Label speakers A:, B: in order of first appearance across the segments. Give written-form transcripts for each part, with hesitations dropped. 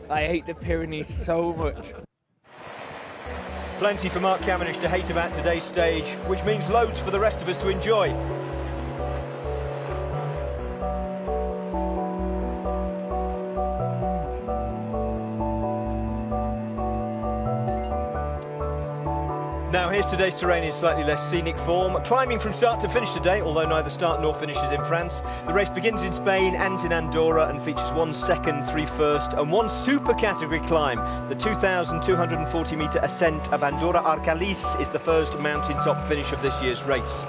A: I hate the Pyrenees so much.
B: Plenty for Mark Cavendish to hate about today's stage, which means loads for the rest of us to enjoy. Now here's today's terrain in slightly less scenic form. Climbing from start to finish today, although neither start nor finish is in France. The race begins in Spain, ends in Andorra, and features 1 second, 3 first and 1 super category climb. The 2,240 metre ascent of Andorra Arcalís is the first mountaintop finish of this year's race.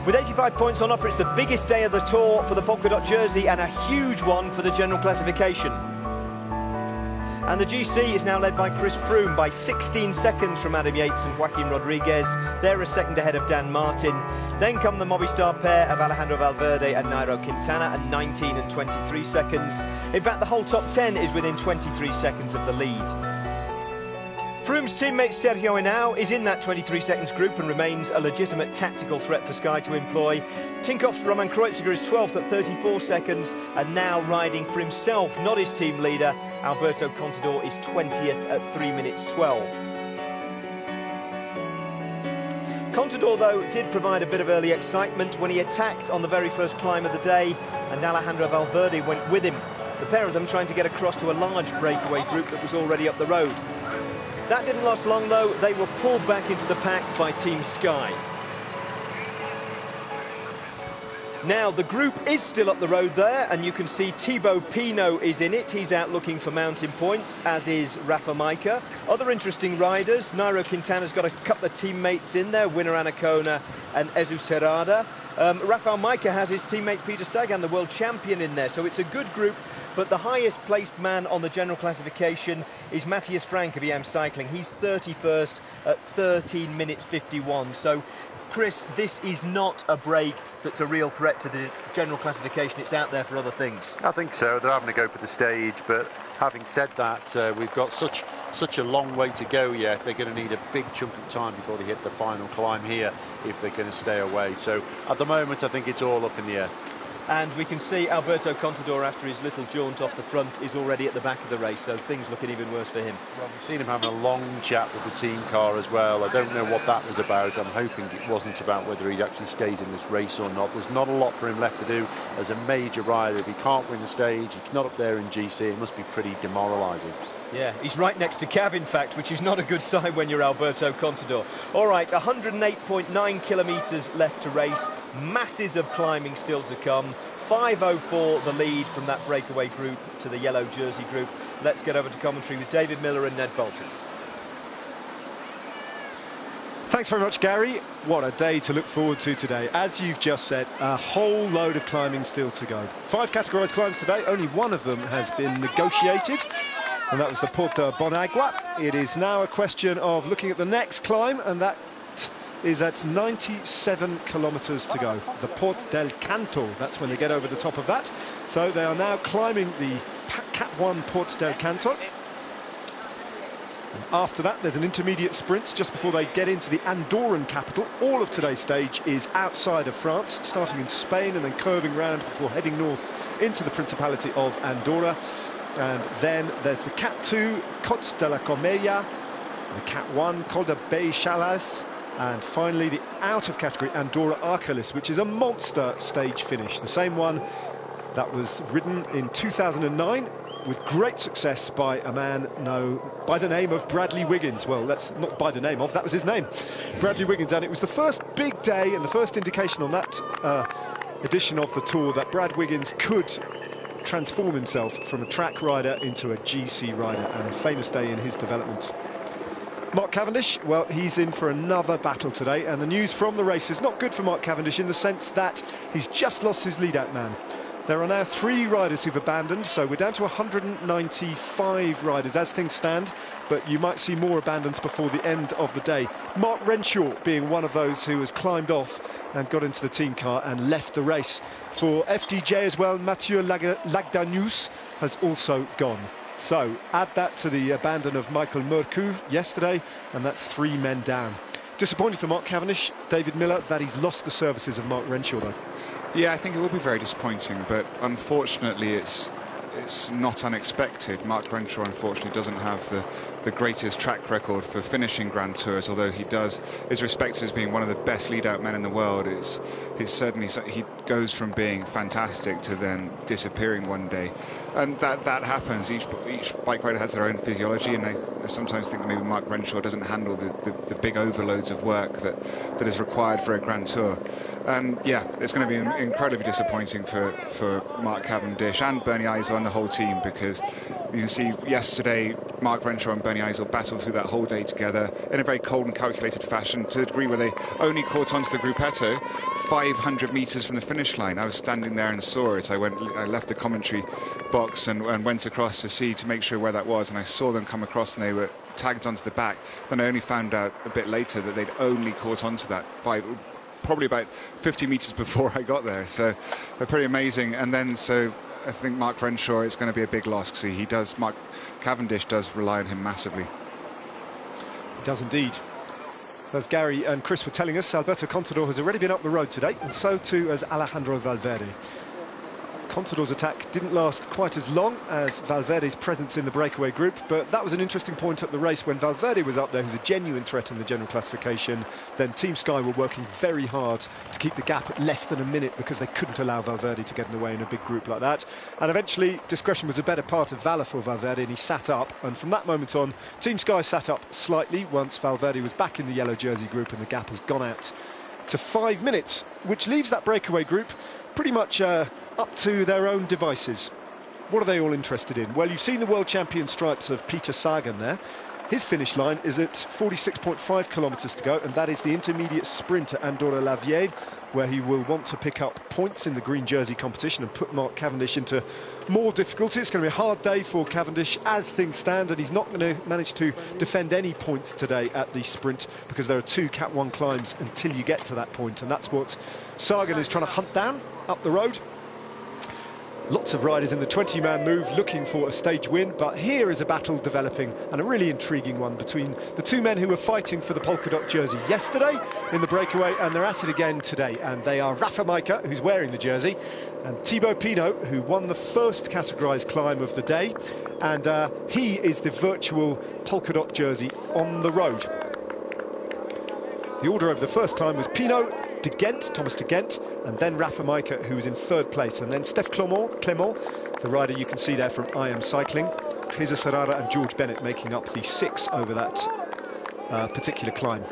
B: With 85 points on offer, it's the biggest day of the Tour for the polka dot jersey and a huge one for the general classification. And the GC is now led by Chris Froome by 16 seconds from Adam Yates and Joaquin Rodriguez. They're a second ahead of Dan Martin. Then come the Movistar pair of Alejandro Valverde and Nairo Quintana at 19 and 23 seconds. In fact, the whole top 10 is within 23 seconds of the lead. Froome's teammate Sergio Henao is in that 23 seconds group and remains a legitimate tactical threat for Sky to employ. Tinkoff's Roman Kreuziger is 12th at 34 seconds and now riding for himself, not his team leader. Alberto Contador is 20th at 3 minutes 12. Contador, though, did provide a bit of early excitement when he attacked on the very first climb of the day, and Alejandro Valverde went with him. The pair of them trying to get across to a large breakaway group that was already up the road. That didn't last long, though. They were pulled back into the pack by Team Sky. Now, the group is still up the road there, and you can see Thibaut Pinot is in it. He's out looking for mountain points, as is Rafa Majka. Other interesting riders, Nairo Quintana's got a couple of teammates in there, Winner Anacona and Jesus Herrada. Rafael Majka has his teammate Peter Sagan, the world champion, in there, so it's a good group. But the highest placed man on the general classification is Matthias Frank of EM Cycling. He's 31st at 13 minutes 51. So, Chris, this is not a break that's a real threat to the general classification. It's out there for other things.
C: I think so. They're having to go for the stage, but having said that, we've got such a long way to go yet. They're going to need a big chunk of time before they hit the final climb here if they're going to stay away. So at the moment, I think it's all up in the air.
B: And we can see Alberto Contador, after his little jaunt off the front, is already at the back of the race, so things looking even worse for him.
C: Well, we've seen him having a long chat with the team car as well. I don't know what that was about. I'm hoping it wasn't about whether he actually stays in this race or not. There's not a lot for him left to do as a major rider. If he can't win the stage, he's not up there in GC, it must be pretty demoralising.
B: Yeah, he's right next to Cav, in fact, which is not a good sign when you're Alberto Contador. All right, 108.9 kilometres left to race. Masses of climbing still to come. 5:04 the lead from that breakaway group to the yellow jersey group. Let's get over to commentary with David Miller and Ned Boulton.
D: Thanks very much, Gary. What a day to look forward to today. As you've just said, a whole load of climbing still to go. 5 categorised climbs today. Only one of them has been negotiated, and that was the Porta Bonagua. It is now a question of looking at the next climb, and that is at 97 kilometres to go. The Port del Canto, that's when they get over the top of that. So they are now climbing the Cat 1 Port del Canto. And after that, there's an intermediate sprint just before they get into the Andorran capital. All of today's stage is outside of France, starting in Spain and then curving round before heading north into the Principality of Andorra. And then there's the Cat 2, Côte de la Comella, the Cat 1, Col de Baix-Chalas, and finally the out-of-category Andorra Arcalís, which is a monster stage finish. The same one that was ridden in 2009 with great success by a man by the name of Bradley Wiggins. Well, that's not by the name of, that was his name, Bradley Wiggins. And it was the first big day and the first indication on that edition of the Tour that Brad Wiggins could transform himself from a track rider into a GC rider, and a famous day in his development. Mark Cavendish, well, he's in for another battle today, and the news from the race is not good for Mark Cavendish in the sense that he's just lost his lead-out man. There are now 3 riders who've abandoned, so we're down to 195 riders as things stand, but you might see more abandons before the end of the day. Mark Renshaw being one of those who has climbed off and got into the team car and left the race. For FDJ as well, Mathieu Lagdanius has also gone. So add that to the abandon of Michael Murkoff yesterday, and that's 3 men down. Disappointed for Mark Cavendish, David Miller, that he's lost the services of Mark Renshaw, though.
E: Yeah, I think it will be very disappointing, but unfortunately it's not unexpected. Mark Renshaw, unfortunately, doesn't have the greatest track record for finishing Grand Tours, although he is respected as being one of the best lead-out men in the world. It's certainly, he goes from being fantastic to then disappearing one day, and that happens. Each bike rider has their own physiology, and I sometimes think that maybe Mark Renshaw doesn't handle the big overloads of work that is required for a Grand Tour. And yeah, it's going to be incredibly disappointing for Mark Cavendish and Bernie Eisel and the whole team, because you can see yesterday Mark Renshaw and Bernie Eisel battled through that whole day together in a very cold and calculated fashion, to the degree where they only caught onto the gruppetto 500 metres from the finish line. I was standing there and saw it. I left the commentary box and went across to make sure where that was, and I saw them come across and they were tagged onto the back. Then I only found out a bit later that they'd only caught onto that probably about 50 metres before I got there. So they're pretty amazing. And then so I think Mark Renshaw is going to be a big loss, because Mark Cavendish does rely on him massively.
D: He does indeed. As Gary and Chris were telling us, Alberto Contador has already been up the road today, and so too has Alejandro Valverde. Contador's attack didn't last quite as long as Valverde's presence in the breakaway group, but that was an interesting point at the race when Valverde was up there, who's a genuine threat in the general classification. Then Team Sky were working very hard to keep the gap at less than a minute, because they couldn't allow Valverde to get in the way in a big group like that. And eventually, discretion was a better part of valour for Valverde, and he sat up. And from that moment on, Team Sky sat up slightly once Valverde was back in the yellow jersey group, and the gap has gone out to 5 minutes, which leaves that breakaway group pretty much up to their own devices. What are they all interested in? Well, you've seen the world champion stripes of Peter Sagan there. His finish line is at 46.5 kilometres to go, and that is the intermediate sprint at Andorra-la-Vieille, where he will want to pick up points in the green jersey competition and put Mark Cavendish into more difficulty. It's going to be a hard day for Cavendish as things stand, and he's not going to manage to defend any points today at the sprint, because there are 2 Cat 1 climbs until you get to that point, and that's what Sagan is trying to hunt down up the road. Lots of riders in the 20-man move looking for a stage win, but here is a battle developing, and a really intriguing one, between the 2 men who were fighting for the polka dot jersey yesterday in the breakaway, and they're at it again today. And they are Rafa Majka, who's wearing the jersey, and Thibaut Pinot, who won the first categorised climb of the day, and he is the virtual polka dot jersey on the road. The order of the first climb was Pinot, Thomas de Gent, and then Rafa Majka, who was in 3rd place, and then Steph Clement, the rider you can see there from IM Cycling, Jesus Herrera and George Bennett making up the 6 over that particular climb.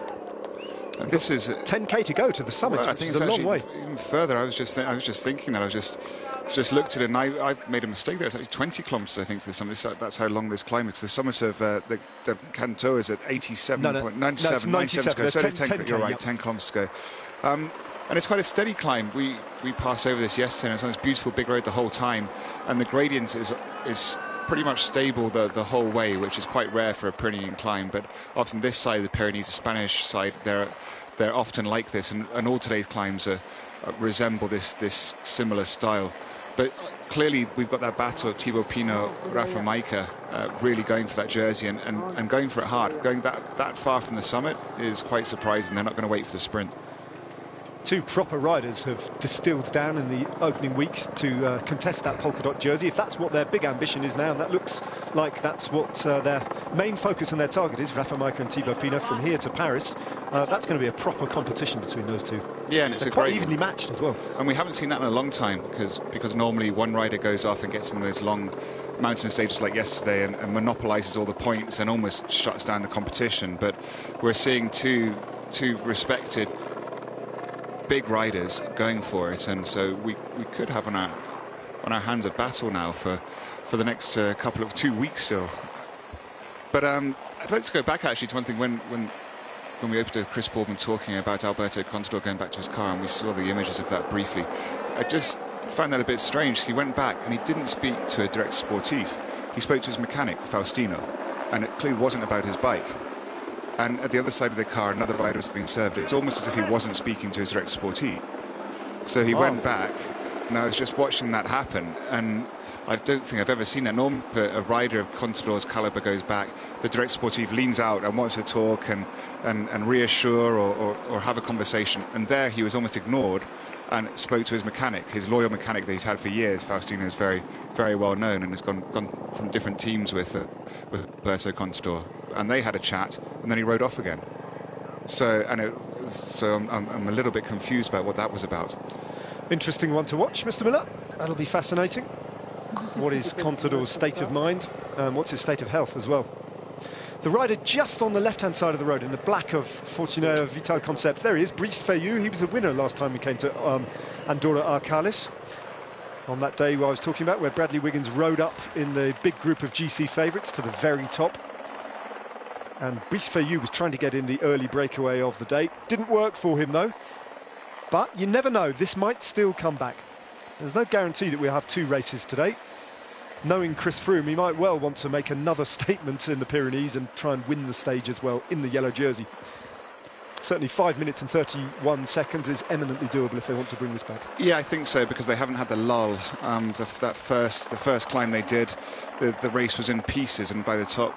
E: And this is
D: 10k to go to the summit.
E: Well, I think it's
D: a long way.
E: Even further. I was just thinking that. I just looked at it, and I've made a mistake there. It's actually 20 kilometres, I think, to the summit. That's how long this climb is. The summit of the Canto is at 87.97 to go. So it's 10, you're right, yep. 10 kilometres to go. And it's quite a steady climb. We passed over this yesterday, and it's on this beautiful big road the whole time, and the gradient is pretty much stable the whole way, which is quite rare for a Pyrenean climb. But often this side of the Pyrenees, the Spanish side, they're often like this, and all today's climbs resemble this similar style. But clearly we've got that battle of Thibaut Pinot, Rafa Majka really going for that jersey and going for it hard. Going that far from the summit is quite surprising. They're not going to wait for the sprint.
D: 2 proper riders have distilled down in the opening week to contest that polka dot jersey, if that's what their big ambition is now, and that looks like that's what their main focus and their target is. Rafa Majka and Thibaut Pinot from here to Paris. That's going to be a proper competition between those 2.
E: Yeah, and it's
D: quite evenly matched as well.
E: And we haven't seen that in a long time, because normally one rider goes off and gets one of those long mountain stages like yesterday and monopolises all the points and almost shuts down the competition. But we're seeing two respected big riders going for it, and so we could have on our hands a battle now for the next couple of 2 weeks still. But I'd like to go back actually to one thing when we opened to Chris Boardman talking about Alberto Contador going back to his car, and we saw the images of that briefly. I just found that a bit strange. He went back and he didn't speak to a direct sportif. He spoke to his mechanic, Faustino, and it clearly wasn't about his bike. And at the other side of the car, another rider was being served. It's almost as if he wasn't speaking to his direct sportif. So he went back, and I was just watching that happen, and I don't think I've ever seen that. Normally, a rider of Contador's calibre goes back, the direct sportif leans out and wants to talk and reassure or have a conversation, and there he was almost ignored and spoke to his mechanic, his loyal mechanic that he's had for years. Faustino is very, very well known and has gone from different teams with Alberto Contador, and they had a chat, and then he rode off again. So I'm a little bit confused about what that was about.
D: Interesting one to watch, Mr. Miller. That'll be fascinating. What is Contador's state of mind? What's his state of health as well? The rider just on the left-hand side of the road in the black of Fortuner Vital Concept. There he is, Brice Fayou. He was the winner last time we came to Andorra Arcalis. On that day I was talking about, where Bradley Wiggins rode up in the big group of GC favourites to the very top. And Brice Fayou was trying to get in the early breakaway of the day. Didn't work for him though. But you never know, this might still come back. There's no guarantee that we'll have 2 races today. Knowing Chris Froome, he might well want to make another statement in the Pyrenees and try and win the stage as well in the yellow jersey. Certainly 5 minutes and 31 seconds is eminently doable if they want to bring this back.
E: Yeah, I think so, because they haven't had the lull. The first climb they did, the race was in pieces, and by the top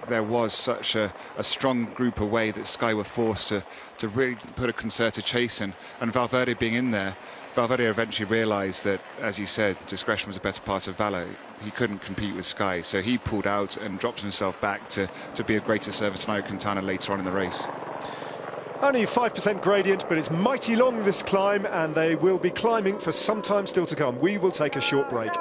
E: there was such a strong group away that Sky were forced to really put a concerted chase in. And Valverde being in there, Valverde eventually realised that, as you said, discretion was a better part of valour. He couldn't compete with Sky, so he pulled out and dropped himself back to be a greater service to Nairo Quintana later on in the race.
D: Only 5% gradient, but it's mighty long, this climb, and they will be climbing for some time still to come. We will take a short break.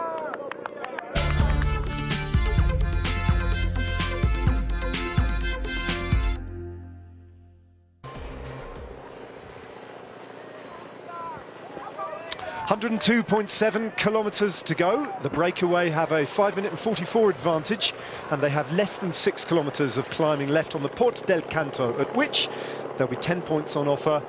D: .7 kilometres to go. The breakaway have a 5-minute and 44 advantage, and they have less than 6 kilometres of climbing left on the Porte del Canto, at which there'll be 10 points on offer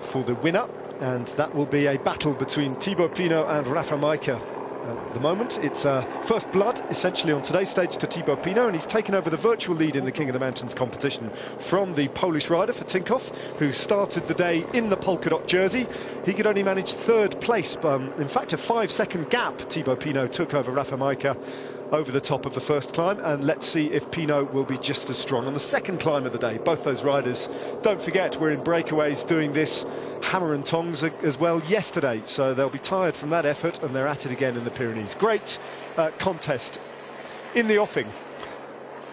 D: for the winner, and that will be a battle between Thibaut Pinot and Rafa Majka. At the moment, it's first blood, essentially, on today's stage to Thibaut Pinot, and he's taken over the virtual lead in the King of the Mountains competition from the Polish rider for Tinkoff, who started the day in the polka dot jersey. He could only manage 3rd place. In fact, a 5-second gap, Thibaut Pinot took over Rafa Majka over the top of the first climb, and let's see if Pinot will be just as strong on the second climb of the day. Both those riders, don't forget, we're in breakaways doing this hammer and tongs as well yesterday, so they'll be tired from that effort, and they're at it again in the Pyrenees. Great contest in the offing.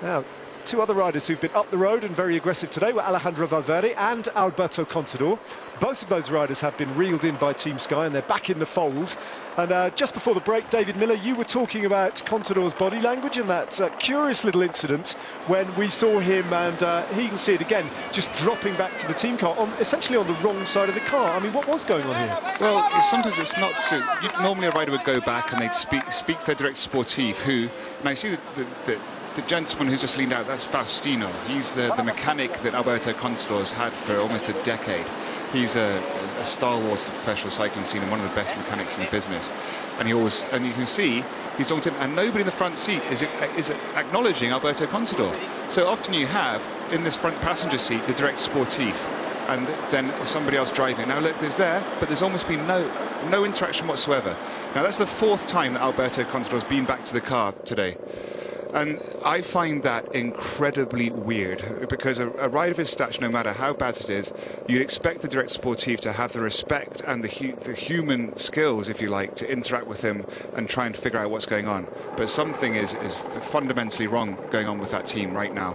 D: Now, 2 other riders who've been up the road and very aggressive today were Alejandro Valverde and Alberto Contador. Both of those riders have been reeled in by Team Sky, and they're back in the fold. And just before the break, David Miller, you were talking about Contador's body language and that curious little incident when we saw him, and he can see it again, just dropping back to the team car, essentially on the wrong side of the car. I mean, what was going on here?
E: Well, sometimes it's not so. Normally a rider would go back and they'd speak to their director sportif, who, and I see the gentleman who's just leaned out, that's Faustino. He's the mechanic that Alberto Contador has had for almost a decade. He's a Star Wars professional cycling scene and one of the best mechanics in the business. And you can see he's talking to him, and nobody in the front seat is acknowledging Alberto Contador. So often you have in this front passenger seat the direct sportif, and then somebody else driving. Now look, but there's almost been no interaction whatsoever. Now that's the 4th time that Alberto Contador's been back to the car today. And I find that incredibly weird, because a ride of his stature, no matter how bad it is, you'd expect the direct sportif to have the respect and the human skills, if you like, to interact with him and try and figure out what's going on. But something is fundamentally wrong going on with that team right now.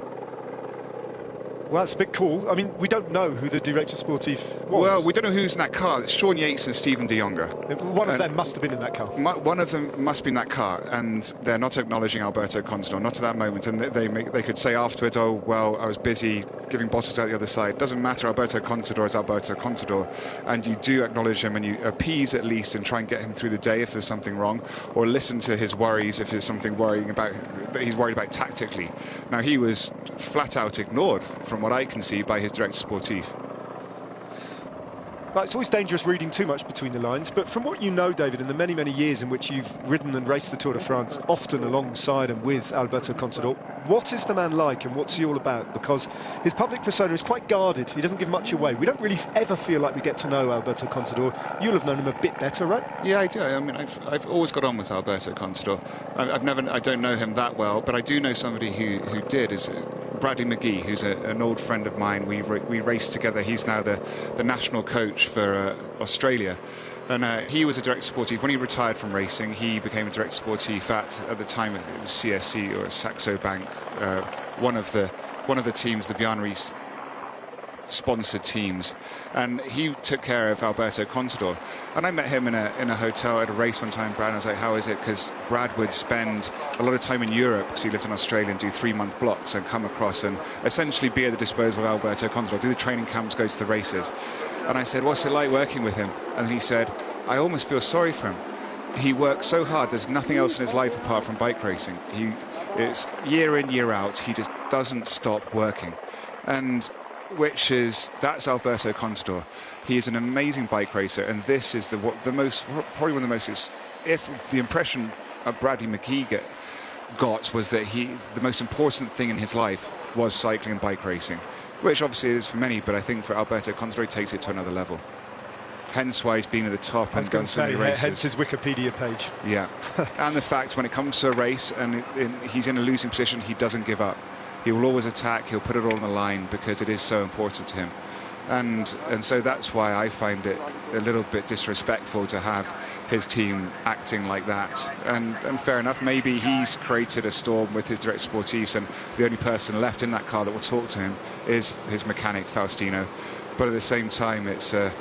D: Well, that's a bit cool. I mean, we don't know who the director sportif was.
E: Well, we don't know who's in that car. It's Sean Yates and Stephen de Jonge.
D: One of them must have been in that car.
E: One of them must be in that car, and they're not acknowledging Alberto Contador, not to that moment. And they could say afterwards, oh, well, I was busy giving bottles out the other side. Doesn't matter, Alberto Contador is Alberto Contador. And you do acknowledge him, and you appease at least and try and get him through the day if there's something wrong, or listen to his worries if there's something that he's worried about tactically. Now, he was flat out ignored, from what I can see, by his direct sportif.
D: Right, it's always dangerous reading too much between the lines, but from what you know, David, in the many, many years in which you've ridden and raced the Tour de France, often alongside and with Alberto Contador, what is the man like and what's he all about? Because his public persona is quite guarded. He doesn't give much away. We don't really ever feel like we get to know Alberto Contador. You'll have known him a bit better, right?
E: Yeah, I do. I mean, I've always got on with Alberto Contador. I don't know him that well, but I do know somebody who did. Is Bradley McGee, who's an old friend of mine. We raced together. He's now the national coach for Australia. And he was a director sportif. When he retired from racing, he became a director sportif at the time it was CSC or Saxo Bank, one of the teams, the Bjarne Riis sponsored teams, and he took care of Alberto Contador. And I met him in a hotel at a race one time, Brad, and I was like, how is it? Because Brad would spend a lot of time in Europe because he lived in Australia and do 3-month blocks and come across and essentially be at the disposal of Alberto Contador, do the training camps, go to the races. And I said, what's it like working with him? And he said, I almost feel sorry for him. He works so hard, there's nothing else in his life apart from bike racing. It's year in, year out, he just doesn't stop working. And that's Alberto Contador. He is an amazing bike racer, and this is probably one of the most, if the impression of Bradley McGee got was that the most important thing in his life was cycling and bike racing, which obviously it is for many, but I think for Alberto Contador he takes it to another level. Hence why he's been at the top and done so many races.
D: Hence his Wikipedia page.
E: Yeah, and the fact when it comes to a race and he's in a losing position, he doesn't give up. He will always attack, he'll put it all on the line because it is so important to him. And so that's why I find it a little bit disrespectful to have his team acting like that. And fair enough, maybe he's created a storm with his direct sportifs, and the only person left in that car that will talk to him is his mechanic, Faustino. But at the same time, it's a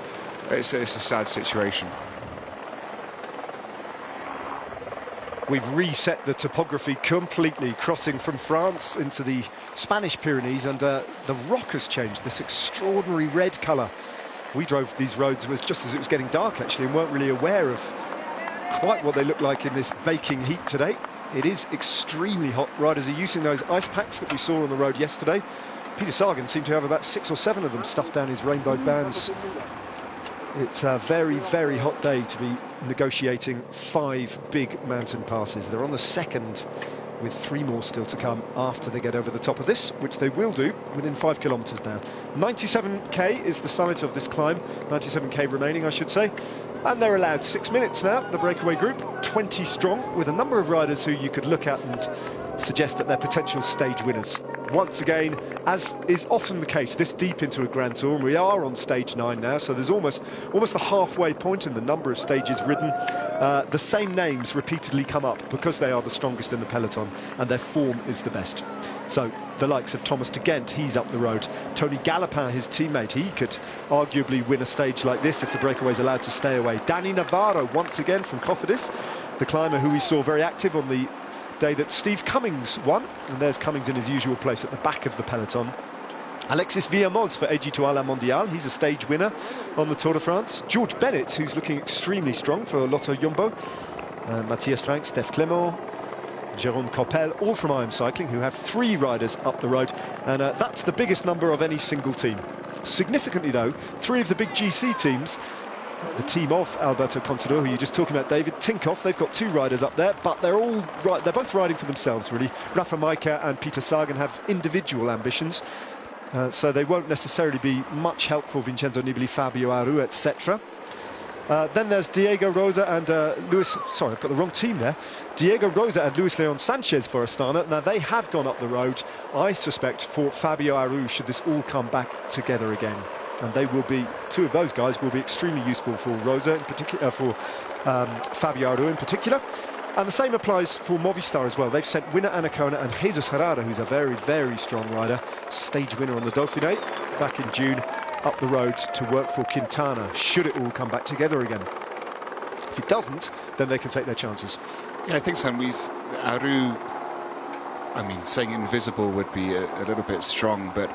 E: sad situation.
D: We've reset the topography completely, crossing from France into the Spanish Pyrenees, and the rock has changed, this extraordinary red colour. We drove these roads just as it was getting dark, actually, and weren't really aware of quite what they look like in this baking heat today. It is extremely hot. Riders are using those ice packs that we saw on the road yesterday. Peter Sagan seemed to have about 6 or 7 of them stuffed down his rainbow bands. It's a very, very hot day to be negotiating 5 big mountain passes. They're on the second, with 3 more still to come after they get over the top of this, which they will do within 5 kilometres now. 97k is the summit of this climb, 97k remaining, I should say. And they're allowed 6 minutes now, the breakaway group, 20 strong, with a number of riders who you could look at and suggest that they're potential stage winners. Once again, as is often the case this deep into a Grand Tour, and we are on stage 9 now, so there's almost a halfway point in the number of stages ridden. The same names repeatedly come up because they are the strongest in the peloton and their form is the best. So the likes of Thomas de Gent, he's up the road. Tony Galopin, his teammate, he could arguably win a stage like this if the breakaway's allowed to stay away. Danny Navarro, once again from Cofidis, the climber who we saw very active on the day that Steve Cummings won, and there's Cummings in his usual place at the back of the peloton. Alexis Villamoz for AG2R La Mondiale, he's a stage winner on the Tour de France. George Bennett, who's looking extremely strong for Lotto Jumbo. Matthias Frank, Steph Clement, Jérôme Coppel, all from IM Cycling, who have 3 riders up the road, and that's the biggest number of any single team. Significantly though, 3 of the big GC teams, the team of Alberto Contador, who you're just talking about, David Tinkoff, they've got 2 riders up there, but they're both riding for themselves, really. Rafa Majka and Peter Sagan have individual ambitions, so they won't necessarily be much help for Vincenzo Nibali, Fabio Aru, etc. Then there's Diego Rosa and sorry, I've got the wrong team there. Diego Rosa and Luis Leon Sanchez for Astana. Now, they have gone up the road, I suspect, for Fabio Aru, should this all come back together again. And they will be, 2 of those guys will be extremely useful for Rosa in particular, for Fabio Aru in particular. And the same applies for Movistar as well. They've sent winner Anacona and Jesus Herrera, who's a very, very strong rider, stage winner on the Dauphiné back in June, up the road to work for Quintana, should it all come back together again. If it doesn't, then they can take their chances.
E: Yeah, I think so. Aru, I mean, saying invisible would be a little bit strong, but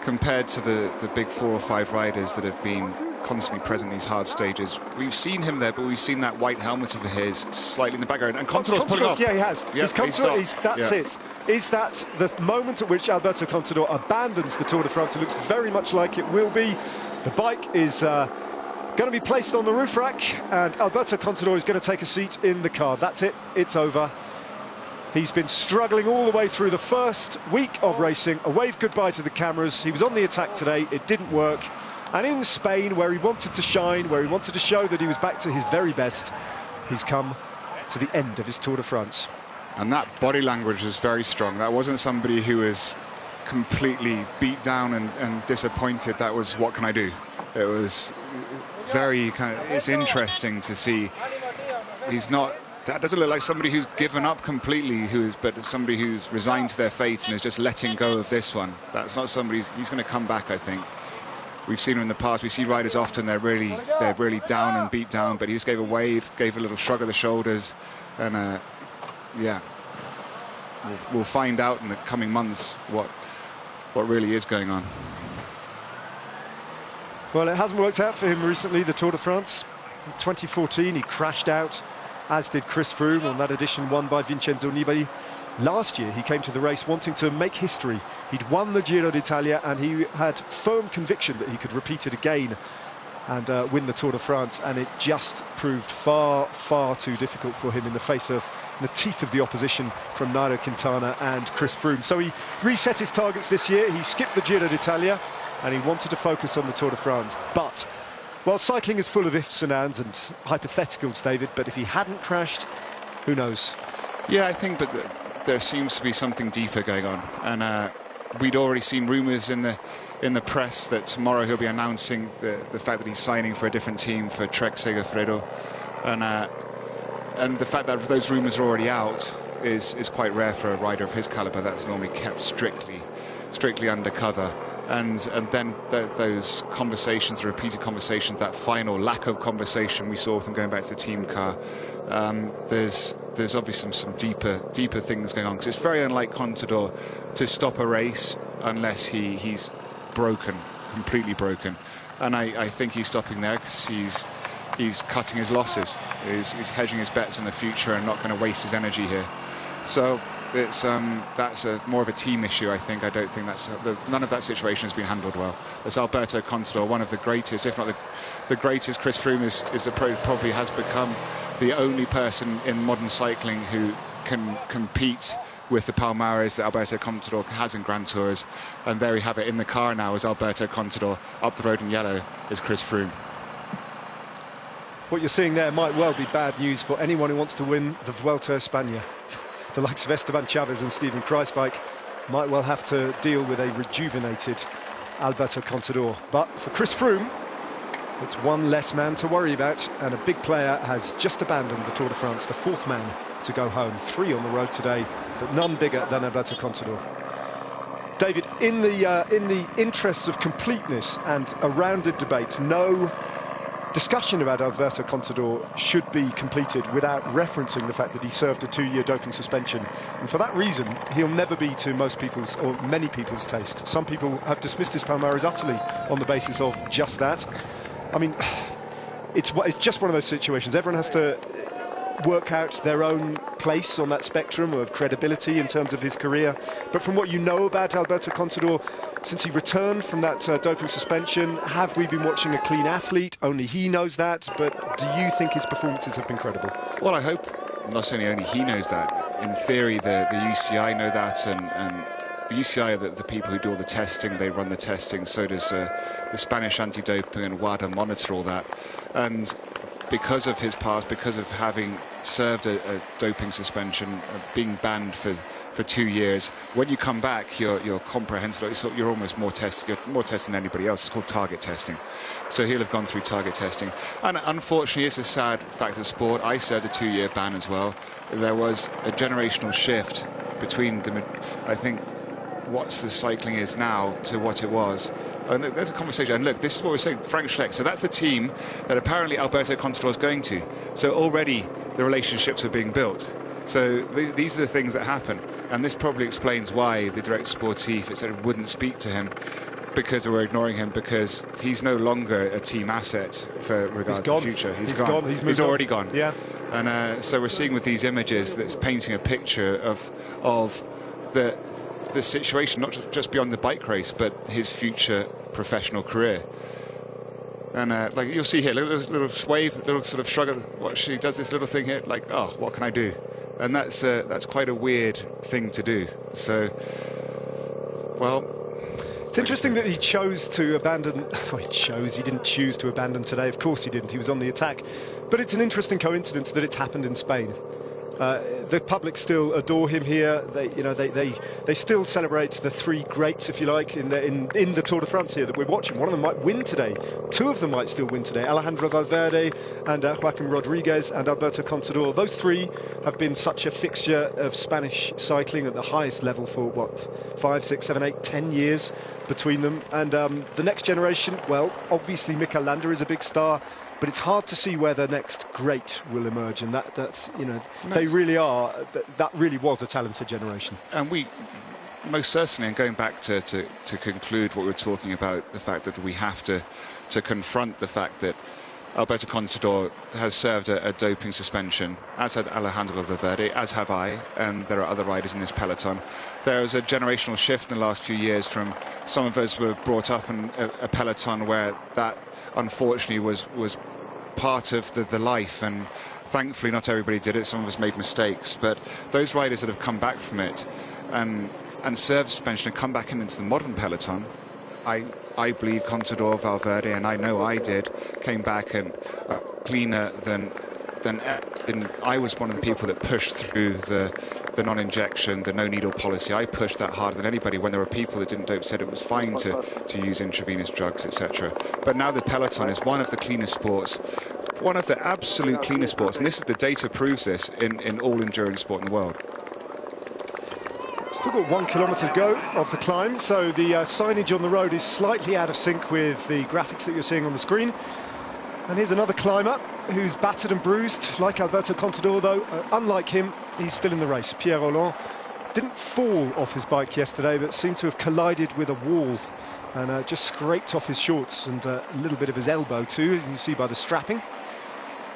E: compared to the big 4 or 5 riders that have been constantly present in these hard stages, we've seen him there, but we've seen that white helmet of his slightly in the background. And Contador's put it off.
D: Yeah, he has.
E: Yeah,
D: That's it. Is that the moment at which Alberto Contador abandons the Tour de France? It looks very much like it will be. The bike is going to be placed on the roof rack, and Alberto Contador is going to take a seat in the car. That's it. It's over. He's been struggling all the way through the first week of racing. A wave goodbye to the cameras. He was on the attack today. It didn't work. And in Spain, where he wanted to shine, where he wanted to show that he was back to his very best, he's come to the end of his Tour de France.
E: And that body language was very strong. That wasn't somebody who was completely beat down and disappointed. That was what can I do. It was very it's interesting to see. He's not. That doesn't look like somebody who's given up completely, but somebody who's resigned to their fate and is just letting go of this one. That's not somebody. He's going to come back, I think. We've seen him in the past. We see riders often they're really down and beat down, but he just gave a wave, gave a little shrug of the shoulders, and yeah, we'll find out in the coming months what really is going on.
D: Well, it hasn't worked out for him recently, the Tour de France. In 2014, he crashed out, as did Chris Froome on that edition won by Vincenzo Nibali. Last year, he came to the race wanting to make history. He'd won the Giro d'Italia, and he had firm conviction that he could repeat it again and win the Tour de France, and it just proved far, far too difficult for him in the face of the teeth of the opposition from Nairo Quintana and Chris Froome. So he reset his targets this year. He skipped the Giro d'Italia, and he wanted to focus on the Tour de France. But while cycling is full of ifs and ands and hypotheticals, David, but if he hadn't crashed, who knows?
E: Yeah, I think, but there seems to be something deeper going on, and we'd already seen rumours in the press that tomorrow he'll be announcing the fact that he's signing for a different team, for Trek Segafredo, and the fact that those rumours are already out is quite rare for a rider of his calibre. That's normally kept strictly undercover. And then those conversations, the repeated conversations, that final lack of conversation we saw with him going back to the team car, there's obviously some deeper things going on, because it's very unlike Contador to stop a race unless he's broken, completely broken. And I think he's stopping there because he's cutting his losses. He's hedging his bets in the future and not going to waste his energy here. So it's that's more of a team issue, I think. I don't think that's none of that situation has been handled well. It's Alberto Contador, one of the greatest, if not the greatest. Chris Froome probably has become the only person in modern cycling who can compete with the Palmares that Alberto Contador has in Grand Tours. And there we have it in the car now is Alberto Contador. Up the road in yellow is Chris Froome.
D: What you're seeing there might well be bad news for anyone who wants to win the Vuelta a España. The likes of Esteban Chaves and Steven Kruijswijk might well have to deal with a rejuvenated Alberto Contador. But for Chris Froome, it's one less man to worry about, and a big player has just abandoned the Tour de France, the fourth man to go home. 3 on the road today, but none bigger than Alberto Contador. David, in the interests of completeness and a rounded debate, no discussion about Alberto Contador should be completed without referencing the fact that he served a 2-year doping suspension. And for that reason, he'll never be to most people's, or many people's, taste. Some people have dismissed his Palmares utterly on the basis of just that. I mean, it's just one of those situations. Everyone has to work out their own place on that spectrum of credibility in terms of his career. But from what you know about Alberto Contador, since he returned from that doping suspension, have we been watching a clean athlete? Only he knows that. But do you think his performances have been credible?
E: Well, I hope not only he knows that. In theory, the UCI know that, and the UCI are the people who do all the testing. They run the testing. So does the Spanish anti-doping and WADA monitor all that. And because of his past, because of having served a doping suspension, being banned for 2 years, when you come back, you're comprehensive. You're almost more tested. You're more tested than anybody else. It's called target testing. So he'll have gone through target testing. And unfortunately, it's a sad fact of the sport. I served a 2-year ban as well. There was a generational shift between I think what the cycling is now to what it was. And there's a conversation, and look, this is what we're saying, Frank Schleck. So that's the team that apparently Alberto Contador is going to. So already the relationships are being built. So these are the things that happen. And this probably explains why the Direct Sportif wouldn't speak to him, because they were ignoring him, because he's no longer a team asset for regards to the future. He's gone. He's already gone.
D: Yeah.
E: And so we're seeing with these images that's painting a picture of the situation, not just beyond the bike race, but his future professional career. And like you'll see here, little wave, little sort of shrug. What she does, this little thing here, like, oh, what can I do? And that's quite a weird thing to do. So, well,
D: it's interesting that he chose to abandon. Well, he didn't choose to abandon today. Of course he didn't. He was on the attack. But it's an interesting coincidence that it's happened in Spain. The public still adore him here. They still celebrate the three greats, if you like, in the Tour de France here that we're watching. One of them might win today. Two of them might still win today. Alejandro Valverde and Joaquim Rodriguez and Alberto Contador. Those three have been such a fixture of Spanish cycling at the highest level for, 5, 6, 7, 8, 10 years between them. And the next generation, well, obviously Mikel Landa is a big star, but it's hard to see where the next great will emerge, and that's they really are. That really was a talented generation.
E: And we most certainly, and going back to conclude what we were talking about, the fact that we have to confront the fact that Alberto Contador has served a doping suspension, as had Alejandro Valverde, as have I, and there are other riders in this peloton. There was a generational shift in the last few years from some of us were brought up in a peloton where that unfortunately was part of the life, and thankfully not everybody did it. Some of us made mistakes, but those riders that have come back from it and served suspension and come back into the modern peloton, I believe Contador, Valverde, and I know I did, came back and cleaner than I was one of the people that pushed through the non-injection, the no-needle policy. I pushed that harder than anybody when there were people that didn't dope, said it was fine to use intravenous drugs, etc. But now the peloton is one of the cleanest sports, one of the absolute cleanest sports, and the data proves this in all endurance sport in the world.
D: Still got 1 kilometre to go of the climb, so the signage on the road is slightly out of sync with the graphics that you're seeing on the screen. And here's another climber who's battered and bruised, like Alberto Contador, though. Unlike him, he's still in the race. Pierre Rolland didn't fall off his bike yesterday, but seemed to have collided with a wall and just scraped off his shorts and a little bit of his elbow too, as you can see by the strapping.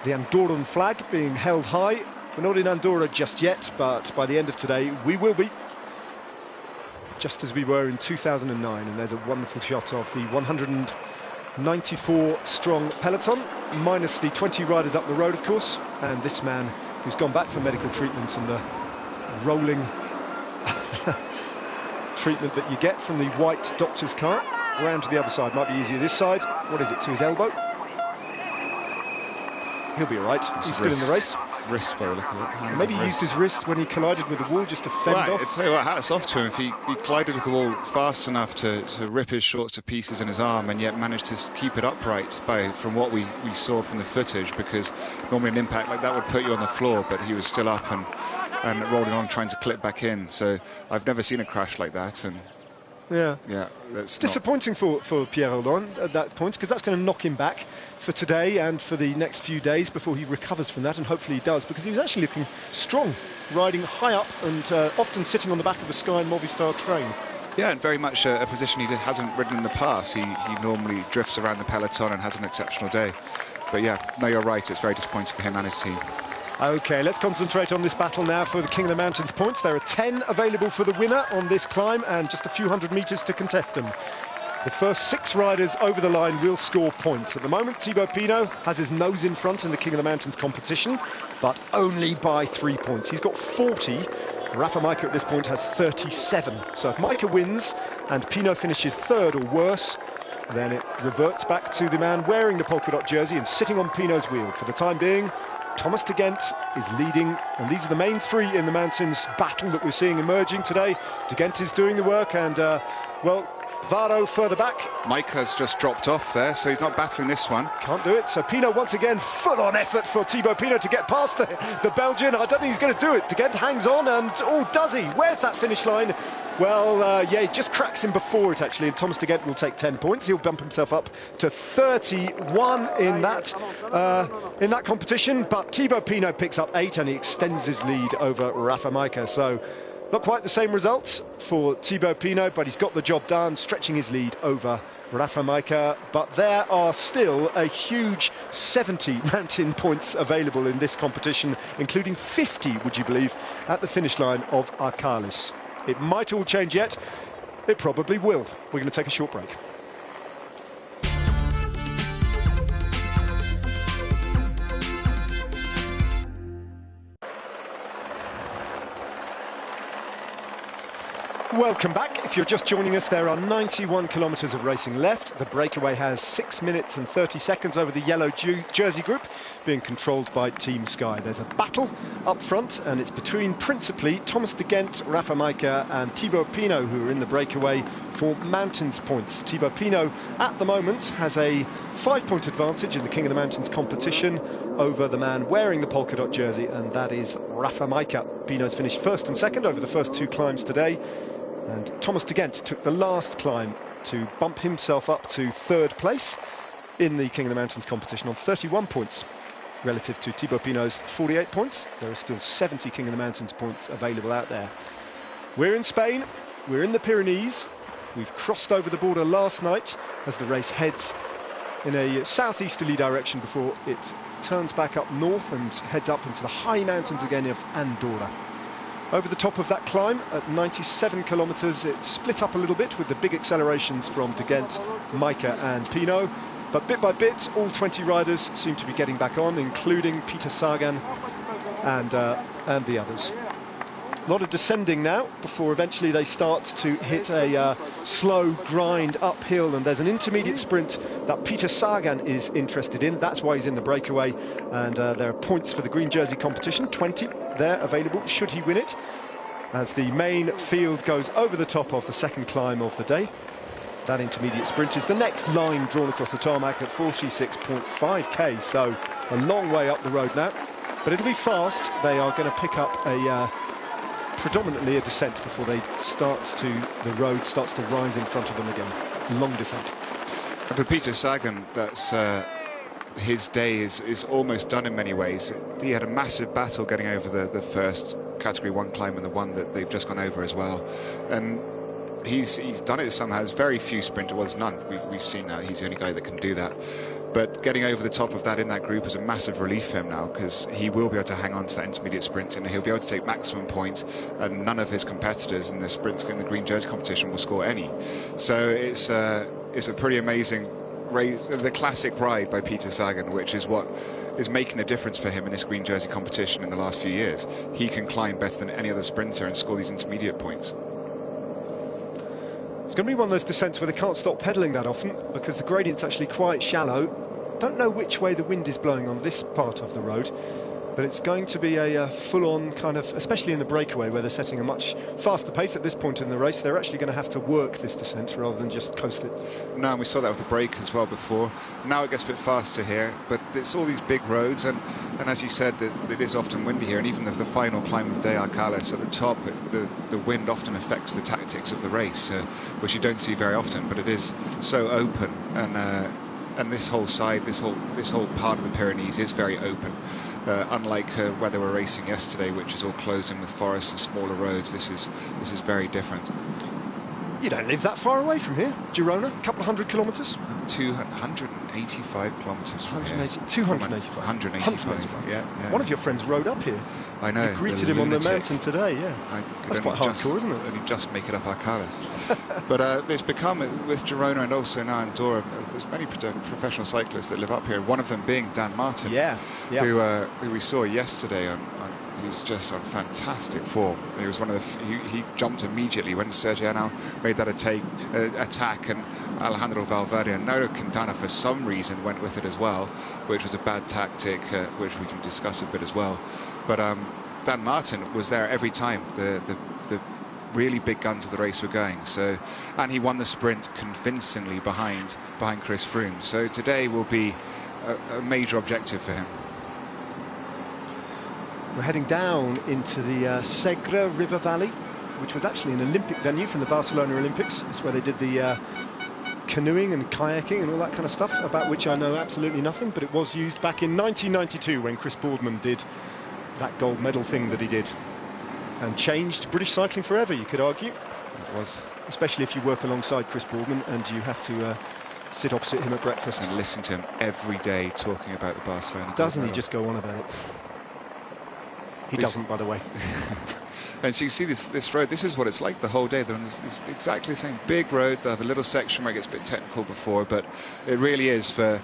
D: The Andorran flag being held high. We're not in Andorra just yet, but by the end of today, we will be. Just as we were in 2009, and there's a wonderful shot of the 194 strong peloton, minus the 20 riders up the road, of course, and this man who's gone back for medical treatment and the rolling treatment that you get from the white doctor's cart. Round to the other side, might be easier this side. What is it, to his elbow? He'll be all right. He's still in the race.
E: Wrist by the look of it.
D: Maybe he used his wrist when he collided with the wall just to fend off.
E: I tell you what, hats off to him. If he collided with the wall fast enough to rip his shorts to pieces in his arm, and yet managed to keep it upright from what we saw from the footage, because normally an impact like that would put you on the floor, but he was still up and rolling on, trying to clip back in. So I've never seen a crash like that, and yeah, that's
D: disappointing for Pierre Rolland at that point, because that's going to knock him back for today and for the next few days before he recovers from that, and hopefully he does, because he was actually looking strong, riding high up and often sitting on the back of the Sky and Movistar train.
E: Yeah, and very much a position he hasn't ridden in the past. He normally drifts around the peloton and has an exceptional day. But yeah, no, you're right, it's very disappointing for him and his team.
D: OK, let's concentrate on this battle now for the King of the Mountains points. There are 10 available for the winner on this climb and just a few hundred metres to contest them. The first 6 riders over the line will score points. At the moment, Thibaut Pinot has his nose in front in the King of the Mountains competition, but only by 3 points. He's got 40. Rafa Majka at this point has 37. So if Majka wins and Pinot finishes 3rd or worse, then it reverts back to the man wearing the polka dot jersey and sitting on Pinot's wheel. For the time being, Thomas de Gendt is leading, and these are the main 3 in the mountains battle that we're seeing emerging today. De Gendt is doing the work, and, well, Varo further back.
E: Majka's just dropped off there, so he's not battling this one.
D: Can't do it. So Pinot once again, full-on effort for Thibaut Pinot to get past the Belgian. I don't think he's going to do it. De Gendt hangs on, and, oh, does he? Where's that finish line? Well, yeah, he just cracks him before it, actually, and Thomas de Gendt will take 10 points. He'll bump himself up to 31 in that competition, but Thibaut Pinot picks up 8, and he extends his lead over Rafa Majka. So not quite the same results for Thibaut Pinot, but he's got the job done, stretching his lead over Rafa Majka. But there are still a huge 70 mountain points available in this competition, including 50, would you believe, at the finish line of Arcalis. It might all change yet. It probably will. We're going to take a short break. Welcome back. If you're just joining us, there are 91 kilometres of racing left. The breakaway has 6 minutes and 30 seconds over the yellow jersey group, being controlled by Team Sky. There's a battle up front, and it's between principally Thomas de Gendt, Rafa Majka and Thibaut Pinot, who are in the breakaway for Mountains points. Thibaut Pinot, at the moment, has a 5-point advantage in the King of the Mountains competition over the man wearing the polka dot jersey, and that is Rafa Majka. Pinot's finished first and second over the first 2 climbs today. And Thomas de Gendt took the last climb to bump himself up to 3rd place in the King of the Mountains competition on 31 points relative to Thibaut Pinot's 48 points. There are still 70 King of the Mountains points available out there. We're in Spain, we're in the Pyrenees. We've crossed over the border last night as the race heads in a southeasterly direction before it turns back up north and heads up into the high mountains again of Andorra. Over the top of that climb at 97 kilometres, it split up a little bit with the big accelerations from de Gendt, Majka and Pinot. But bit by bit, all 20 riders seem to be getting back on, including Peter Sagan and the others. A lot of descending now before eventually they start to hit a slow grind uphill, and there's an intermediate sprint that Peter Sagan is interested in. That's why he's in the breakaway, and there are points for the green jersey competition, 20 there available should he win it, as the main field goes over the top of the second climb of the day. That intermediate sprint is the next line drawn across the tarmac at 46.5k, so a long way up the road now, but it'll be fast. They are going to pick up predominantly a descent before the road starts to rise in front of them again. Long descent.
E: For Peter Sagan, that's his day is almost done in many ways. He had a massive battle getting over the first Category 1 climb and the one that they've just gone over as well. And he's done it somehow. There's very few sprinters, well, there's none. We've seen that. He's the only guy that can do that. But getting over the top of that in that group is a massive relief for him now, because he will be able to hang on to that intermediate sprint and he'll be able to take maximum points, and none of his competitors in the sprints in the green jersey competition will score any. So it's a pretty amazing race, the classic ride by Peter Sagan, which is what is making the difference for him in this green jersey competition in the last few years. He can climb better than any other sprinter and score these intermediate points.
D: It's going to be one of those descents where they can't stop pedalling that often because the gradient's actually quite shallow. Don't know which way the wind is blowing on this part of the road, but it's going to be a full-on kind of, especially in the breakaway where they're setting a much faster pace at this point in the race. They're actually going to have to work this descent rather than just coast it.
E: No, and we saw that with the break as well before. Now it gets a bit faster here, but it's all these big roads, and as you said, it is often windy here, and even if the final climb of De Arcales at the top, the wind often affects the tactics of the race, which you don't see very often, but it is so open, and this whole side, this whole part of the Pyrenees is very open. Unlike where they were racing yesterday, which is all closed in with forests and smaller roads, this is very different.
D: You don't live that far away from here, Girona, a couple of 100 kilometres?
E: 285 kilometres from
D: 285.
E: 185, yeah.
D: One of your friends rode up here.
E: I know.
D: You greeted him on the mountain today, yeah. That's quite hardcore, isn't it?
E: Only just make it up Arcales. But it's become, with Girona and also now Andorra, there's many professional cyclists that live up here, one of them being Dan Martin, who we saw yesterday he's just on fantastic form. He was one of he jumped immediately when Sergio Henao made that attack, and Alejandro Valverde and Nairo Quintana for some reason went with it as well, which was a bad tactic, which we can discuss a bit as well. But Dan Martin was there every time the really big guns of the race were going. So, and he won the sprint convincingly behind Chris Froome. So today will be a major objective for him.
D: We're heading down into the Segre River Valley, which was actually an Olympic venue from the Barcelona Olympics. It's where they did the canoeing and kayaking and all that kind of stuff, about which I know absolutely nothing, but it was used back in 1992 when Chris Boardman did that gold medal thing that he did, and changed British cycling forever, you could argue.
E: It was.
D: Especially if you work alongside Chris Boardman and you have to sit opposite him at breakfast.
E: And listen to him every day talking about the Barcelona.
D: Doesn't he just go on about it? He doesn't, by the way.
E: And so you see this road, this is what it's like the whole day. They're on this exactly the same big road. They have a little section where it gets a bit technical before, but it really is for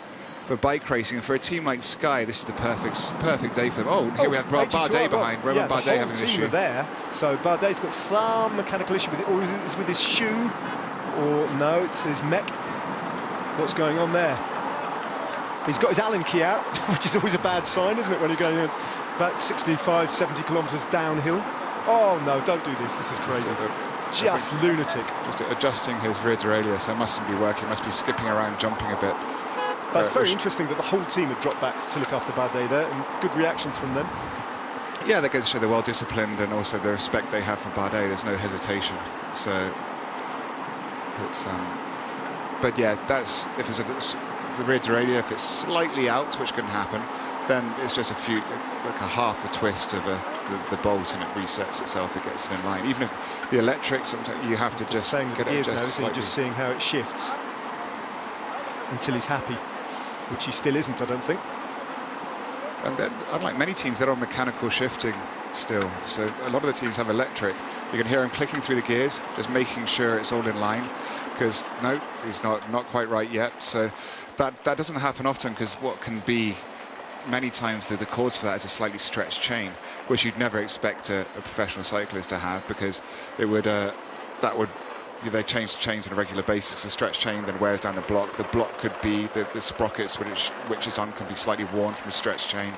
E: bike racing. And for a team like Sky, this is the perfect day for them. Oh, here we have Bardet behind. Romain Bardet having an issue.
D: There. So Bardet's got some mechanical issue with it, or is it with his shoe? Or no, it's his mech. What's going on there? He's got his Allen key out, which is always a bad sign, isn't it, when you're going about 65, 70 kilometres downhill. Oh no, don't do this. This is crazy. Just lunatic.
E: Just adjusting his rear derailleur, so it mustn't be working. Must be skipping around, jumping a bit.
D: That's very interesting that the whole team had dropped back to look after Bardet there, and good reactions from them.
E: Yeah, that goes to show they're well disciplined, and also the respect they have for Bardet. There's no hesitation. So it's but yeah, that's if it's the rear derailleur, if it's slightly out, which can happen, then it's just like a half a twist of the bolt, and it resets itself. It gets it in line. Even if the electric, sometimes you have to just get it just slightly.
D: Just seeing how it shifts until he's happy, which he still isn't, I don't think.
E: And then, unlike many teams, they're on mechanical shifting still. So a lot of the teams have electric. You can hear him clicking through the gears, just making sure it's all in line. Because no, he's not quite right yet. So that doesn't happen often, because what can be many times the cause for that is a slightly stretched chain, which you'd never expect a professional cyclist to have, because it would they change chains on a regular basis. The stretch chain then wears down the block. The block could be the sprockets which is on can be slightly worn from a stretch chain.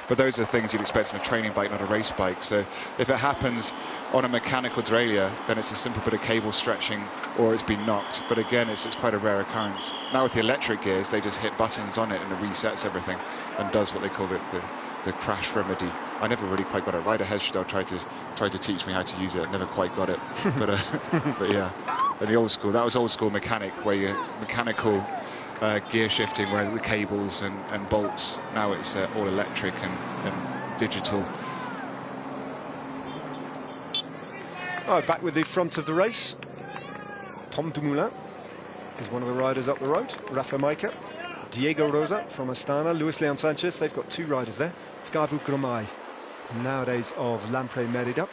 E: But those are things you'd expect from a training bike, not a race bike. So if it happens on a mechanical derailleur, then it's a simple bit of cable stretching, or it's been knocked. But again, it's quite a rare occurrence. Now with the electric gears, they just hit buttons on it and it resets everything and does what they call the crash remedy. I never really quite got it. Ryder Hesjedal tried to teach me how to use it. I never quite got it. but yeah, and the old school, that was old school mechanic, where you mechanical gear shifting, where the cables and bolts. Now it's all electric and digital.
D: All right, back with the front of the race. Tom Dumoulin is one of the riders up the road. Rafa Majka, Diego Rosa from Astana, Luis Leon Sanchez. They've got two riders there. Scarbu Gromay, nowadays of Lampre Merida.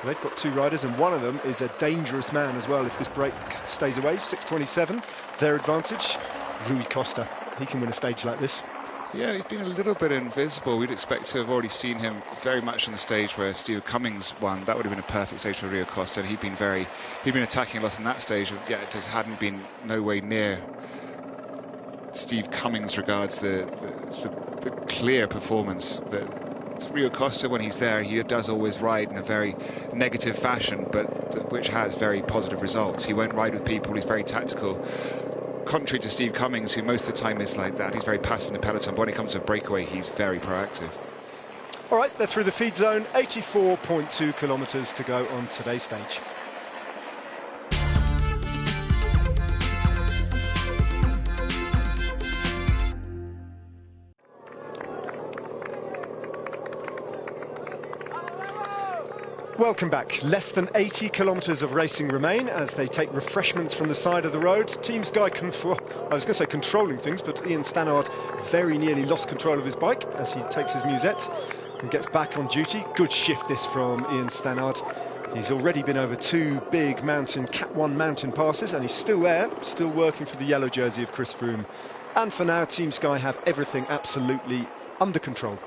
D: They've got two riders, and one of them is a dangerous man as well if this break stays away. 6:27, their advantage. Rui Costa, he can win a stage like this.
E: Yeah, he's been a little bit invisible. We'd expect to have already seen him very much on the stage where Steve Cummings won. That would have been a perfect stage for Rui Costa. And he'd been attacking a lot on that stage. Yeah, it just hadn't been no way near Steve Cummings regards the clear performance that Rui Costa, when he's there, he does always ride in a very negative fashion, but which has very positive results. He won't ride with people. He's very tactical. Contrary to Steve Cummings, who most of the time is like that. He's very passive in the peloton, but when it comes to a breakaway, he's very proactive.
D: All right, they're through the feed zone. 84.2 kilometres to go on today's stage. Welcome back. Less than 80 kilometres of racing remain as they take refreshments from the side of the road. Team Sky controlling things, but Ian Stannard very nearly lost control of his bike as he takes his musette and gets back on duty. Good shift this from Ian Stannard. He's already been over two big Cat 1 mountain passes, and he's still there, still working for the yellow jersey of Chris Froome. And for now, Team Sky have everything absolutely under control.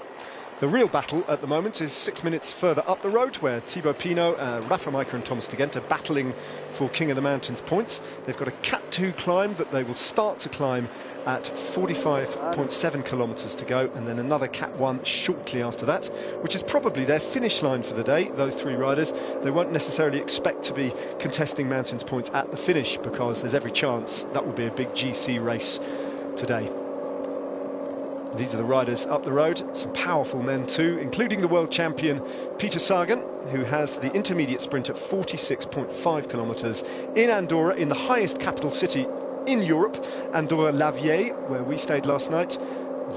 D: The real battle at the moment is 6 minutes further up the road, where Thibaut Pinot, Rafa Majka and Thomas de Gendt are battling for King of the Mountains points. They've got a Cat 2 climb that they will start to climb at 45.7 kilometres to go, and then another Cat 1 shortly after that, which is probably their finish line for the day. Those three riders, they won't necessarily expect to be contesting Mountains points at the finish, because there's every chance that will be a big GC race today. These are the riders up the road, some powerful men too, including the world champion Peter Sagan, who has the intermediate sprint at 46.5 kilometres in Andorra, in the highest capital city in Europe, Andorra-la-Vieille, where we stayed last night.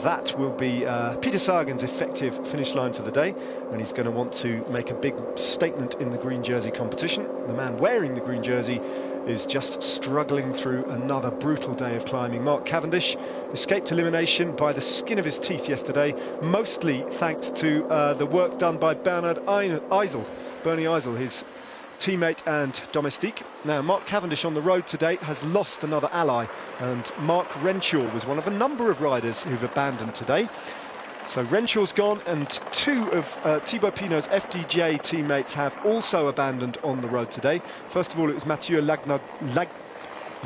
D: That will be Peter Sagan's effective finish line for the day, and he's going to want to make a big statement in the green jersey competition. The man wearing the green jersey is just struggling through another brutal day of climbing. Mark Cavendish escaped elimination by the skin of his teeth yesterday, mostly thanks to the work done by Bernie Eisel, his teammate and domestique. Now, Mark Cavendish on the road today has lost another ally, and Mark Renshaw was one of a number of riders who've abandoned today. So Renshaw's gone, and two of Thibaut Pinot's FDJ teammates have also abandoned on the road today. First of all, it was Mathieu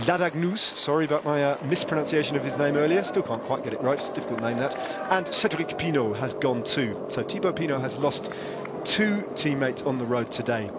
D: Ladagnous, sorry about my mispronunciation of his name earlier, still can't quite get it right, it's a difficult name that. And Cédric Pinot has gone too. So Thibaut Pinot has lost two teammates on the road today.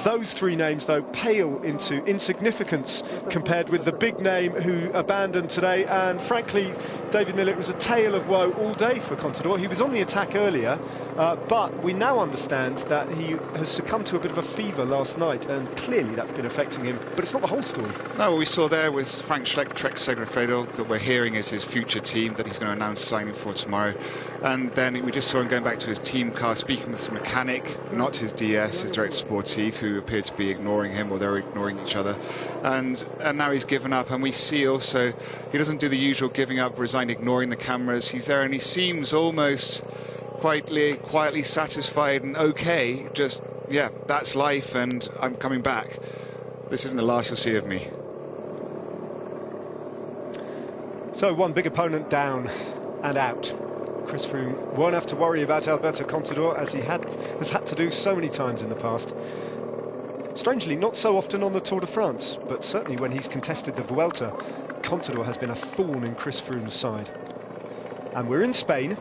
D: Those three names, though, pale into insignificance compared with the big name who abandoned today. And frankly, David Miller, it was a tale of woe all day for Contador. He was on the attack earlier, but we now understand that he has succumbed to a bit of a fever last night, and clearly that's been affecting him. But it's not the whole story.
E: No, what we saw there with Frank Schleck, Trek Segafredo, that we're hearing is his future team that he's going to announce signing for tomorrow. And then we just saw him going back to his team car, speaking with his mechanic, not his DS, his director sportif, who appeared to be ignoring him, or they're ignoring each other. And now he's given up. And we see also he doesn't do the usual giving up, resign, ignoring the cameras. He's there and he seems almost quietly satisfied and okay. Just, yeah, that's life and I'm coming back. This isn't the last you'll see of me.
D: So one big opponent down and out. Chris Froome won't have to worry about Alberto Contador, as he has had to do so many times in the past. Strangely, not so often on the Tour de France, but certainly when he's contested the Vuelta, Contador has been a thorn in Chris Froome's side. And we're in Spain.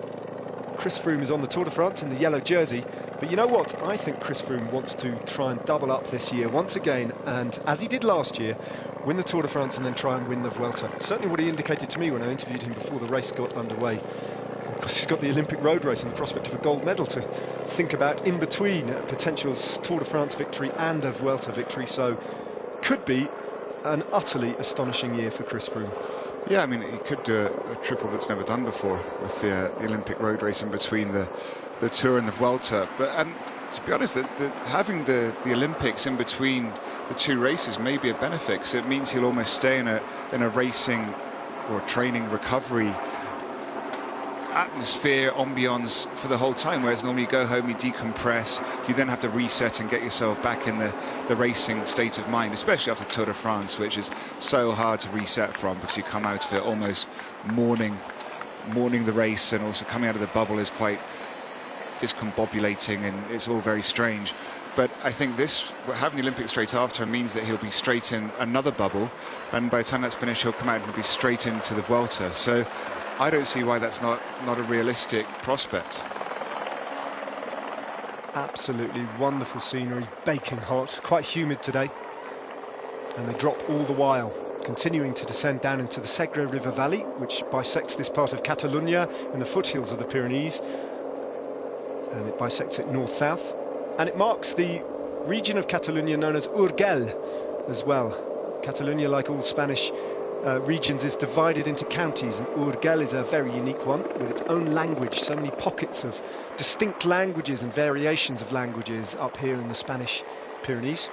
D: Chris Froome is on the Tour de France in the yellow jersey. But you know what? I think Chris Froome wants to try and double up this year once again, and as he did last year, win the Tour de France and then try and win the Vuelta. Certainly what he indicated to me when I interviewed him before the race got underway. Of course, he's got the Olympic road race and the prospect of a gold medal to think about in between a potential Tour de France victory and a Vuelta victory, so could be an utterly astonishing year for Chris Froome.
E: Yeah, I mean, he could do a triple that's never done before with the Olympic road race in between the Tour and the Vuelta. But to be honest, having the Olympics in between the two races may be a benefit, because it means he'll almost stay in a racing or training recovery atmosphere, ambience for the whole time, whereas normally you go home, you decompress, you then have to reset and get yourself back in the racing state of mind, especially after Tour de France, which is so hard to reset from, because you come out of it almost mourning the race, and also coming out of the bubble is quite discombobulating, and it's all very strange. But I think having the Olympics straight after means that he'll be straight in another bubble, and by the time that's finished, he'll come out and he'll be straight into the Vuelta. So I don't see why that's not a realistic prospect.
D: Absolutely wonderful scenery, baking hot, quite humid today. And they drop all the while, continuing to descend down into the Segre River Valley, which bisects this part of Catalonia in the foothills of the Pyrenees. And it bisects it north-south. And it marks the region of Catalonia known as Urgell as well. Catalonia, like all Spanish regions, is divided into counties, and Urgell is a very unique one with its own language. So many pockets of distinct languages and variations of languages up here in the Spanish Pyrenees.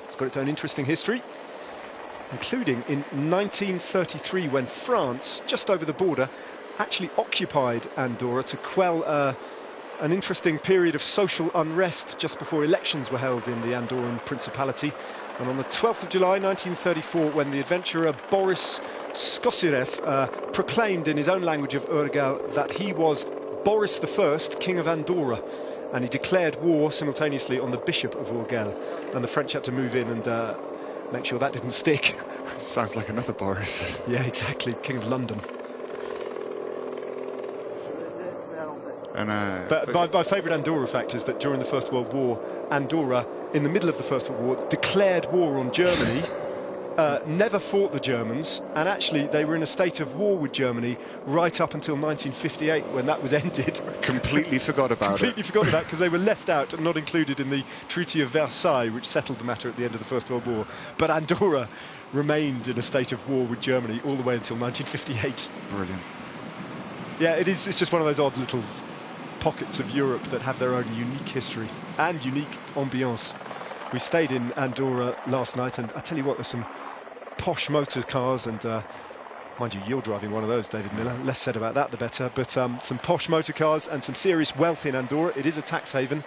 D: It's got its own interesting history, including in 1933, when France, just over the border, actually occupied Andorra to quell an interesting period of social unrest just before elections were held in the Andorran Principality. And on the 12th of July 1934, when the adventurer Boris Skosirev proclaimed in his own language of Urgell that he was Boris I, King of Andorra, and he declared war simultaneously on the Bishop of Urgell, and the French had to move in and make sure that didn't stick.
E: Sounds like another Boris.
D: Yeah, exactly, King of London.
E: And,
D: but my favourite Andorra fact is that during the First World War, Andorra, in the middle of the First World War, declared war on Germany, never fought the Germans, and actually they were in a state of war with Germany right up until 1958, when that was ended.
E: Completely forgot about
D: Completely forgot about, because they were left out and not included in the Treaty of Versailles, which settled the matter at the end of the First World War. But Andorra remained in a state of war with Germany all the way until 1958.
E: Brilliant.
D: Yeah, it's just one of those odd little pockets of Europe that have their own unique history and unique ambiance. We stayed in Andorra last night, and I tell you what, there's some posh motor cars, and mind you, you're driving one of those, David Miller. Less said about that, the better. But some posh motor cars and some serious wealth in Andorra. It is a tax haven,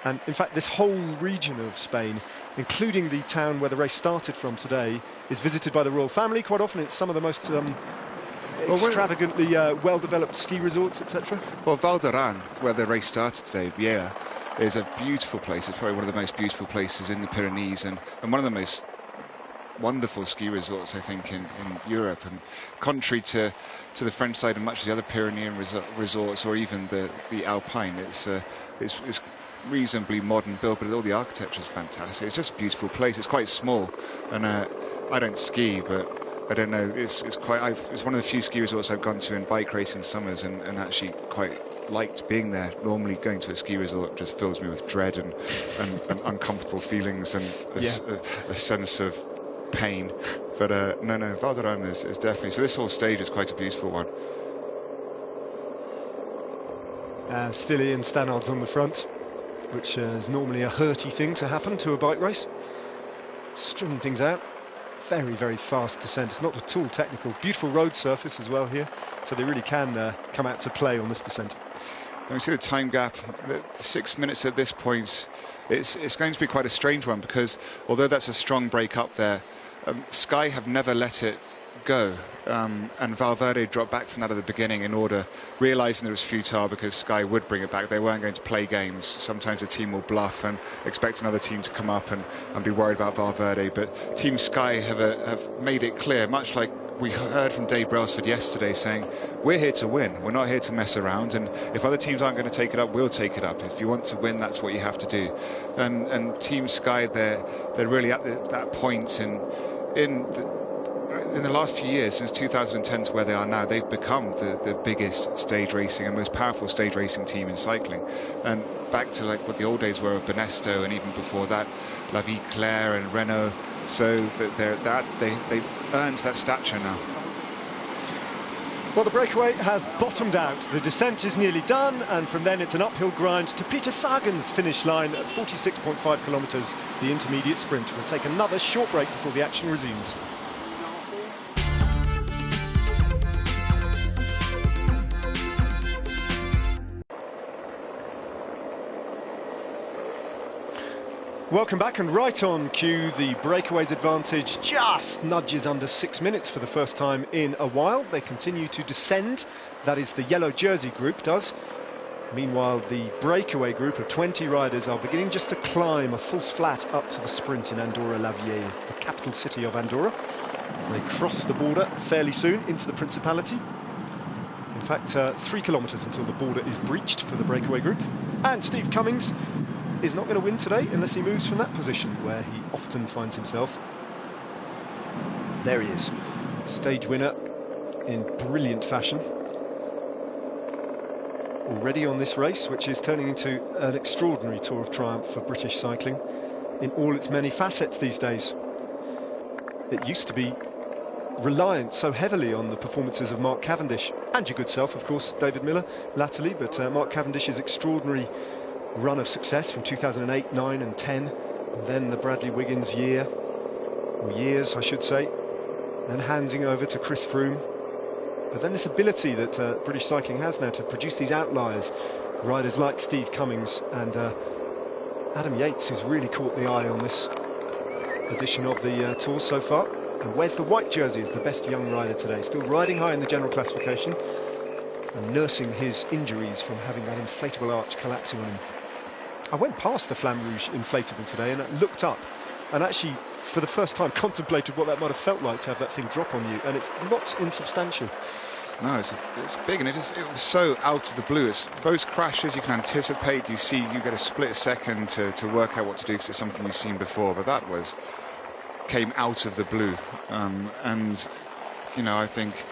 D: And in fact, this whole region of Spain, including the town where the race started from today, is visited by the royal family. Quite often it's some of the most extravagantly well-developed ski resorts, etc.
E: Well, Val d'Aran, where the race started today, yeah, is a beautiful place. It's probably one of the most beautiful places in the Pyrenees, and one of the most wonderful ski resorts, I think, in Europe. And contrary to the French side and much of the other Pyrenean resorts, or even the Alpine, it's reasonably modern built, but all the architecture is fantastic. It's just a beautiful place. It's quite small, and I don't ski, but I don't know. It's one of the few ski resorts I've gone to in bike racing summers, and actually quite liked being there. Normally going to a ski resort just fills me with dread and uncomfortable feelings and a sense of pain. But no, Val d'Aran is definitely. So this whole stage is quite a beautiful one.
D: Still Ian Stannard's on the front, which is normally a hurty thing to happen to a bike race. Stringing things out. Very, very fast descent. It's not at all technical. Beautiful road surface as well here, so they really can come out to play on this descent.
E: And we see the time gap, 6 minutes at this point. It's going to be quite a strange one, because although that's a strong break up there, Sky have never let it go. And Valverde dropped back from that at the beginning in order, realising it was futile because Sky would bring it back. They weren't going to play games. Sometimes a team will bluff and expect another team to come up and be worried about Valverde. But Team Sky have made it clear, much like we heard from Dave Brailsford yesterday, saying, we're here to win. We're not here to mess around. And if other teams aren't going to take it up, we'll take it up. If you want to win, that's what you have to do. And Team Sky, they're really at that point in the last few years, since 2010 to where they are now, they've become the biggest stage racing and most powerful stage racing team in cycling. And back to like what the old days were of Benesto, and even before that, La Vie Claire and Renault. So they've earned that stature now.
D: Well, the breakaway has bottomed out. The descent is nearly done, and from then it's an uphill grind to Peter Sagan's finish line at 46.5 kilometres, the intermediate sprint. We'll take another short break before the action resumes. Welcome back, and right on cue, the breakaway's advantage just nudges under 6 minutes for the first time in a while. They continue to descend, that is the yellow jersey group does. Meanwhile, the breakaway group of 20 riders are beginning just to climb a false flat up to the sprint in Andorra-la-Vieille, the capital city of Andorra. They cross the border fairly soon into the Principality. In fact, 3 kilometres until the border is breached for the breakaway group. And Steve Cummings is not going to win today unless he moves from that position where he often finds himself. There he is, stage winner in brilliant fashion. Already on this race, which is turning into an extraordinary Tour of Triumph for British cycling in all its many facets these days. It used to be reliant so heavily on the performances of Mark Cavendish, and your good self, of course, David Miller, latterly, but Mark Cavendish's extraordinary run of success from 2008, 9 and 10, and then the Bradley Wiggins years, I should say, then handing over to Chris Froome. But then this ability that British cycling has now to produce these outliers, riders like Steve Cummings and Adam Yates, who's really caught the eye on this edition of the Tour so far. And where's the white jersey as the best young rider today, still riding high in the general classification and nursing his injuries from having that inflatable arch collapsing on him. I went past the Flamme Rouge inflatable today and I looked up and actually for the first time contemplated what that might have felt like to have that thing drop on you, and it's not insubstantial.
E: No, it's big, and it was so out of the blue. It's most crashes you can anticipate, you get a split second to work out what to do because it's something you've seen before, but that came out of the blue. And you know, I think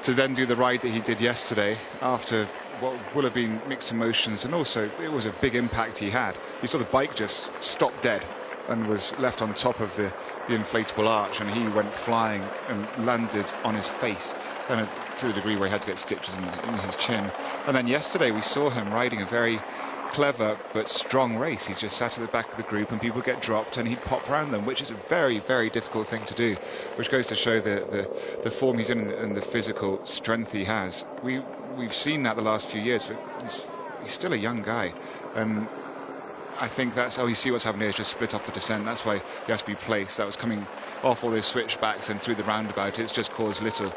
E: to then do the ride that he did yesterday after what will have been mixed emotions, and also it was a big impact he had. You saw the bike just stop dead and was left on top of the inflatable arch, and he went flying and landed on his face, and to the degree where he had to get stitches in his chin. And then yesterday we saw him riding a very clever but strong race. He just sat at the back of the group and people get dropped and he'd pop round them, which is a very, very difficult thing to do, which goes to show the form he's in and the physical strength he has. We've seen that the last few years, but he's still a young guy, and I think that's, oh, you see what's happened here, it's just split off the descent. That's why he has to be placed. That was coming off all those switchbacks and through the roundabout. It's just caused little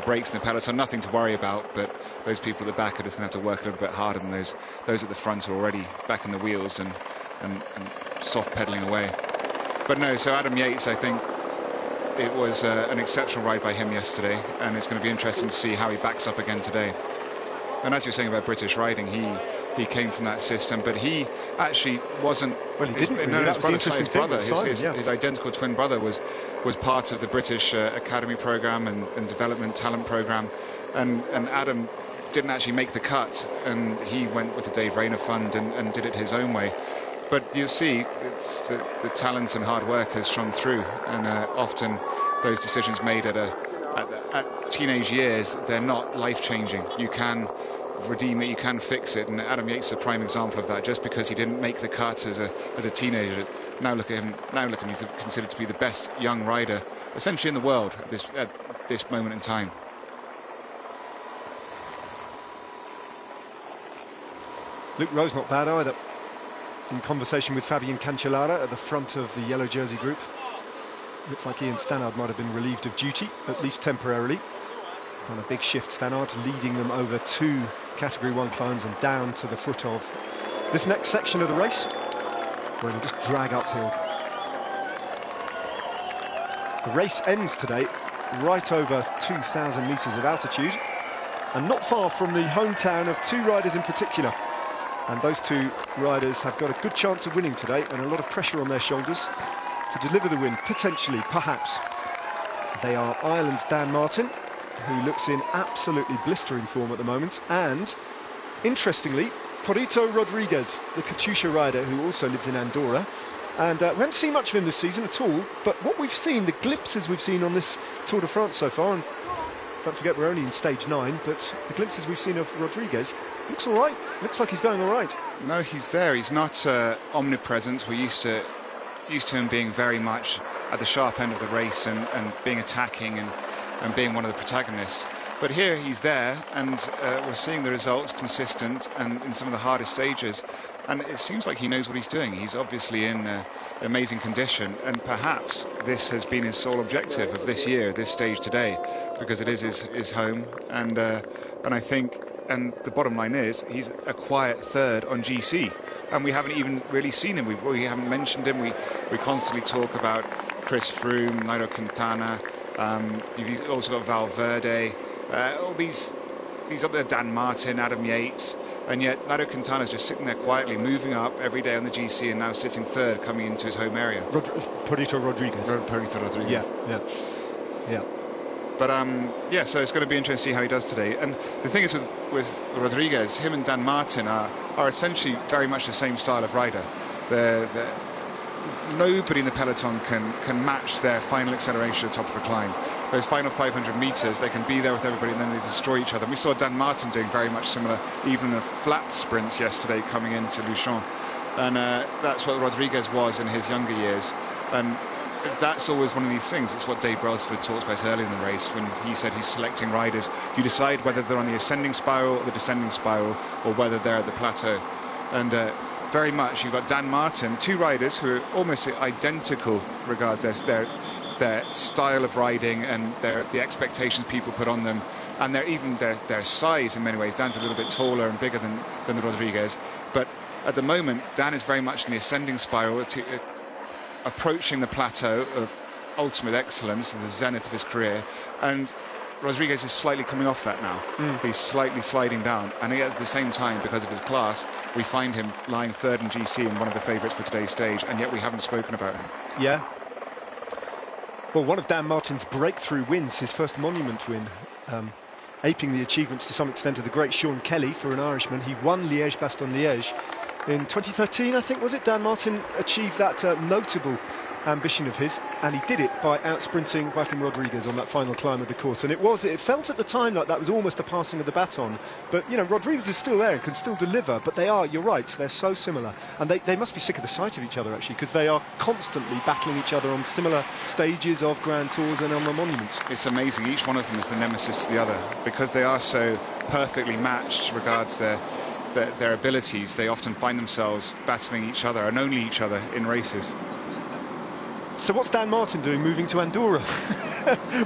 E: breaks in the peloton, nothing to worry about, but those people at the back are just going to have to work a little bit harder than those at the front who are already back in the wheels and soft pedaling away. But no, so Adam Yates, I think it was an exceptional ride by him yesterday, and it's going to be interesting to see how he backs up again today. And as you're saying about British riding, he came from that system, but he actually wasn't.
D: Well, he didn't. Really.
E: No,
D: That was the
E: his
D: interesting
E: brother,
D: thing with Simon,
E: his identical twin brother, was part of the British Academy program and development talent program, and Adam didn't actually make the cut, and he went with the Dave Rayner Fund and did it his own way. But you'll see, it's the talent and hard work has shone through, and often those decisions made at teenage years, they're not life-changing. You can redeem it, you can fix it, and Adam Yates is a prime example of that. Just because he didn't make the cut as a teenager, now look at him. He's considered to be the best young rider, essentially in the world at this moment in time.
D: Luke Rowe's not bad either. In conversation with Fabian Cancellara at the front of the yellow jersey group. Looks like Ian Stannard might have been relieved of duty, at least temporarily. Done a big shift, Stannard, leading them over 2 Category 1 climbs and down to the foot of this next section of the race, where they'll just drag uphill. The race ends today right over 2,000 metres of altitude, and not far from the hometown of 2 riders in particular. And those 2 riders have got a good chance of winning today, and a lot of pressure on their shoulders to deliver the win, potentially, perhaps. They are Ireland's Dan Martin, who looks in absolutely blistering form at the moment, and, interestingly, Purito Rodriguez, the Katusha rider who also lives in Andorra. And we haven't seen much of him this season at all, but what we've seen, the glimpses we've seen on this Tour de France so far, and don't forget we're only in stage 9, but the glimpses we've seen of Rodriguez, looks all right. Looks like he's going all right.
E: No, he's there. He's not omnipresent. We're used to him being very much at the sharp end of the race and being attacking and being one of the protagonists. But here he's there, and we're seeing the results consistent and in some of the hardest stages. And it seems like he knows what he's doing. He's obviously in amazing condition, and perhaps this has been his sole objective of this year, this stage today, because it is his home. And I think, and the bottom line is, he's a quiet third on GC, and we haven't even really seen him. We haven't mentioned him. We constantly talk about Chris Froome, Nairo Quintana. You've also got Valverde. All these other, Dan Martin, Adam Yates, and yet Nairo Quintana's just sitting there quietly, moving up every day on the GC, and now sitting third, coming into his home area.
D: Purito Rodriguez.
E: Purito Rodriguez.
D: Yeah.
E: But yeah, so it's going to be interesting to see how he does today. And the thing is with Rodriguez, him and Dan Martin are essentially very much the same style of rider. Nobody in the peloton can match their final acceleration at the top of a climb. Those final 500 metres, they can be there with everybody and then they destroy each other. And we saw Dan Martin doing very much similar, even in the flat sprints yesterday coming into Luchon. And that's what Rodriguez was in his younger years. And that's always one of these things. It's what Dave Brailsford talked about early in the race when he said he's selecting riders. You decide whether they're on the ascending spiral or the descending spiral, or whether they're at the plateau. And very much you've got Dan Martin, 2 riders who are almost identical regards their style of riding and the expectations people put on them, and their size in many ways. Dan's a little bit taller and bigger than Rodriguez, but at the moment Dan is very much in the ascending spiral, approaching the plateau of ultimate excellence, the zenith of his career, and Rodriguez is slightly coming off that now. He's slightly sliding down, and yet at the same time, because of his class, we find him lying third in GC and one of the favourites for today's stage, and yet we haven't spoken about him.
D: Yeah. Well, one of Dan Martin's breakthrough wins, his first monument win, aping the achievements to some extent of the great Sean Kelly for an Irishman. He won Liège-Bastogne-Liège in 2013, I think, was it? Dan Martin achieved that notable ambition of his, and he did it by out-sprinting Joaquim Rodriguez on that final climb of the course. And it felt at the time like that was almost a passing of the baton. But, you know, Rodriguez is still there and can still deliver, but you're right, they're so similar. And they must be sick of the sight of each other, actually, because they are constantly battling each other on similar stages of Grand Tours and on the monuments.
E: It's amazing. Each one of them is the nemesis to the other, because they are so perfectly matched regards their their abilities, they often find themselves battling each other and only each other in races.
D: So what's Dan Martin doing moving to Andorra?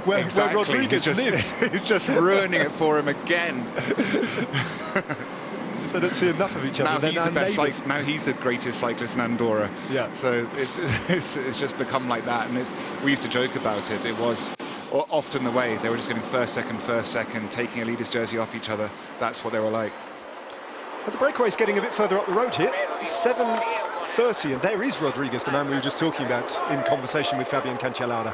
D: where Rodriguez lives?
E: He's just ruining it for him again.
D: As if they don't see enough of each other.
E: Now he's the greatest cyclist in Andorra.
D: Yeah.
E: So it's just become like that. And we used to joke about it. It was often the way. They were just getting first, second, taking a leader's jersey off each other. That's what they were like.
D: But the breakaway's getting a bit further up the road here. 7:30, and there is Rodriguez, the man we were just talking about, in conversation with Fabian Cancellara.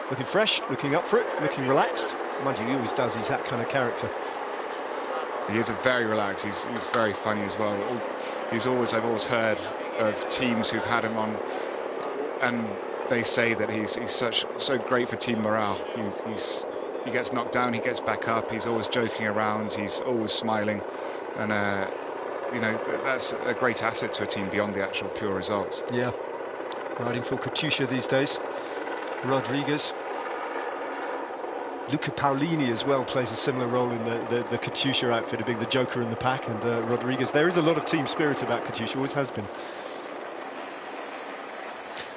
D: Looking fresh, looking up for it, looking relaxed. Mind you, he always does. He's that kind of character.
E: He is very relaxed. He's very funny as well. I've always heard of teams who've had him on, and they say that he's so great for team morale. He gets knocked down, he gets back up. He's always joking around. He's always smiling, and you know, that's a great asset to a team beyond the actual pure results.
D: Yeah, riding for Katusha these days. Rodriguez. Luca Paolini as well plays a similar role in the Katusha outfit of being the joker in the pack, and Rodriguez. There is a lot of team spirit about Katusha, always has been.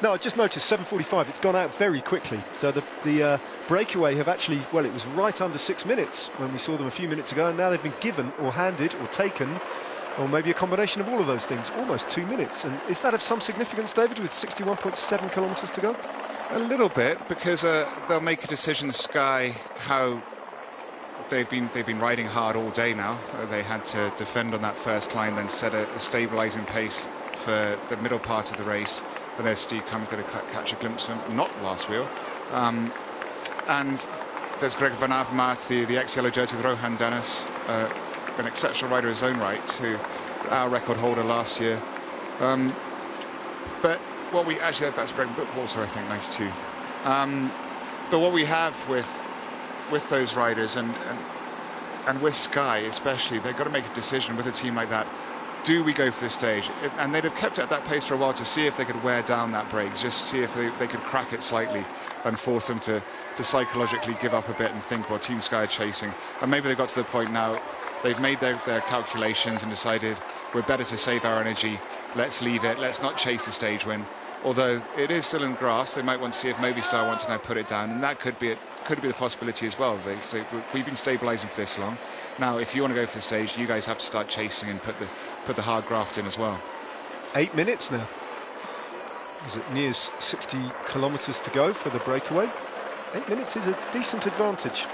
D: No, I just noticed 7:45, it's gone out very quickly. So the breakaway have actually, well, it was right under 6 minutes when we saw them a few minutes ago, and now they've been given or handed or taken, or maybe a combination of all of those things, almost 2 minutes. And is that of some significance, David, with 61.7 kilometres to go?
E: A little bit, because they'll make a decision, Sky, how they've been riding hard all day now. They had to defend on that first climb, then set a stabilising pace for the middle part of the race. And there's Steve Cummick going to catch a glimpse of him, not last wheel. And there's Greg Van Avermaet, the ex-yellow jersey with Rohan Dennis, an exceptional rider in his own right, who our record holder last year. But what we actually, that's Greg Bookwalter, I think, nice too. But what we have with those riders and with Sky especially, they've got to make a decision with a team like that. Do we go for this stage? And they'd have kept it at that pace for a while to see if they could wear down that brakes, just see if they could crack it slightly and force them to psychologically give up a bit and think, well, Team Sky are chasing. And maybe they've got to the point now, they've made their calculations and decided we're better to save our energy, let's leave it, let's not chase the stage win. Although it is still in grass, they might want to see if Movistar want to now put it down, and that could be the possibility as well. They say, we've been stabilising for this long. Now, if you want to go for the stage, you guys have to start chasing and put the hard graft in as well.
D: 8 minutes now. Is it near 60 kilometres to go for the breakaway? 8 minutes is a decent advantage.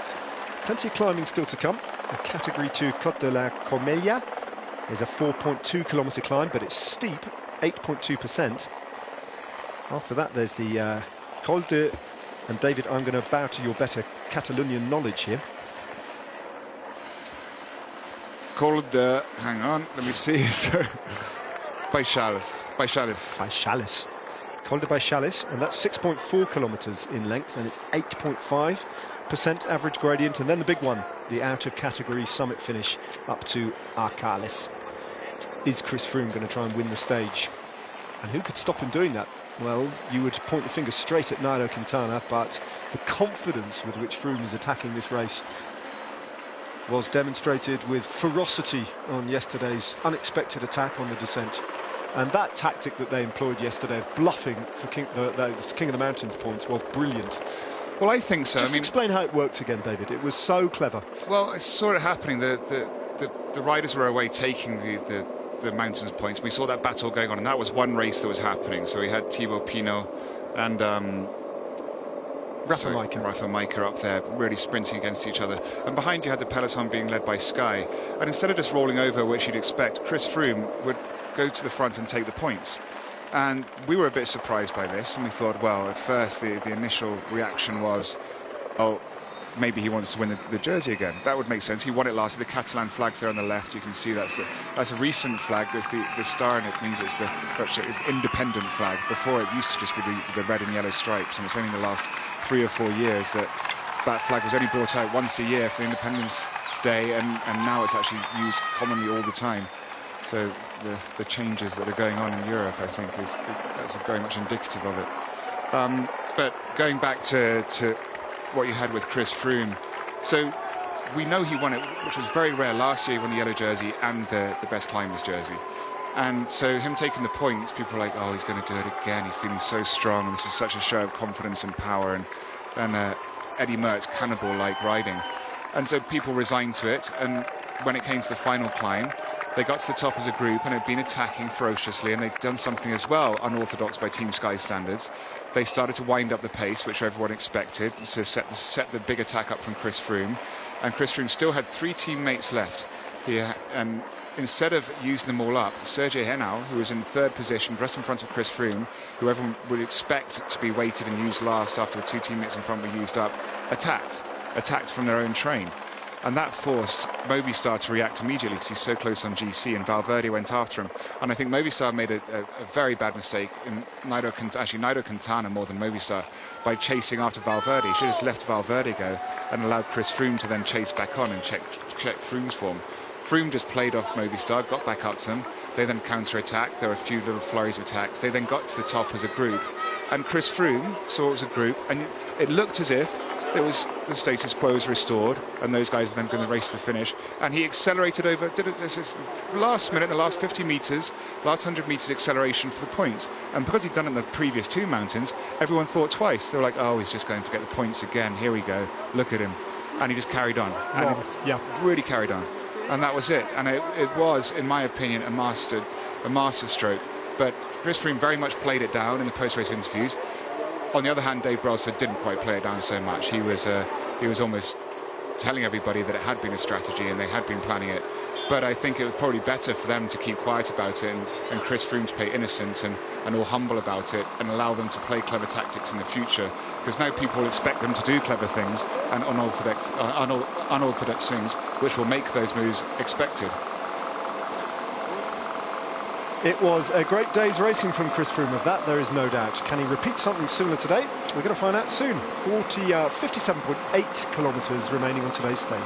D: Plenty of climbing still to come. A Category 2 Côte de la Cormeilla is a 4.2 kilometre climb, but it's steep, 8.2%. After that, there's the Col de... And David, I'm going to bow to your better Catalonian knowledge here.
E: Col de... Hang on, let me see. Baixales.
D: Baixales. Col de Baixales, and that's 6.4 kilometres in length, and it's 8.5% average gradient. And then the big one, the out-of-category summit finish up to Arcales. Is Chris Froome going to try and win the stage? And who could stop him doing that? Well, you would point the finger straight at Nairo Quintana, but the confidence with which Froome is attacking this race was demonstrated with ferocity on yesterday's unexpected attack on the descent. And that tactic that they employed yesterday of bluffing for King of the Mountains points was brilliant.
E: Well, I think so.
D: Just explain how it worked again, David. It was so clever.
E: Well, it's sort of happening. The riders were away taking the mountains points. We saw that battle going on, and that was one race that was happening. So we had Thibaut Pinot and
D: Rafa
E: Majka up there really sprinting against each other, and behind you had the peloton being led by Sky. And instead of just rolling over, which you'd expect, Chris Froome would go to the front and take the points. And we were a bit surprised by this, and we thought, well, at first the initial reaction was, oh, maybe he wants to win the jersey again. That would make sense. He won it last year. The Catalan flag's there on the left. You can see that's a recent flag. There's the star in it, means it's the independent flag. Before, it used to just be the red and yellow stripes, and it's only in the last 3 or 4 years that flag was only brought out once a year for Independence Day, and now it's actually used commonly all the time. So the changes that are going on in Europe, I think, that's very much indicative of it. But going back to what you had with Chris Froome, so we know he won it, which was very rare. Last year he won the yellow jersey and the best climbers jersey. And so him taking the points, people are like, oh, he's going to do it again. He's feeling so strong. This is such a show of confidence and power. And Eddie Merckx, cannibal-like riding. And so people resigned to it. And when it came to the final climb, they got to the top as a group and had been attacking ferociously. And they'd done something as well, unorthodox by Team Sky standards. They started to wind up the pace, which everyone expected, to set the big attack up from Chris Froome. And Chris Froome still had 3 teammates left here. And instead of using them all up, Sergej Henao, who was in 3rd position, just in front of Chris Froome, who everyone would expect to be weighted and used last after the 2 teammates in front were used up, attacked from their own train. And that forced Movistar to react immediately because he's so close on GC, and Valverde went after him. And I think Movistar made a very bad mistake, in Nairo Quintana more than Movistar, by chasing after Valverde. He should have just left Valverde go and allowed Chris Froome to then chase back on and check Froome's form. Froome just played off Movistar, got back up to them. They then counter-attacked. There were a few little flurries of attacks. They then got to the top as a group. And Chris Froome saw it was a group, and it looked as if it was the status quo was restored, and those guys were then going to race to the finish. And he accelerated over, did it last minute, the last 50 metres, last 100 metres acceleration for the points. And because he'd done it in the previous 2 mountains, everyone thought twice. They were like, oh, he's just going to get the points again. Here we go. Look at him. And he just carried on. And really carried on. And that was it. And it was, in my opinion, a master stroke. But Chris Froome very much played it down in the post-race interviews. On the other hand, Dave Brailsford didn't quite play it down so much. He was almost telling everybody that it had been a strategy and they had been planning it. But I think it was probably better for them to keep quiet about it and Chris Froome to play innocent and all humble about it and allow them to play clever tactics in the future. Because now people will expect them to do clever things and unorthodox things, which will make those moves expected.
D: It was a great day's racing from Chris Froome, of that there is no doubt. Can he repeat something similar today? We're going to find out soon. 57.8 kilometres remaining on today's stage.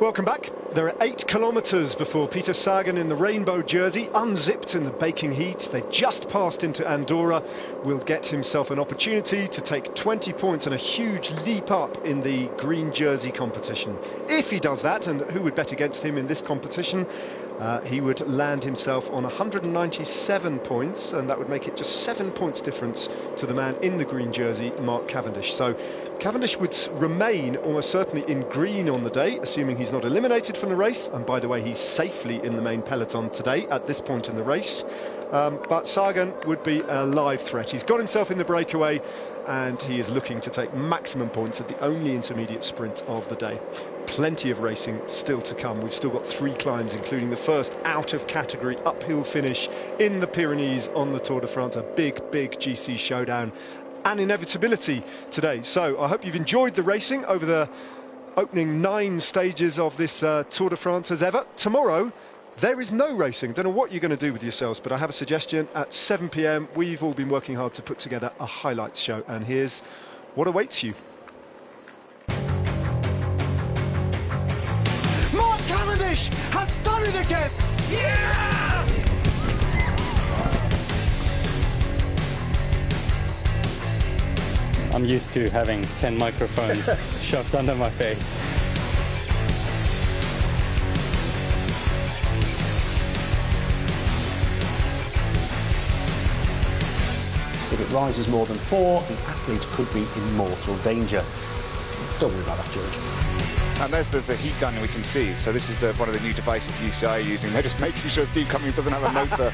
D: Welcome back. There are 8 kilometres before Peter Sagan in the rainbow jersey, unzipped in the baking heat. They've just passed into Andorra. Will get himself an opportunity to take 20 points and a huge leap up in the green jersey competition. If he does that, and who would bet against him in this competition, he would land himself on 197 points, and that would make it just 7 points difference to the man in the green jersey, Mark Cavendish. So Cavendish would remain almost certainly in green on the day, assuming he's not eliminated from the race. And by the way, he's safely in the main peloton today at this point in the race. But Sagan would be a live threat. He's got himself in the breakaway, and he is looking to take maximum points at the only intermediate sprint of the day. Plenty of racing still to come. We've still got 3 climbs, including the first out-of-category uphill finish in the Pyrenees on the Tour de France. A big GC showdown and inevitability today. So I hope you've enjoyed the racing over the opening 9 stages of this Tour de France as ever. Tomorrow, there is no racing. Don't know what you're going to do with yourselves, but I have a suggestion. At 7 p.m, we've all been working hard to put together a highlights show, and here's what awaits you.
F: Mark Cavendish has done it again! Yeah!
G: I'm used to having 10 microphones shoved under my face.
H: If it rises more than 4, the athlete could be in mortal danger. Don't worry about that, George.
E: And there's the heat gun we can see. So this is one of the new devices UCI are using. They're just making sure Steve Cummings doesn't have a motor.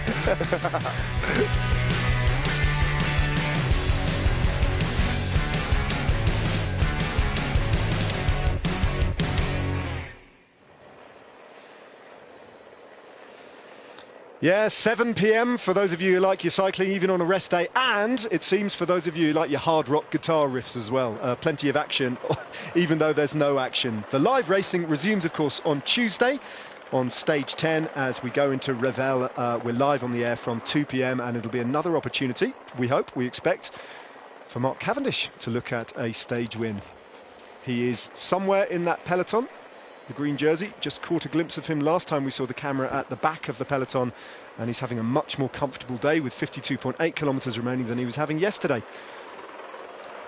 D: Yeah, 7 p.m. for those of you who like your cycling, even on a rest day. And it seems for those of you who like your hard rock guitar riffs as well. Plenty of action, even though there's no action. The live racing resumes, of course, on Tuesday on stage 10 as we go into Revel. We're live on the air from 2 p.m. and it'll be another opportunity, we hope, we expect, for Mark Cavendish to look at a stage win. He is somewhere in that peloton. the green jersey. Just caught a glimpse of him last time we saw the camera at the back of the peloton, and he's having a much more comfortable day with 52.8 kilometres remaining than he was having yesterday.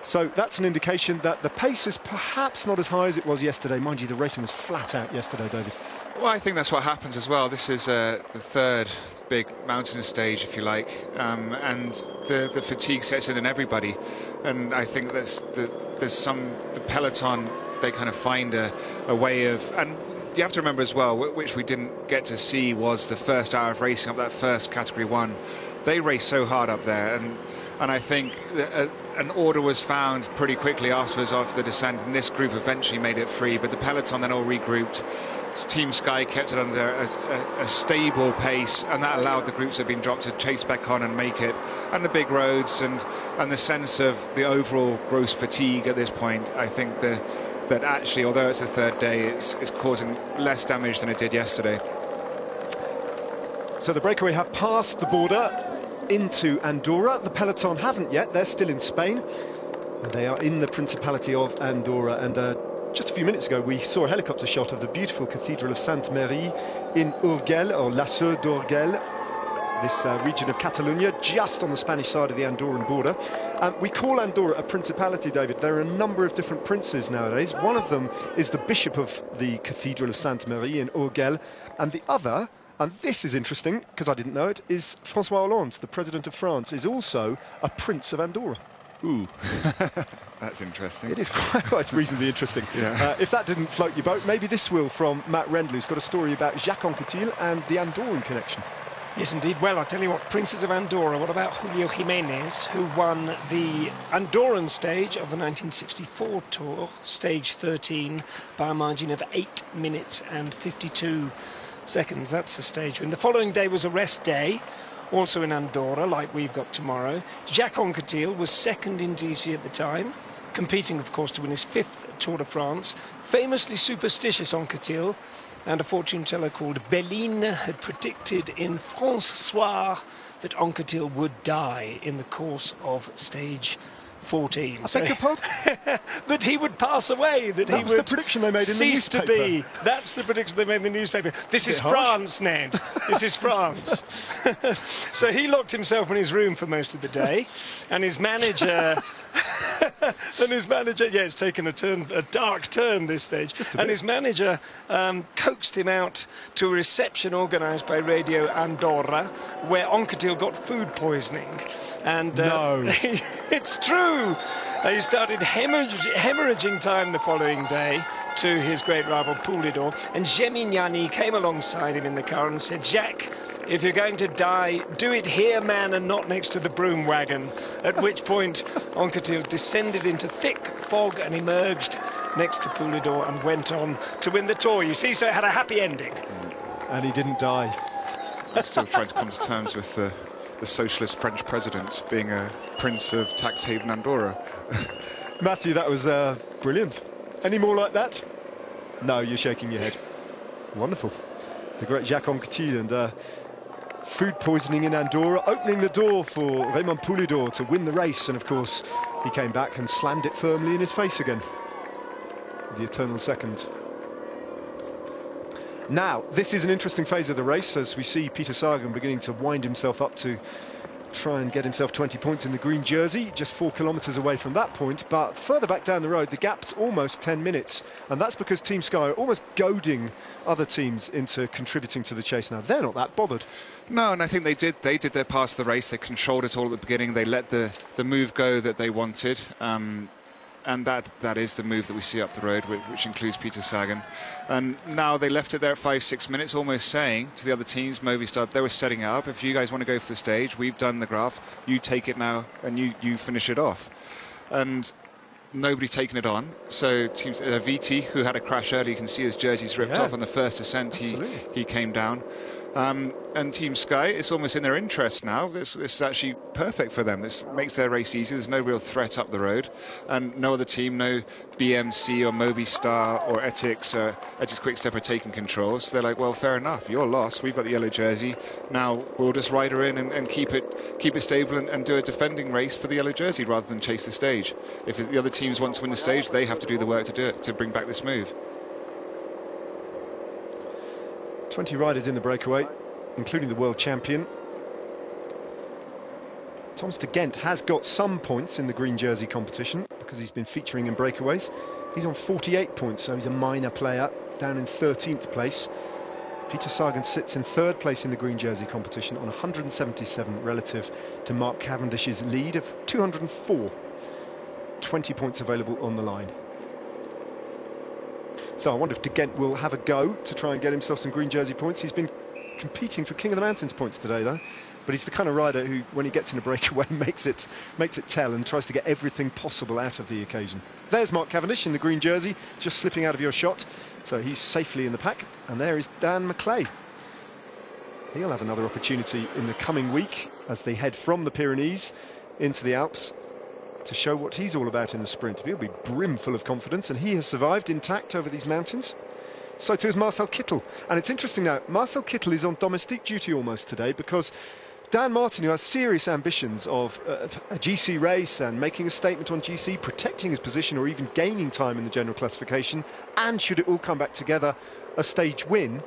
D: So that's an indication that the pace is perhaps not as high as it was yesterday. Mind you, the racing was flat out yesterday, David.
E: Well, I think that's what happens as well. This is the third big mountain stage, if you like, and the fatigue sets in everybody. And I think the peloton, they kind of find a way of, and you have to remember as well, which we didn't get to see, was the first hour of racing up that first Category 1. They raced so hard up there, and I think an order was found pretty quickly afterwards after the descent, and this group eventually made it free, but the peloton then all regrouped. Team Sky kept it under a stable pace, and that allowed the groups that had been dropped to chase back on and make it. And the big roads and the sense of the overall gross fatigue at this point, I think that actually, although it's the third day, it's causing less damage than it did yesterday.
D: So the breakaway have passed the border into Andorra. The peloton haven't yet. They're still in Spain. They are in the Principality of Andorra, and just a few minutes ago we saw a helicopter shot of the beautiful Cathedral of Sainte Marie in Urgell, or La Seu d'Urgell, this region of Catalonia, just on the Spanish side of the Andorran border. We call Andorra a principality, David. There are a number of different princes nowadays. One of them is the bishop of the Cathedral of Sainte Marie in Urgell, and the other, and this is interesting because I didn't know it, is François Hollande, the president of France, is also a prince of Andorra.
E: Ooh, that's interesting.
D: It is quite it's reasonably interesting.
E: Yeah.
D: If that didn't float your boat, maybe this will from Matt Rendell, who's got a story about Jacques Anquetil and the Andorran connection.
I: Yes, indeed. Well, I'll tell you what, Princes of Andorra, what about Julio Jimenez, who won the Andorran stage of the 1964 Tour, stage 13, by a margin of 8 minutes and 52 seconds. That's the stage win. The following day was a rest day, also in Andorra, like we've got tomorrow. Jacques Anquetil was second in DC at the time, competing, of course, to win his 5th Tour de France. Famously superstitious Anquetil, and a fortune teller called Belline had predicted in France Soir that Anquetil would die in the course of stage 14.
D: I beg your pardon?
I: That he would pass away, that he
D: was
I: would
D: the prediction they made in the
I: cease to
D: newspaper.
I: be. That's the prediction they made in the newspaper. This is
D: harsh.
I: France, Ned. This is France. So he locked himself in his room for most of the day, and his manager... yeah, it's taken a dark turn this stage. And his manager coaxed him out to a reception organised by Radio Andorra, where Anquetil got food poisoning. And
D: No.
I: it's true. He started hemorrhaging time the following day to his great rival Poulidor, and Gemignani came alongside him in the car and said, "Jacques, if you're going to die, do it here, man, and not next to the broom wagon." At which point, Anquetil descended into thick fog and emerged next to Poulidor and went on to win the Tour. You see, so it had a happy ending.
D: And he didn't die.
E: I'm still trying to come to terms with the socialist French president being a prince of tax haven Andorra.
D: Matthew, that was brilliant. Any more like that? No, you're shaking your head. Wonderful. The great Jacques Anquetil, and food poisoning in Andorra, opening the door for Raymond Poulidor to win the race, and of course he came back and slammed it firmly in his face again. The eternal second. Now, this is an interesting phase of the race as we see Peter Sagan beginning to wind himself up to try and get himself 20 points in the green jersey, just 4 kilometres away from that point. But further back down the road, the gap's almost 10 minutes, and that's because Team Sky are almost goading other teams into contributing to the chase now. They're not that bothered.
E: No, and I think they did their part of the race. They controlled it all at the beginning. They let the move go that they wanted. And that is the move that we see up the road, which includes Peter Sagan. And now they left it there at 5-6 minutes, almost saying to the other teams, Movistar, they were setting it up. If you guys want to go for the stage, we've done the graph. You take it now, and you finish it off. And nobody's taken it on. So teams, VT, who had a crash early, you can see his jersey's ripped off on the first ascent. He came down. And Team Sky, it's almost in their interest now. This is actually perfect for them. This makes their race easy. There's no real threat up the road. And no other team, no BMC or Movistar or Etix Quick-Step are taking control. So they're like, well, fair enough. You're lost. We've got the yellow jersey. Now we'll just ride her in and keep it stable and do a defending race for the yellow jersey rather than chase the stage. If the other teams want to win the stage, they have to do the work to do it, to bring back this move.
D: 20 riders in the breakaway, including the world champion. Thomas de Gendt has got some points in the green jersey competition because he's been featuring in breakaways. He's on 48 points, so he's a minor player, down in 13th place. Peter Sagan sits in 3rd place in the green jersey competition on 177 relative to Mark Cavendish's lead of 204. 20 points available on the line. So I wonder if de Gendt will have a go to try and get himself some green jersey points. He's been competing for King of the Mountains points today, though. But he's the kind of rider who, when he gets in a breakaway, makes it tell and tries to get everything possible out of the occasion. There's Mark Cavendish in the green jersey, just slipping out of your shot. So he's safely in the pack. And there is Dan McLay. He'll have another opportunity in the coming week as they head from the Pyrenees into the Alps to show what he's all about in the sprint. He'll be brimful of confidence, and he has survived intact over these mountains. So too is Marcel Kittel. And it's interesting now, Marcel Kittel is on domestique duty almost today because Dan Martin, who has serious ambitions of a GC race and making a statement on GC, protecting his position or even gaining time in the general classification, and should it all come back together, a stage win,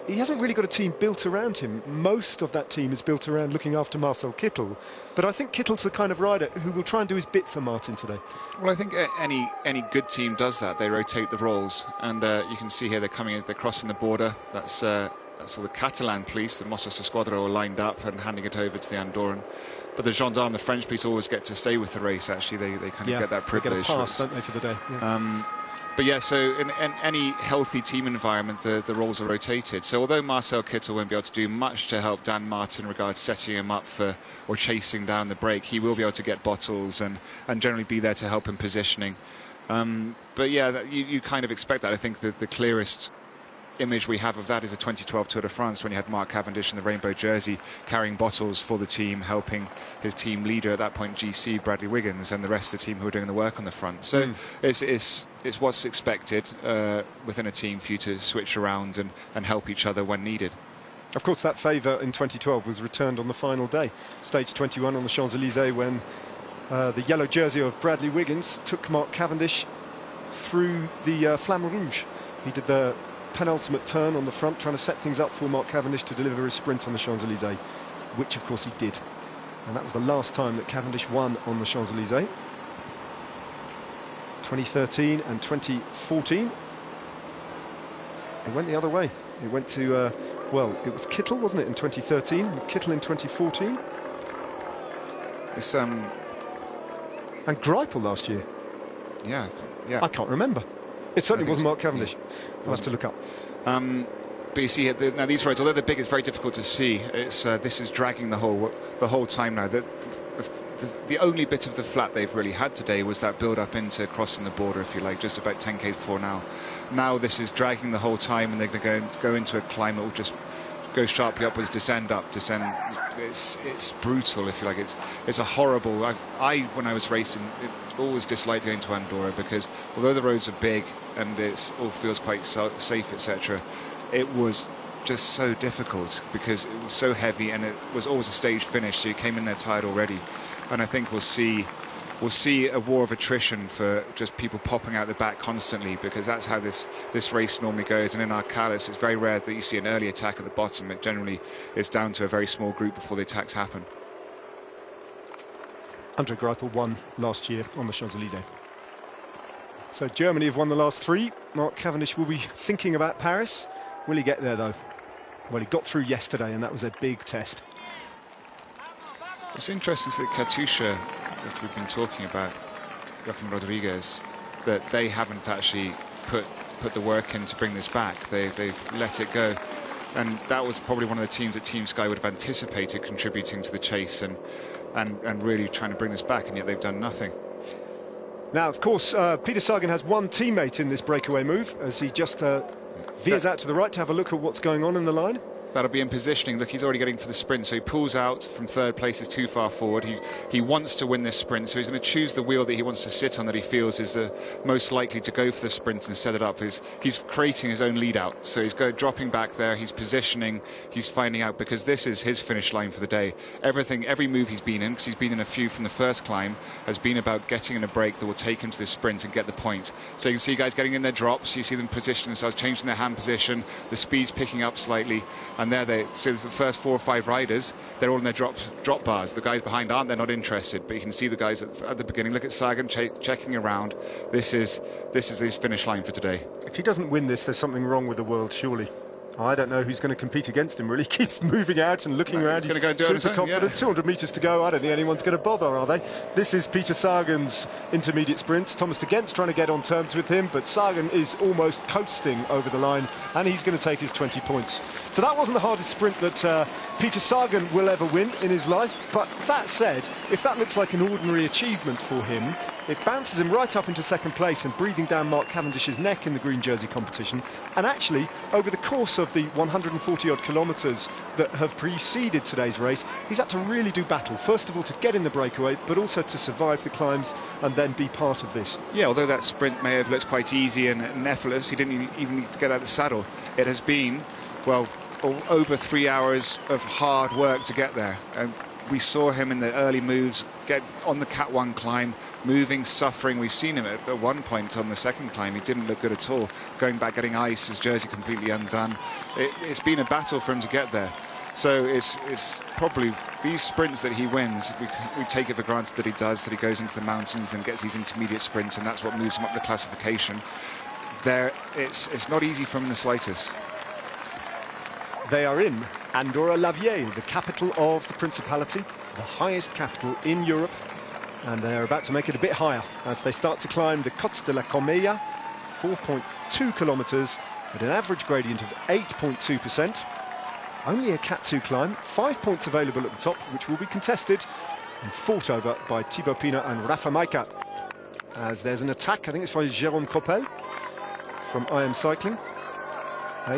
D: he hasn't really got a team built around him. Most of that team is built around looking after Marcel Kittel. But I think Kittel's the kind of rider who will try and do his bit for Martin today.
E: Well, I think any good team does that. They rotate the roles. And you can see here they're coming in, they're crossing the border. That's all the Catalan police, the Mossos d'Esquadra, all lined up and handing it over to the Andorran. But the gendarmes, the French police, always get to stay with the race, actually. They kind of get that privilege.
D: They get a pass, don't they, for the day? Yeah.
E: But yeah, so in any healthy team environment, the roles are rotated. So although Marcel Kittel won't be able to do much to help Dan Martin in regards to setting him up for or chasing down the break, he will be able to get bottles and generally be there to help him positioning. But yeah, you kind of expect that. I think that the clearest image we have of that is a 2012 Tour de France when you had Mark Cavendish in the rainbow jersey carrying bottles for the team, helping his team leader at that point, GC, Bradley Wiggins, and the rest of the team who were doing the work on the front. So it's what's expected within a team for you to switch around and help each other when needed.
D: Of course, that favour in 2012 was returned on the final day. Stage 21 on the Champs-Élysées when the yellow jersey of Bradley Wiggins took Mark Cavendish through the Flamme Rouge. He did the penultimate turn on the front, trying to set things up for Mark Cavendish to deliver his sprint on the Champs-Élysées, which of course he did. And that was the last time that Cavendish won on the Champs-Élysées. 2013 and 2014. It went the other way. It went to, well, it was Kittel, wasn't it, in 2013, and Kittel in 2014.
E: It's
D: and Greipel last year.
E: Yeah.
D: I can't remember. It certainly wasn't Mark Cavendish. I have to look up.
E: But you see, now these roads, although they're big, it's very difficult to see. It's this is dragging the whole time now. The only bit of the flat they've really had today was that build-up into crossing the border, if you like, just about 10 k's before now. Now this is dragging the whole time, and they're going to go into a climb that will just go sharply upwards, descend up, descend. It's brutal, if you like. It's a horrible. When I was racing, always disliked going to Andorra because although the roads are big and it all feels quite safe, etc., it was just so difficult because it was so heavy and it was always a stage finish, so you came in there tired already. And I think we'll see a war of attrition for just people popping out the back constantly, because that's how this race normally goes. And in Arcalis, it's very rare that you see an early attack at the bottom. It generally is down to a very small group before the attacks happen.
D: Andre Greipel won last year on the Champs-Élysées. So Germany have won the last 3. Mark Cavendish will be thinking about Paris. Will he get there, though? Well, he got through yesterday, and that was a big test.
E: It's interesting that Katusha, which we've been talking about, Joaquim Rodriguez, that they haven't actually put the work in to bring this back. They've let it go. And that was probably one of the teams that Team Sky would have anticipated contributing to the chase and really trying to bring this back, and yet they've done nothing.
D: Now, of course, Peter Sagan has one teammate in this breakaway move as he just veers out to the right to have a look at what's going on in the line.
E: That'll be in positioning. Look, he's already getting for the sprint, so he pulls out from third place, is too far forward. He wants to win this sprint, so he's going to choose the wheel that he wants to sit on, that he feels is the most likely to go for the sprint and set it up. He's creating his own lead out, so he's dropping back there, he's positioning, he's finding out, because this is his finish line for the day. Every move he's been in, because he's been in a few from the first climb, has been about getting in a break that will take him to this sprint and get the point. So you can see guys getting in their drops, you see them position themselves, changing their hand position, the speed's picking up slightly, and there so the first 4 or 5 riders, they're all in their drop bars. The guys behind aren't, they're not interested, but you can see the guys at the beginning. Look at Sagan checking around. This is his finish line for today.
D: If he doesn't win this, there's something wrong with the world, surely. I don't know who's going to compete against him, really. He keeps moving out and looking around.
E: He's going to go do it.
D: Super confident. Yeah. 200 metres to go. I don't think anyone's going to bother, are they? This is Peter Sagan's intermediate sprint. Thomas de Gent's trying to get on terms with him, but Sagan is almost coasting over the line, and he's going to take his 20 points. So that wasn't the hardest sprint that Peter Sagan will ever win in his life. But that said, if that looks like an ordinary achievement for him, it bounces him right up into second place and breathing down Mark Cavendish's neck in the green jersey competition. And actually, over the course of the 140-odd kilometres that have preceded today's race, he's had to really do battle. First of all, to get in the breakaway, but also to survive the climbs and then be part of this.
E: Yeah, although that sprint may have looked quite easy and effortless, he didn't even need to get out of the saddle. It has been, well, over 3 hours of hard work to get there. And we saw him in the early moves get on the Cat 1 climb, moving, suffering. We've seen him at one point on the second climb. He didn't look good at all. Going back, getting ice, his jersey completely undone. It's been a battle for him to get there. So it's probably these sprints that he wins, we take it for granted that he does, that he goes into the mountains and gets these intermediate sprints, and that's what moves him up the classification. It's not easy for him in the slightest.
D: They are in Andorra-la-Vieille, the capital of the Principality, the highest capital in Europe, and they are about to make it a bit higher as they start to climb the Côte de la Cormeilla, 4.2 kilometres at an average gradient of 8.2%. Only a Cat 2 climb, 5 points available at the top, which will be contested and fought over by Thibaut Pinot and Rafa Majka. As there's an attack, I think it's by Jérôme Coppel from IM Cycling.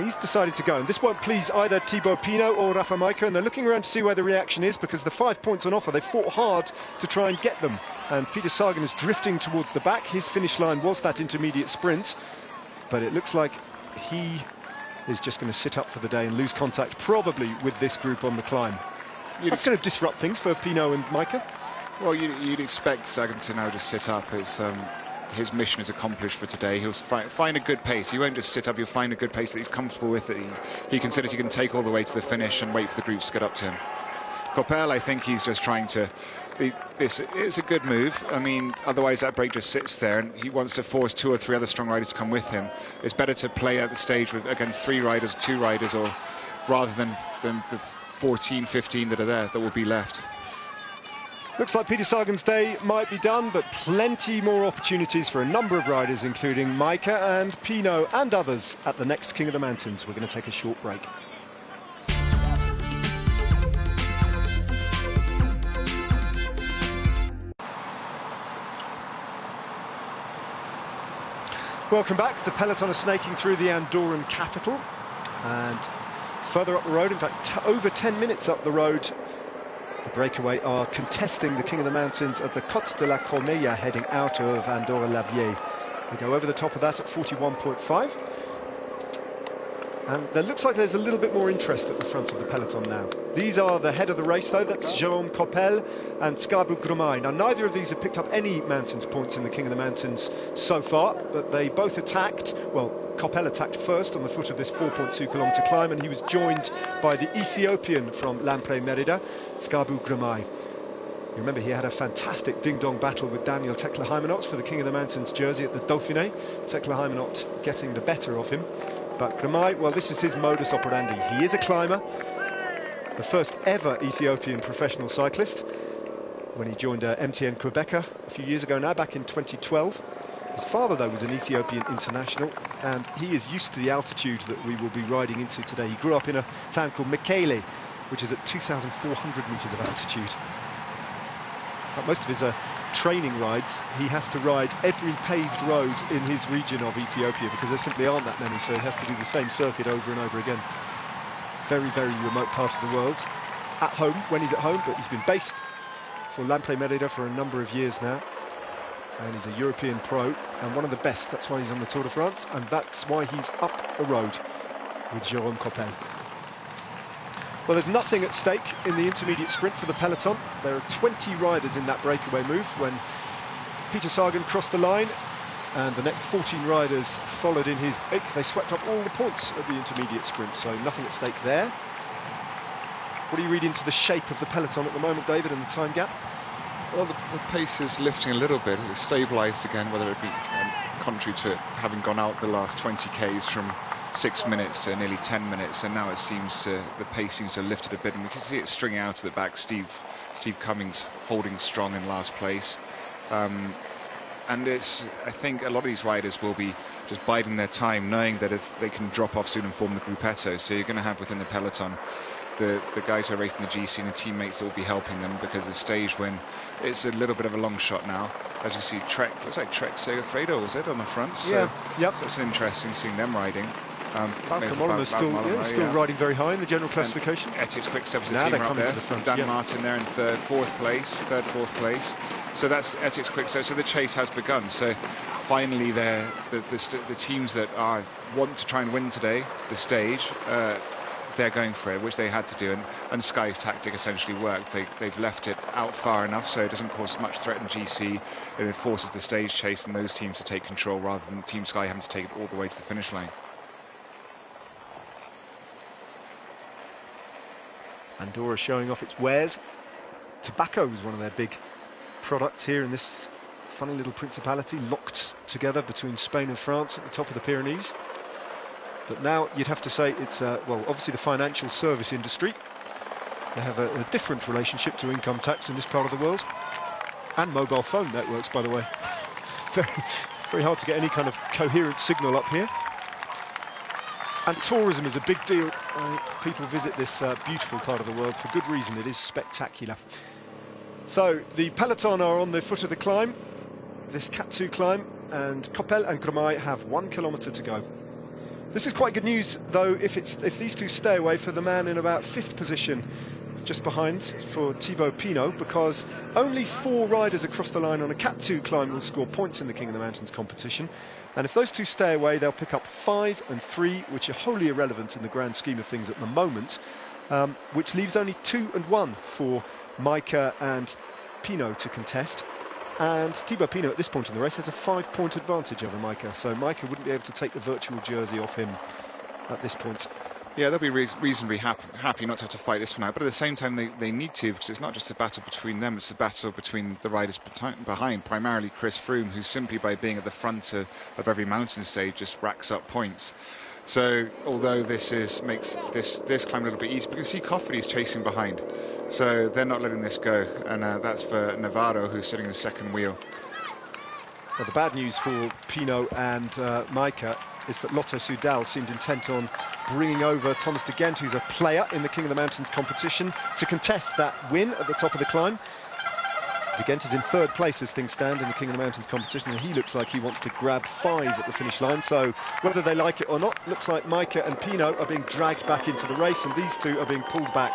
D: He's decided to go, and this won't please either Thibaut Pinot or Rafa Majka, and they're looking around to see where the reaction is, because the 5 points on offer, they fought hard to try and get them. And Peter Sagan is drifting towards the back. His finish line was that intermediate sprint, but it looks like he is just going to sit up for the day and lose contact, probably with this group on the climb. That's going to disrupt things for Pinot and Majka.
E: Well, you'd expect Sagan to now just sit up. It's his mission is accomplished for today. He'll find a good pace. He won't just sit up, he'll find a good pace that he's comfortable with, that he considers he can take all the way to the finish and wait for the groups to get up to him. Coppel, I think he's just trying to... It's a good move. I mean, otherwise that break just sits there, and he wants to force 2 or 3 other strong riders to come with him. It's better to play at the stage against 3 riders, 2 riders, or rather than the 14, 15 that are there that will be left.
D: Looks like Peter Sagan's day might be done, but plenty more opportunities for a number of riders, including Majka and Pinot and others at the next King of the Mountains. We're going to take a short break. Welcome back. The peloton are snaking through the Andorran capital, and further up the road, in fact over 10 minutes up the road, the breakaway are contesting the King of the Mountains at the Côte de la Cormeilla, heading out of Andorra-la-Vieille. They go over the top of that at 41.5. And there looks like there's a little bit more interest at the front of the peloton now. These are the head of the race, though. That's Jérôme Coppel and Schaarbeek Groenewegen. Now, neither of these have picked up any mountains points in the King of the Mountains so far, but they both attacked. Well, Coppel attacked first on the foot of this 4.2-kilometre climb, and he was joined by the Ethiopian from Lampre Merida, Schaarbeek Groenewegen. You remember he had a fantastic ding-dong battle with Daniel Tekle-Hymenot for the King of the Mountains jersey at the Dauphiné. Tekle-Hymenot getting the better of him. But Groenewegen, well, this is his modus operandi. He is a climber, the first ever Ethiopian professional cyclist, when he joined MTN Quebecer a few years ago now, back in 2012. His father, though, was an Ethiopian international, and he is used to the altitude that we will be riding into today. He grew up in a town called Mekele, which is at 2,400 metres of altitude. But most of his training rides, he has to ride every paved road in his region of Ethiopia, because there simply aren't that many, so he has to do the same circuit over and over again. very, very remote part of the world. At home, when he's at home, but he's been based for Lampley Merida for a number of years now. And he's a European pro and one of the best. That's why he's on the Tour de France, and that's why he's up the road with Jérôme Coppel. Well, there's nothing at stake in the intermediate sprint for the peloton. There are 20 riders in that breakaway move when Peter Sagan crossed the line, and the next 14 riders followed in his wake. They swept up all the points at the intermediate sprint, so nothing at stake there. What do you read into the shape of the peloton at the moment, David, and the time gap?
E: Well, the pace is lifting a little bit. It's stabilised again, whether it be contrary to it having gone out the last 20 Ks from 6 minutes to nearly 10 minutes, and now it seems to, the pace seems to have lifted a bit, and we can see it stringing out at the back. Steve Cummings holding strong in last place. And I think a lot of these riders will be just biding their time, knowing that they can drop off soon and form the gruppetto. So you're going to have within the peloton the guys who are racing the GC and the teammates that will be helping them, because the stage win, it's a little bit of a long shot now. As you see, Trek, looks like Trek Segafredo, was it, on the front? So,
D: yeah, yep.
E: So it's interesting seeing them riding.
D: Mollema is still riding very high in the general classification.
E: Etixx Quick-Step is the
D: Now
E: team
D: they're
E: up
D: coming
E: there.
D: to the front,
E: Dan
D: yeah.
E: Martin there in third, fourth place. So that's Etixx Quick-Step. So the chase has begun. So finally, the teams that want to try and win today, the stage, they're going for it, which they had to do. And Sky's tactic essentially worked. They've left it out far enough so it doesn't cause much threat in GC. It forces the stage chase and those teams to take control rather than Team Sky having to take it all the way to the finish line.
D: Andorra showing off its wares. Tobacco is one of their big products here in this funny little principality, locked together between Spain and France at the top of the Pyrenees. But now you'd have to say it's, well, obviously the financial service industry. They have a different relationship to income tax in this part of the world. And mobile phone networks, by the way. Very hard to get any kind of coherent signal up here. And tourism is a big deal. People visit this beautiful part of the world for good reason. It is spectacular. So the peloton are on the foot of the climb, this Cat 2 climb, and Coppel and Girmay have 1 kilometre to go. This is quite good news, though, if these two stay away, for the man in about 5th position, just behind, for Thibaut Pinot, because only 4 riders across the line on a Cat 2 climb will score points in the King of the Mountains competition. And if those two stay away, they'll pick up 5 and 3, which are wholly irrelevant in the grand scheme of things at the moment, which leaves only 2 and 1 for Majka and Pinot to contest. And Thibaut Pinot at this point in the race has a 5-point advantage over Majka, so Majka wouldn't be able to take the virtual jersey off him at this point.
E: Yeah, they'll be reasonably happy not to have to fight this one out, but at the same time they need to, because it's not just a battle between them, it's a battle between the riders behind, primarily Chris Froome, who simply by being at the front of every mountain stage just racks up points. So although this makes this climb a little bit easier, we can see Cofidis chasing behind, so they're not letting this go, and that's for Navarro, who's sitting in the second wheel.
D: Well, the bad news for Pinot and Majka is that Lotto Soudal seemed intent on bringing over Thomas de Gendt, who's a player in the King of the Mountains competition, to contest that win at the top of the climb. De Gendt is in 3rd place as things stand in the King of the Mountains competition, and he looks like he wants to grab 5 at the finish line. So whether they like it or not, looks like Majka and Pinot are being dragged back into the race, and these two are being pulled back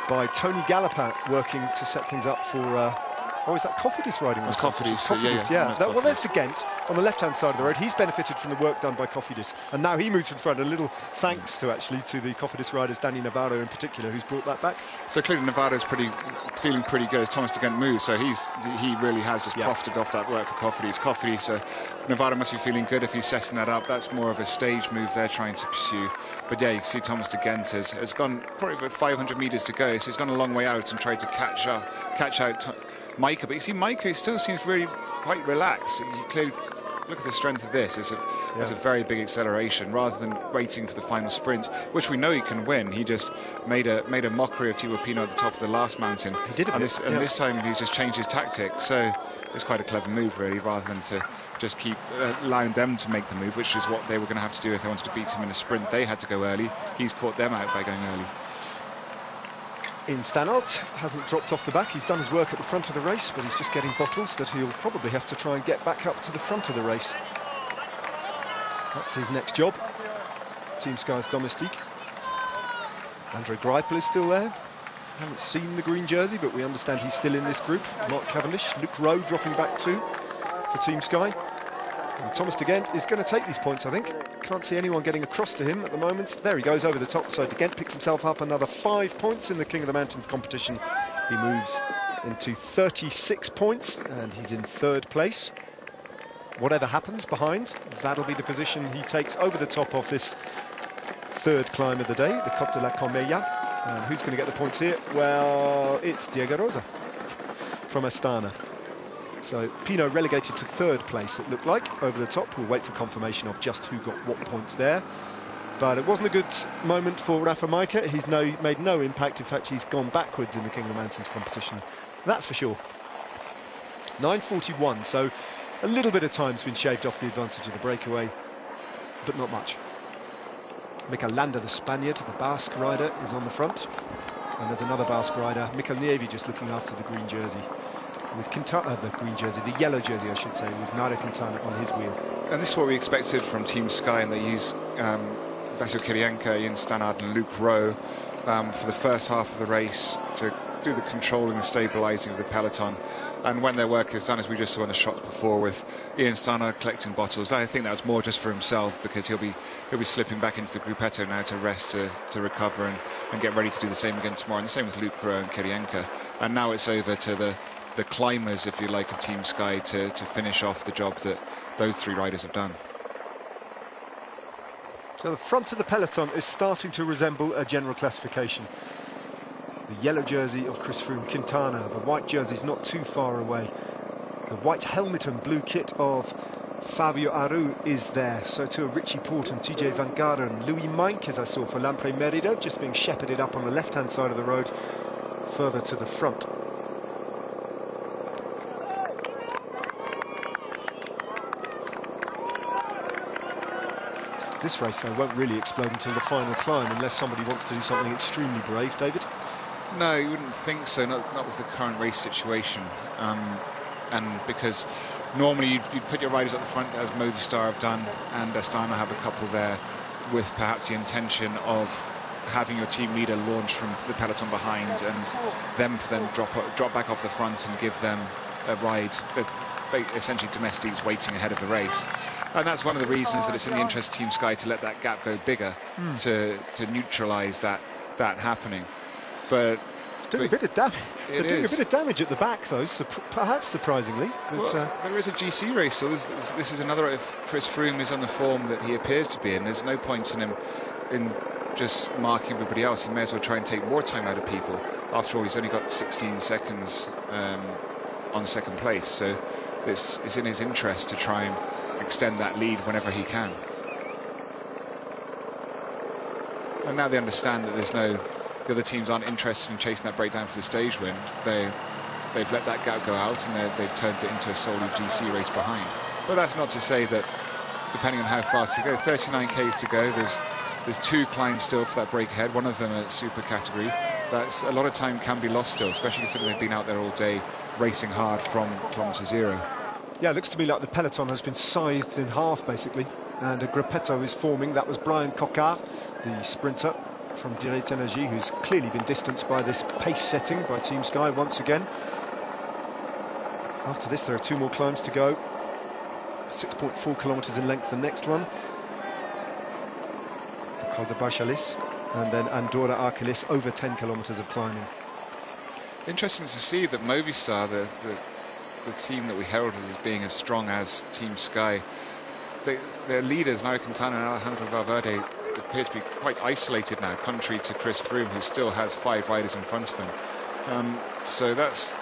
D: by Tony Galopin, working to set things up for... oh, is that Cofidis riding?
E: It's Cofidis,
D: yeah. Well, there's de Gendt on the left-hand side of the road. He's benefited from the work done by Cofidis, and now he moves in front. A little thanks to the Cofidis riders, Danny Navarro in particular, who's brought that back.
E: So clearly Navarro's feeling pretty good as Thomas de Gendt moves. So he really has just profited off that work for Cofidis. Navarro must be feeling good if he's setting that up. That's more of a stage move they're trying to pursue. But yeah, you can see Thomas de Gendt has gone probably about 500 metres to go, so he's gone a long way out and tried to catch out Majka. But you see, Majka still seems really quite relaxed. You clearly look at the strength of this. It's a very big acceleration rather than waiting for the final sprint, which we know he can win. He just made a mockery of Thibaut Pinot at the top of the last mountain.
D: He did
E: this time he's just changed his tactic. So it's quite a clever move, really, rather than to just keep allowing them to make the move, which is what they were going to have to do if they wanted to beat him in a sprint. They had to go early. He's caught them out by going early.
D: In Stannard, hasn't dropped off the back. He's done his work at the front of the race, but he's just getting bottles that he'll probably have to try and get back up to the front of the race. That's his next job. Team Sky's Domestique. Andre Greipel is still there. Haven't seen the green jersey, but we understand he's still in this group. Mark Cavendish, Luke Rowe dropping back too for Team Sky. And Thomas de Gent is going to take these points, I think. Can't see anyone getting across to him at the moment. There he goes over the top, so de Gent picks himself up another 5 points in the King of the Mountains competition. He moves into 36 points, and he's in 3rd place. Whatever happens behind, that'll be the position he takes over the top of this 3rd climb of the day, the Côte de la Comella. And who's going to get the points here? Well, it's Diego Rosa from Astana. So Pinot relegated to 3rd place, it looked like, over the top. We'll wait for confirmation of just who got what points there. But it wasn't a good moment for Rafa Majka. He's made no impact. In fact, he's gone backwards in the King of the Mountains competition. That's for sure. 9:41, so a little bit of time's been shaved off the advantage of the breakaway, but not much. Mikel Landa, the Spaniard, the Basque rider, is on the front. And there's another Basque rider, Mikel Nieve, just looking after the green jersey. With Quintana, the green jersey, the yellow jersey, I should say, with Nairo Quintana on his wheel.
E: And this is what we expected from Team Sky, and they use Vasil Kirienka, Ian Stannard and Luke Rowe for the first half of the race to do the controlling, the stabilising of the peloton. And when their work is done, as we just saw in the shots before with Ian Stannard collecting bottles, I think that was more just for himself, because he'll be slipping back into the Gruppetto now to rest, to recover and get ready to do the same again tomorrow. And the same with Luke Rowe and Kirienka. And now it's over to the climbers, if you like, of Team Sky to finish off the job that those 3 riders have done.
D: So the front of the peloton is starting to resemble a general classification. The yellow jersey of Chris Froome, Quintana, the white jersey's not too far away. The white helmet and blue kit of Fabio Aru is there, so too Richie Porte and TJ Van Garderen. Louis Meink, as I saw for Lampre Merida, just being shepherded up on the left-hand side of the road, further to the front. This race, though, won't really explode until the final climb, unless somebody wants to do something extremely brave, David.
E: No, you wouldn't think so, not with the current race situation. And because normally you'd put your riders up the front, as Movistar have done, and Astana have a couple there, with perhaps the intention of having your team leader launch from the peloton behind, and them drop back off the front and give them a ride, essentially domestics waiting ahead of the race. And that's one of the reasons that it's in the interest of Team Sky to let that gap go bigger, to neutralise that happening. But
D: doing a bit of damage. They're doing a bit of damage at the back, though, perhaps surprisingly. But,
E: well, there is a GC race still. This is another. If Chris Froome is on the form that he appears to be in, there's no point in him in just marking everybody else. He may as well try and take more time out of people. After all, he's only got 16 seconds on 2nd place, so it's in his interest to try and extend that lead whenever he can. And now they understand that the other teams aren't interested in chasing that breakdown for the stage win. They've let that gap go out, and they've turned it into a solely GC race behind. But that's not to say that, depending on how fast you go, 39 Ks to go, there's 2 climbs still for that break ahead, one of them at super category. That's a lot of time can be lost still, especially considering they've been out there all day racing hard from kilometre 0.
D: Yeah, it looks to me like the peloton has been scythed in half, basically, and a gruppetto is forming. That was Brian Coquard, the sprinter from Direct Energie, who's clearly been distanced by this pace setting by Team Sky once again. After this, there are 2 more climbs to go. 6.4 kilometres in length, the next one. The Col de Bachalis, and then Andorra Arcolis, over 10 kilometres of climbing.
E: Interesting to see that Movistar, the team that we heralded as being as strong as Team Sky, their leaders, Nairo Quintana and Alejandro Valverde, appear to be quite isolated now, contrary to Chris Froome, who still has 5 riders in front of him. So that's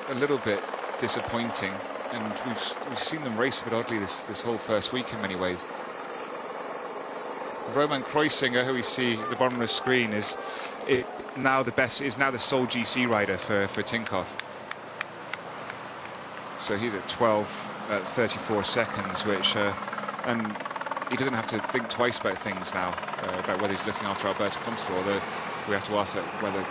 E: a little bit disappointing, and we've seen them race a bit oddly this whole first week in many ways. Roman Kreuziger, who we see at the bottom of the screen, is now the sole GC rider for Tinkoff. So he's at 34 seconds, which and he doesn't have to think twice about things now, about whether he's looking after Alberto Contador, although we have to ask whether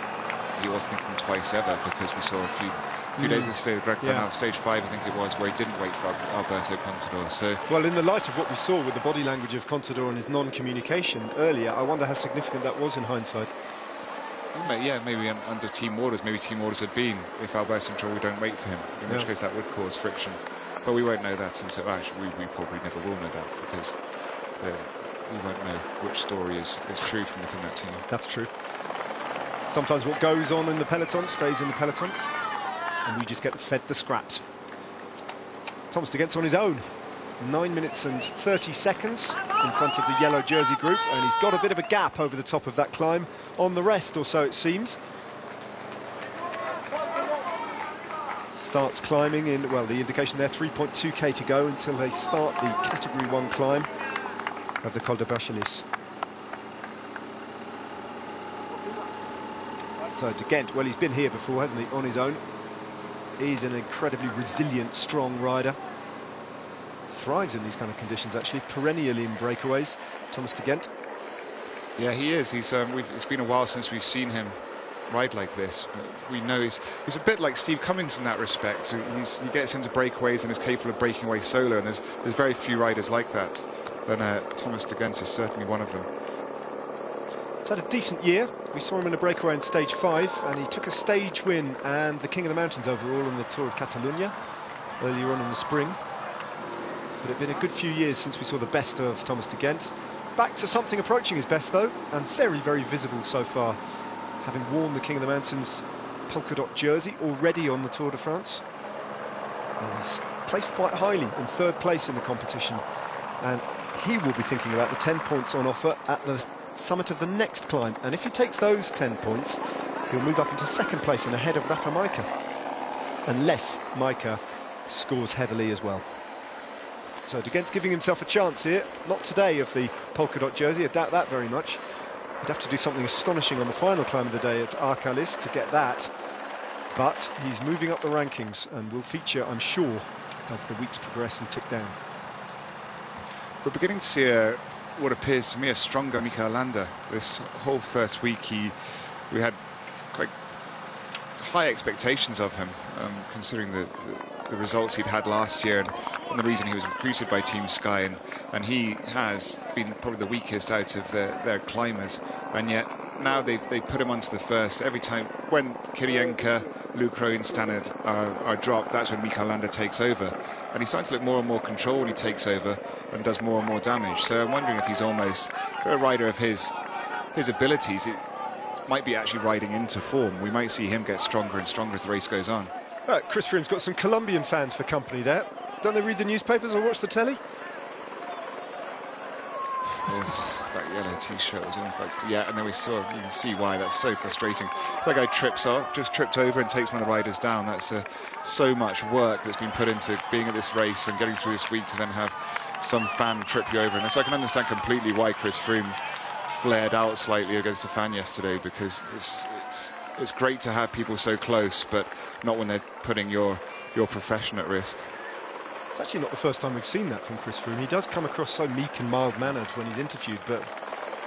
E: he was thinking twice ever, because we saw a few days this day, Greg Van Aert, stage 5, I think it was, where he didn't wait for Alberto Contador. So,
D: well, in the light of what we saw with the body language of Contador and his non-communication earlier, I wonder how significant that was in hindsight.
E: Yeah, maybe under team orders. Maybe team orders had been, if Alberto Montoro don't wait for him, in which case that would cause friction. But we won't know that until, actually, we probably never will know that, because we won't know which story is true from within that team.
D: That's true. Sometimes what goes on in the peloton stays in the peloton, and we just get fed the scraps. Thomas de Gendt on his own. 9 minutes and 30 seconds in front of the yellow jersey group, and he's got a bit of a gap over the top of that climb on the rest, or so it seems. Starts climbing in, well, the indication there, 3.2k to go until they start the Category 1 climb of the Col de Berchelis. So de Gendt, well, he's been here before, hasn't he, on his own. He's an incredibly resilient, strong rider. Thrives in these kind of conditions, actually, perennially in breakaways, Thomas de Gendt.
E: Yeah, he is. It's been a while since we've seen him ride like this. We know he's a bit like Steve Cummings in that respect. He gets into breakaways and is capable of breaking away solo, and there's very few riders like that. And Thomas de Gendt is certainly one of them.
D: He's had a decent year. We saw him in a breakaway in stage 5, and he took a stage win and the King of the Mountains overall in the Tour of Catalonia earlier on in the spring. But it's been a good few years since we saw the best of Thomas de Gendt. Back to something approaching his best, though, and very, very visible so far, having worn the King of the Mountains polka dot jersey already on the Tour de France. And he's placed quite highly in 3rd place in the competition, and he will be thinking about the 10 points on offer at the summit of the next climb, and if he takes those 10 points, he'll move up into 2nd place and ahead of Rafa Majka, unless Majka scores heavily as well. So de Gendt's giving himself a chance here, not today of the polka dot jersey, I doubt that very much. He'd have to do something astonishing on the final climb of the day at Arcalis to get that, but he's moving up the rankings and will feature, I'm sure, as the weeks progress and tick down.
E: We're beginning to see what appears to me a stronger Mikel Landa. This whole first week we had quite high expectations of him, considering the results he'd had last year and the reason he was recruited by Team Sky, and he has been probably the weakest out of their climbers, and yet now they put him onto the first. Every time when Kirienka, Lucro and Stannard are dropped, that's when Mikel Landa takes over, and he's starting to look more and more control when he takes over and does more and more damage. So I'm wondering if he's almost, for a rider of his abilities, it might be actually riding into form. We might see him get stronger and stronger as the race goes on.
D: Chris Froome's got some Colombian fans for company there. Don't they read the newspapers or watch the telly?
E: Oh, that yellow t-shirt was almost, yeah, and then you can see why. That's so frustrating. That guy just tripped over and takes one of the riders down. That's so much work that's been put into being at this race and getting through this week to then have some fan trip you over. And so I can understand completely why Chris Froome flared out slightly against the fan yesterday, because it's great to have people so close, but not when they're putting your profession at risk.
D: It's actually not the first time we've seen that from Chris Froome. He does come across so meek and mild-mannered when he's interviewed, but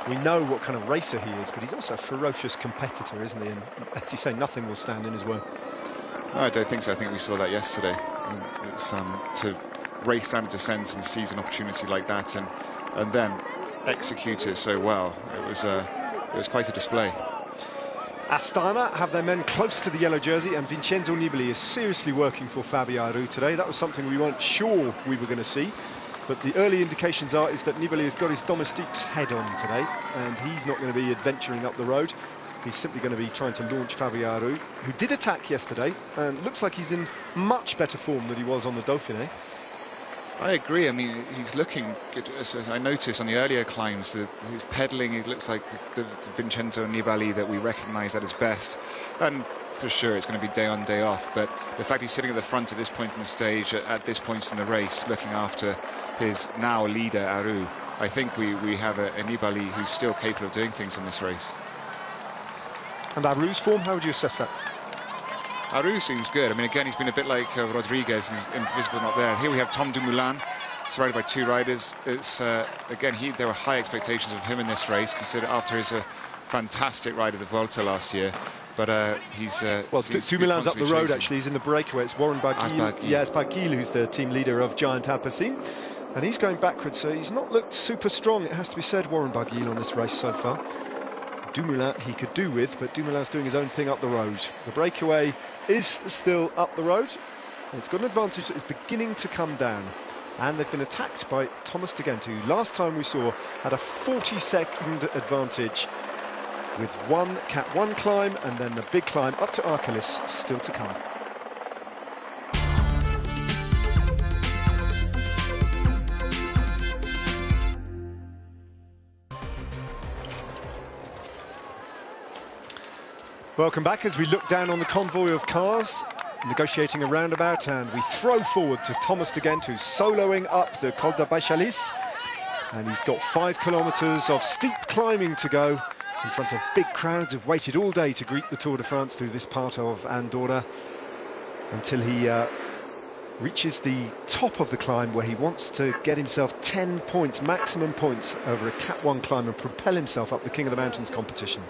D: we know what kind of racer he is, but he's also a ferocious competitor, isn't he? And as you say, nothing will stand in his way.
E: No, I don't think so. I think we saw that yesterday. It's to race down a descent and seize an opportunity like that and then execute it so well. It was quite a display.
D: Astana have their men close to the yellow jersey, and Vincenzo Nibali is seriously working for Fabio Aru today. That was something we weren't sure we were going to see, but the early indications is that Nibali has got his domestique's head on today, and he's not going to be adventuring up the road. He's simply going to be trying to launch Fabio Aru, who did attack yesterday, and looks like he's in much better form than he was on the Dauphiné.
E: I agree. I mean, he's looking good. As I noticed on the earlier climbs, his pedalling, it looks like the Vincenzo Nibali that we recognise at his best. And for sure, it's going to be day on, day off. But the fact he's sitting at the front at this point in the stage, at this point in the race, looking after his now leader, Aru, I think we have a Nibali who's still capable of doing things in this race.
D: And Aru's form, how would you assess that?
E: Aru seems good. I mean, again, he's been a bit like Rodriguez, and invisible not there. Here we have Tom Dumoulin, surrounded by two riders. It's again, there were high expectations of him in this race, considered after his fantastic ride at the Vuelta last year. But he's
D: well, Dumoulin's up the road. Actually, he's in the breakaway. It's Warren Barguil. Yeah, it's Barguil who's the team leader of Giant Alpecin, and he's going backwards. So he's not looked super strong, it has to be said, Warren Barguil, on this race so far. Dumoulin he could do with, but Dumoulin's doing his own thing up the road. The breakaway is still up the road. It's got an advantage that is beginning to come down. And they've been attacked by Thomas de Gendt, who last time we saw had a 40-second advantage with one Cat 1 climb and then the big climb up to Arcalis still to come. Welcome back as we look down on the convoy of cars negotiating a roundabout, and we throw forward to Thomas de Gendt, who's soloing up the Col de Baïchalis, and he's got 5 kilometres of steep climbing to go in front of big crowds who've waited all day to greet the Tour de France through this part of Andorra until he reaches the top of the climb, where he wants to get himself 10 points, maximum points over a Cat 1 climb and propel himself up the King of the Mountains competition.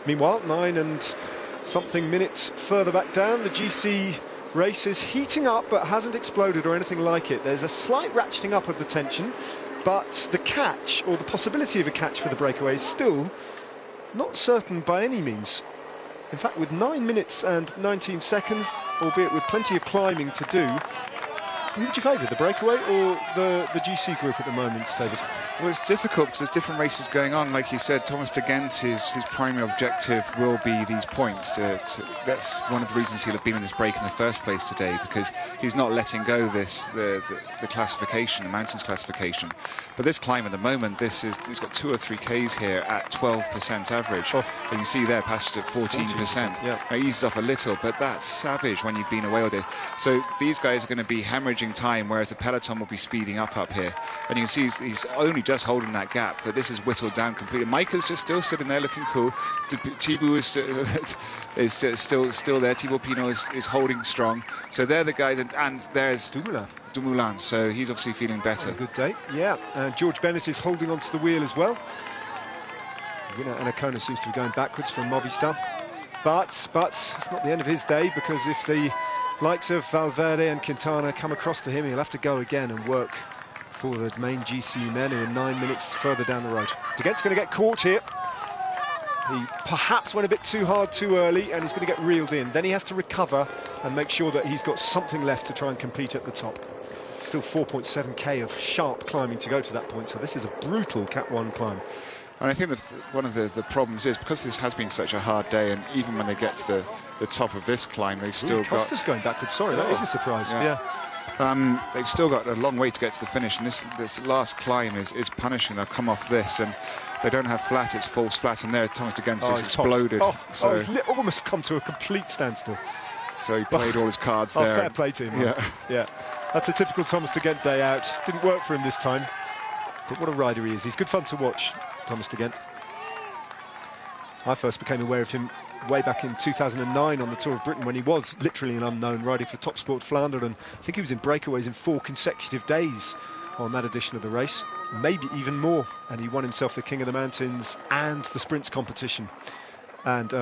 D: Meanwhile, 9 and something minutes further back down, the GC race is heating up but hasn't exploded or anything like it. There's a slight ratcheting up of the tension, but the catch, or the possibility of a catch for the breakaway, is still not certain by any means. In fact, with 9 minutes and 19 seconds, albeit with plenty of climbing to do, who would you favour, the breakaway or the GC group at the moment, David?
E: Well, it's difficult because there's different races going on. Like you said, Thomas de Gendt, his primary objective will be these points. That's one of the reasons he'll have been in this break in the first place today, because he's not letting go the classification, the mountains classification. But this climb at the moment, he's got 2 or 3 Ks here at 12% average. Oh. And you see there, passage at 14%. Yeah. Now, eases off a little, but that's savage when you've been away all day. So these guys are going to be hemorrhaging time, whereas the peloton will be speeding up here. And you can see he's only just holding that gap, but this is whittled down completely. Maika's just still sitting there looking cool. Thibaut is still there. Thibaut Pinot is holding strong. So they're the guys, and there's Dumoulin. So he's obviously feeling better.
D: Good day. Yeah, George Bennett is holding onto the wheel as well. Winner Anacona seems to be going backwards from Movistar. But it's not the end of his day, because if the likes of Valverde and Quintana come across to him, he'll have to go again and work for the main GC men, who are 9 minutes further down the road. De Gendt's going to get caught here. He perhaps went a bit too hard too early, and he's going to get reeled in. Then he has to recover and make sure that he's got something left to try and compete at the top. Still 4.7k of sharp climbing to go to that point, so this is a brutal Cat 1 climb.
E: And I think that one of the problems is, because this has been such a hard day, and even when they get to the top of this climb, they've still got...
D: Costa's going backwards, sorry, that is a surprise. Yeah.
E: They've still got a long way to get to the finish, and this last climb is punishing. They'll come off this, and they don't have flat, it's false flat, and there Thomas de Gendt has exploded.
D: So he's almost come to a complete standstill.
E: So he played all his cards there.
D: Fair play to him. Yeah. That's a typical Thomas de Gendt day out. Didn't work for him this time, but what a rider he is. He's good fun to watch, Thomas de Gendt. I first became aware of him way back in 2009 on the Tour of Britain, when he was literally an unknown, riding for Top Sport Flanders, and I think he was in breakaways in 4 consecutive days on that edition of the race, maybe even more, and he won himself the King of the Mountains and the sprints competition, and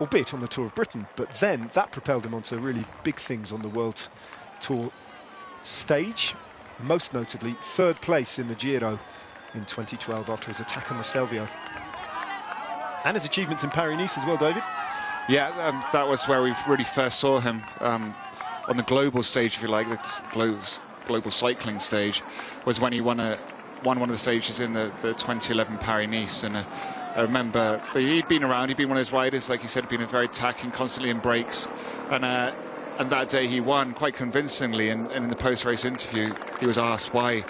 D: albeit on the Tour of Britain, but then that propelled him onto really big things on the World Tour stage, most notably 3rd place in the Giro in 2012 after his attack on the Stelvio. And his achievements in Paris-Nice as well, David.
E: Yeah, that was where we really first saw him on the global stage, if you like, the global cycling stage, was when he won one of the stages in the 2011 Paris-Nice. And I remember he'd been around, he'd been one of those riders, like you said, been very attacking, constantly in breaks. And that day he won quite convincingly, and in the post-race interview he was asked how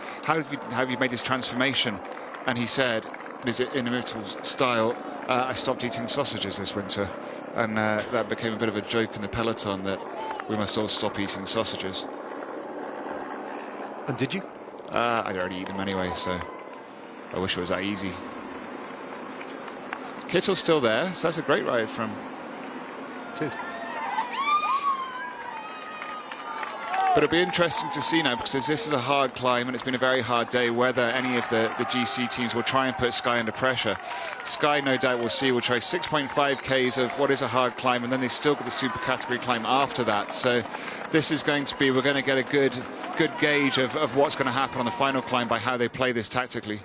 E: have you made this transformation? And he said, in his inimitable style, I stopped eating sausages this winter. And that became a bit of a joke in the peloton, that we must all stop eating sausages.
D: And did you?
E: I'd already eaten them anyway, so I wish it was that easy. Kittle's still there, so that's a great ride from...
D: It is.
E: But it'll be interesting to see now, because this is a hard climb and it's been a very hard day, whether any of the GC teams will try and put Sky under pressure. Sky, no doubt, we'll try 6.5 Ks of what is a hard climb, and then they've still got the super category climb after that. So this is going to be, we're going to get a good gauge of what's going to happen on the final climb by how they play this tactically.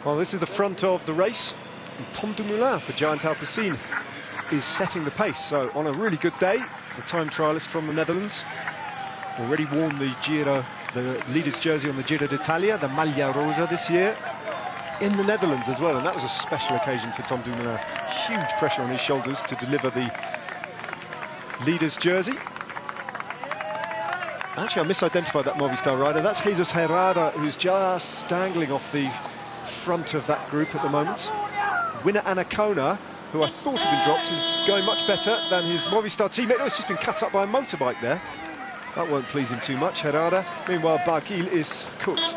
D: Well, this is the front of the race. And Tom Dumoulin for Giant Alpecin is setting the pace. So on a really good day, the time trialist from the Netherlands already worn the Giro, the leader's jersey on the Giro d'Italia, the Maglia Rosa this year, in the Netherlands as well. And that was a special occasion for Tom Dumoulin. Huge pressure on his shoulders to deliver the leader's jersey. Actually, I misidentified that Movistar rider. That's Jesus Herrada, who's just dangling off the front of that group at the moment. Winner Anacona, who I thought had been dropped, is going much better than his Movistar teammate. Oh, it's just been cut up by a motorbike there. That won't please him too much, Herrada. Meanwhile, Barguil is cooked.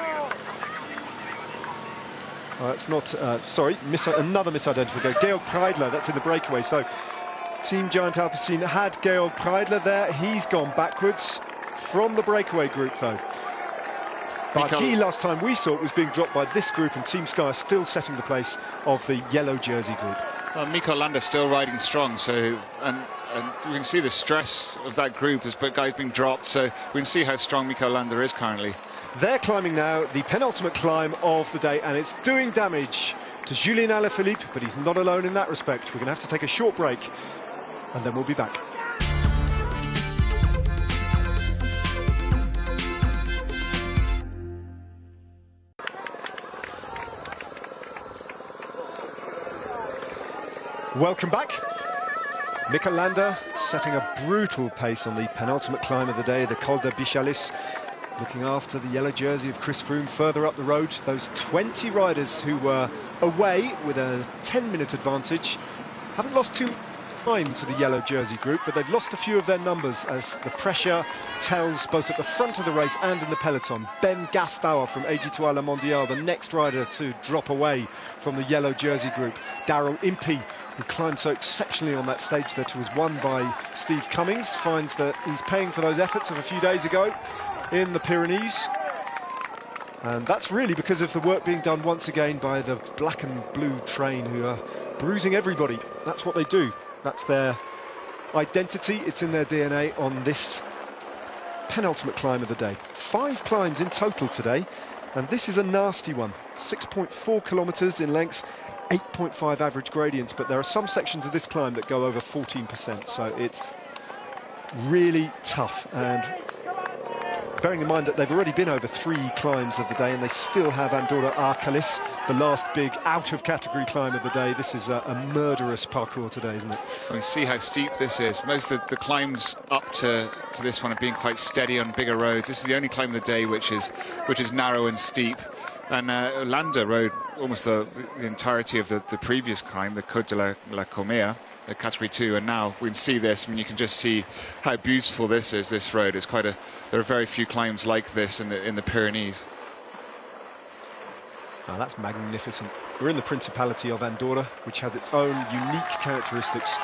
D: It's not, sorry, another misidentification. Georg Preidler, that's in the breakaway. So, Team Giant Alpecin had Georg Preidler there. He's gone backwards from the breakaway group, though. Barguil, last time we saw it, was being dropped by this group, and Team Sky are still setting the place of the yellow jersey group.
E: Well, Mikel Landa still riding strong, so and we can see the stress of that group as guys being dropped, so we can see how strong Mikel Landa is currently.
D: They're climbing now the penultimate climb of the day, and it's doing damage to Julien Alaphilippe, but he's not alone in that respect. We're going to have to take a short break, and then we'll be back. Welcome back. Mikel Landa setting a brutal pace on the penultimate climb of the day, the Col de Bichalis, looking after the yellow jersey of Chris Froome further up the road. Those 20 riders who were away with a 10-minute advantage haven't lost too time to the yellow jersey group, but they've lost a few of their numbers as the pressure tells both at the front of the race and in the peloton. Ben Gastauer from AG2R La Mondiale, the next rider to drop away from the yellow jersey group. Daryl Impey, who climbed so exceptionally on that stage that was won by Steve Cummings, finds that he's paying for those efforts of a few days ago in the Pyrenees. And that's really because of the work being done once again by the black and blue train, who are bruising everybody. That's what they do. That's their identity. It's in their DNA on this penultimate climb of the day. 5 climbs in total today, and this is a nasty one. 6.4 kilometres in length, 8.5 average gradients, but there are some sections of this climb that go over 14%, so it's really tough. And bearing in mind that they've already been over 3 climbs of the day, and they still have Andorra Arcalis, the last big out-of-category climb of the day. This is a murderous parcours today, isn't it?
E: We see how steep this is. Most of the climbs up to this one have been quite steady on bigger roads. This is the only climb of the day which is narrow and steep. And Landa rode almost the entirety of the previous climb, the Côte de la Comea, the Category 2, and now we can see this. I mean, you can just see how beautiful this is. This road is quite a. There are very few climbs like this in the Pyrenees.
D: Oh, that's magnificent. We're in the Principality of Andorra, which has its own unique characteristics.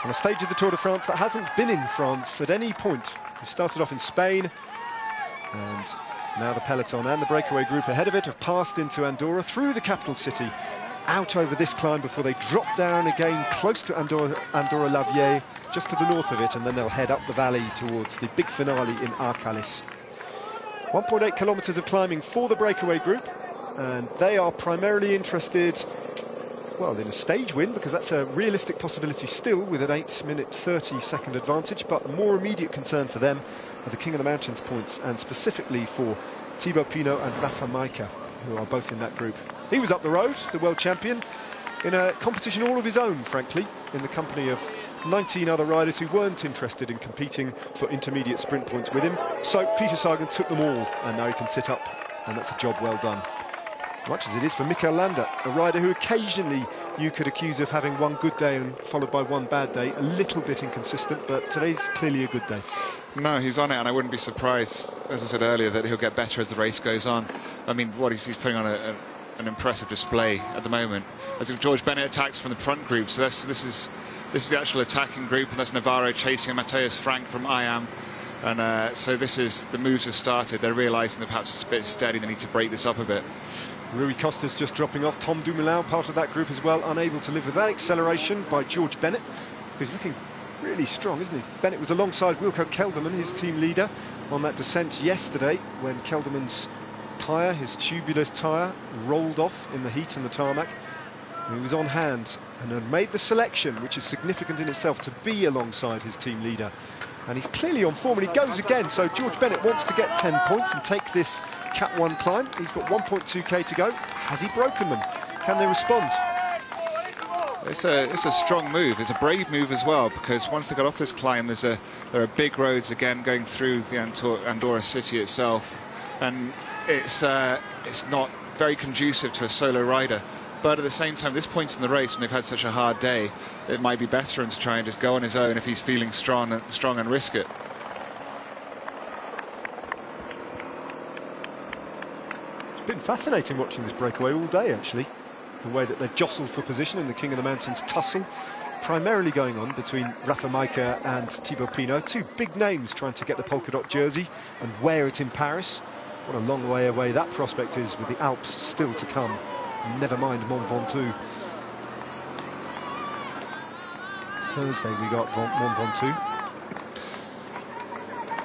D: On a stage of the Tour de France that hasn't been in France at any point. We started off in Spain, and now the peloton and the breakaway group ahead of it have passed into Andorra through the capital city, out over this climb before they drop down again close to Andorra-la-Vieille, just to the north of it, and then they'll head up the valley towards the big finale in Arcalis. 1.8 kilometres of climbing for the breakaway group, and they are primarily interested, well, in a stage win, because that's a realistic possibility still with an 8-minute 30-second advantage, but more immediate concern for them are the King of the Mountains points, and specifically for Thibaut Pinot and Rafa Majka, who are both in that group. He was up the road, the world champion, in a competition all of his own, frankly, in the company of 19 other riders who weren't interested in competing for intermediate sprint points with him. So Peter Sagan took them all, and now he can sit up, and that's a job well done. Much as it is for Mikel Landa, a rider who occasionally you could accuse of having one good day and followed by one bad day, a little bit inconsistent, but today's clearly a good day.
E: No, he's on it, and I wouldn't be surprised, as I said earlier, that he'll get better as the race goes on. I mean, what he's putting on an impressive display at the moment. As George Bennett attacks from the front group, so this is the actual attacking group, and that's Navarro chasing Matthias Frank from IAM. And so the moves have started. They're realising that perhaps it's a bit steady, they need to break this up a bit.
D: Rui Costa's just dropping off. Tom Dumoulin, part of that group as well, unable to live with that acceleration by George Bennett, who's looking really strong, isn't he? Bennett was alongside Wilco Kelderman, his team leader, on that descent yesterday when Kelderman's tyre, his tubulars tyre, rolled off in the heat and the tarmac. He was on hand and had made the selection, which is significant in itself, to be alongside his team leader. And he's clearly on form, and he goes again. So George Bennett wants to get 10 points and take this Cat 1 climb. He's got 1.2k to go. Has he broken them? Can they respond?
E: It's a strong move. It's a brave move as well, because once they got off this climb, there are big roads again going through the Andorra city itself, and it's not very conducive to a solo rider. But at the same time, this point in the race, when they've had such a hard day, it might be best for him to try and just go on his own if he's feeling strong and risk it.
D: It's been fascinating watching this breakaway all day, actually. The way that they've jostled for position in the King of the Mountains tussle, primarily going on between Rafa Majka and Thibaut Pinot. Two big names trying to get the polka dot jersey and wear it in Paris. What a long way away that prospect is, with the Alps still to come. Never mind Mont Ventoux. Thursday we got Mont Ventoux.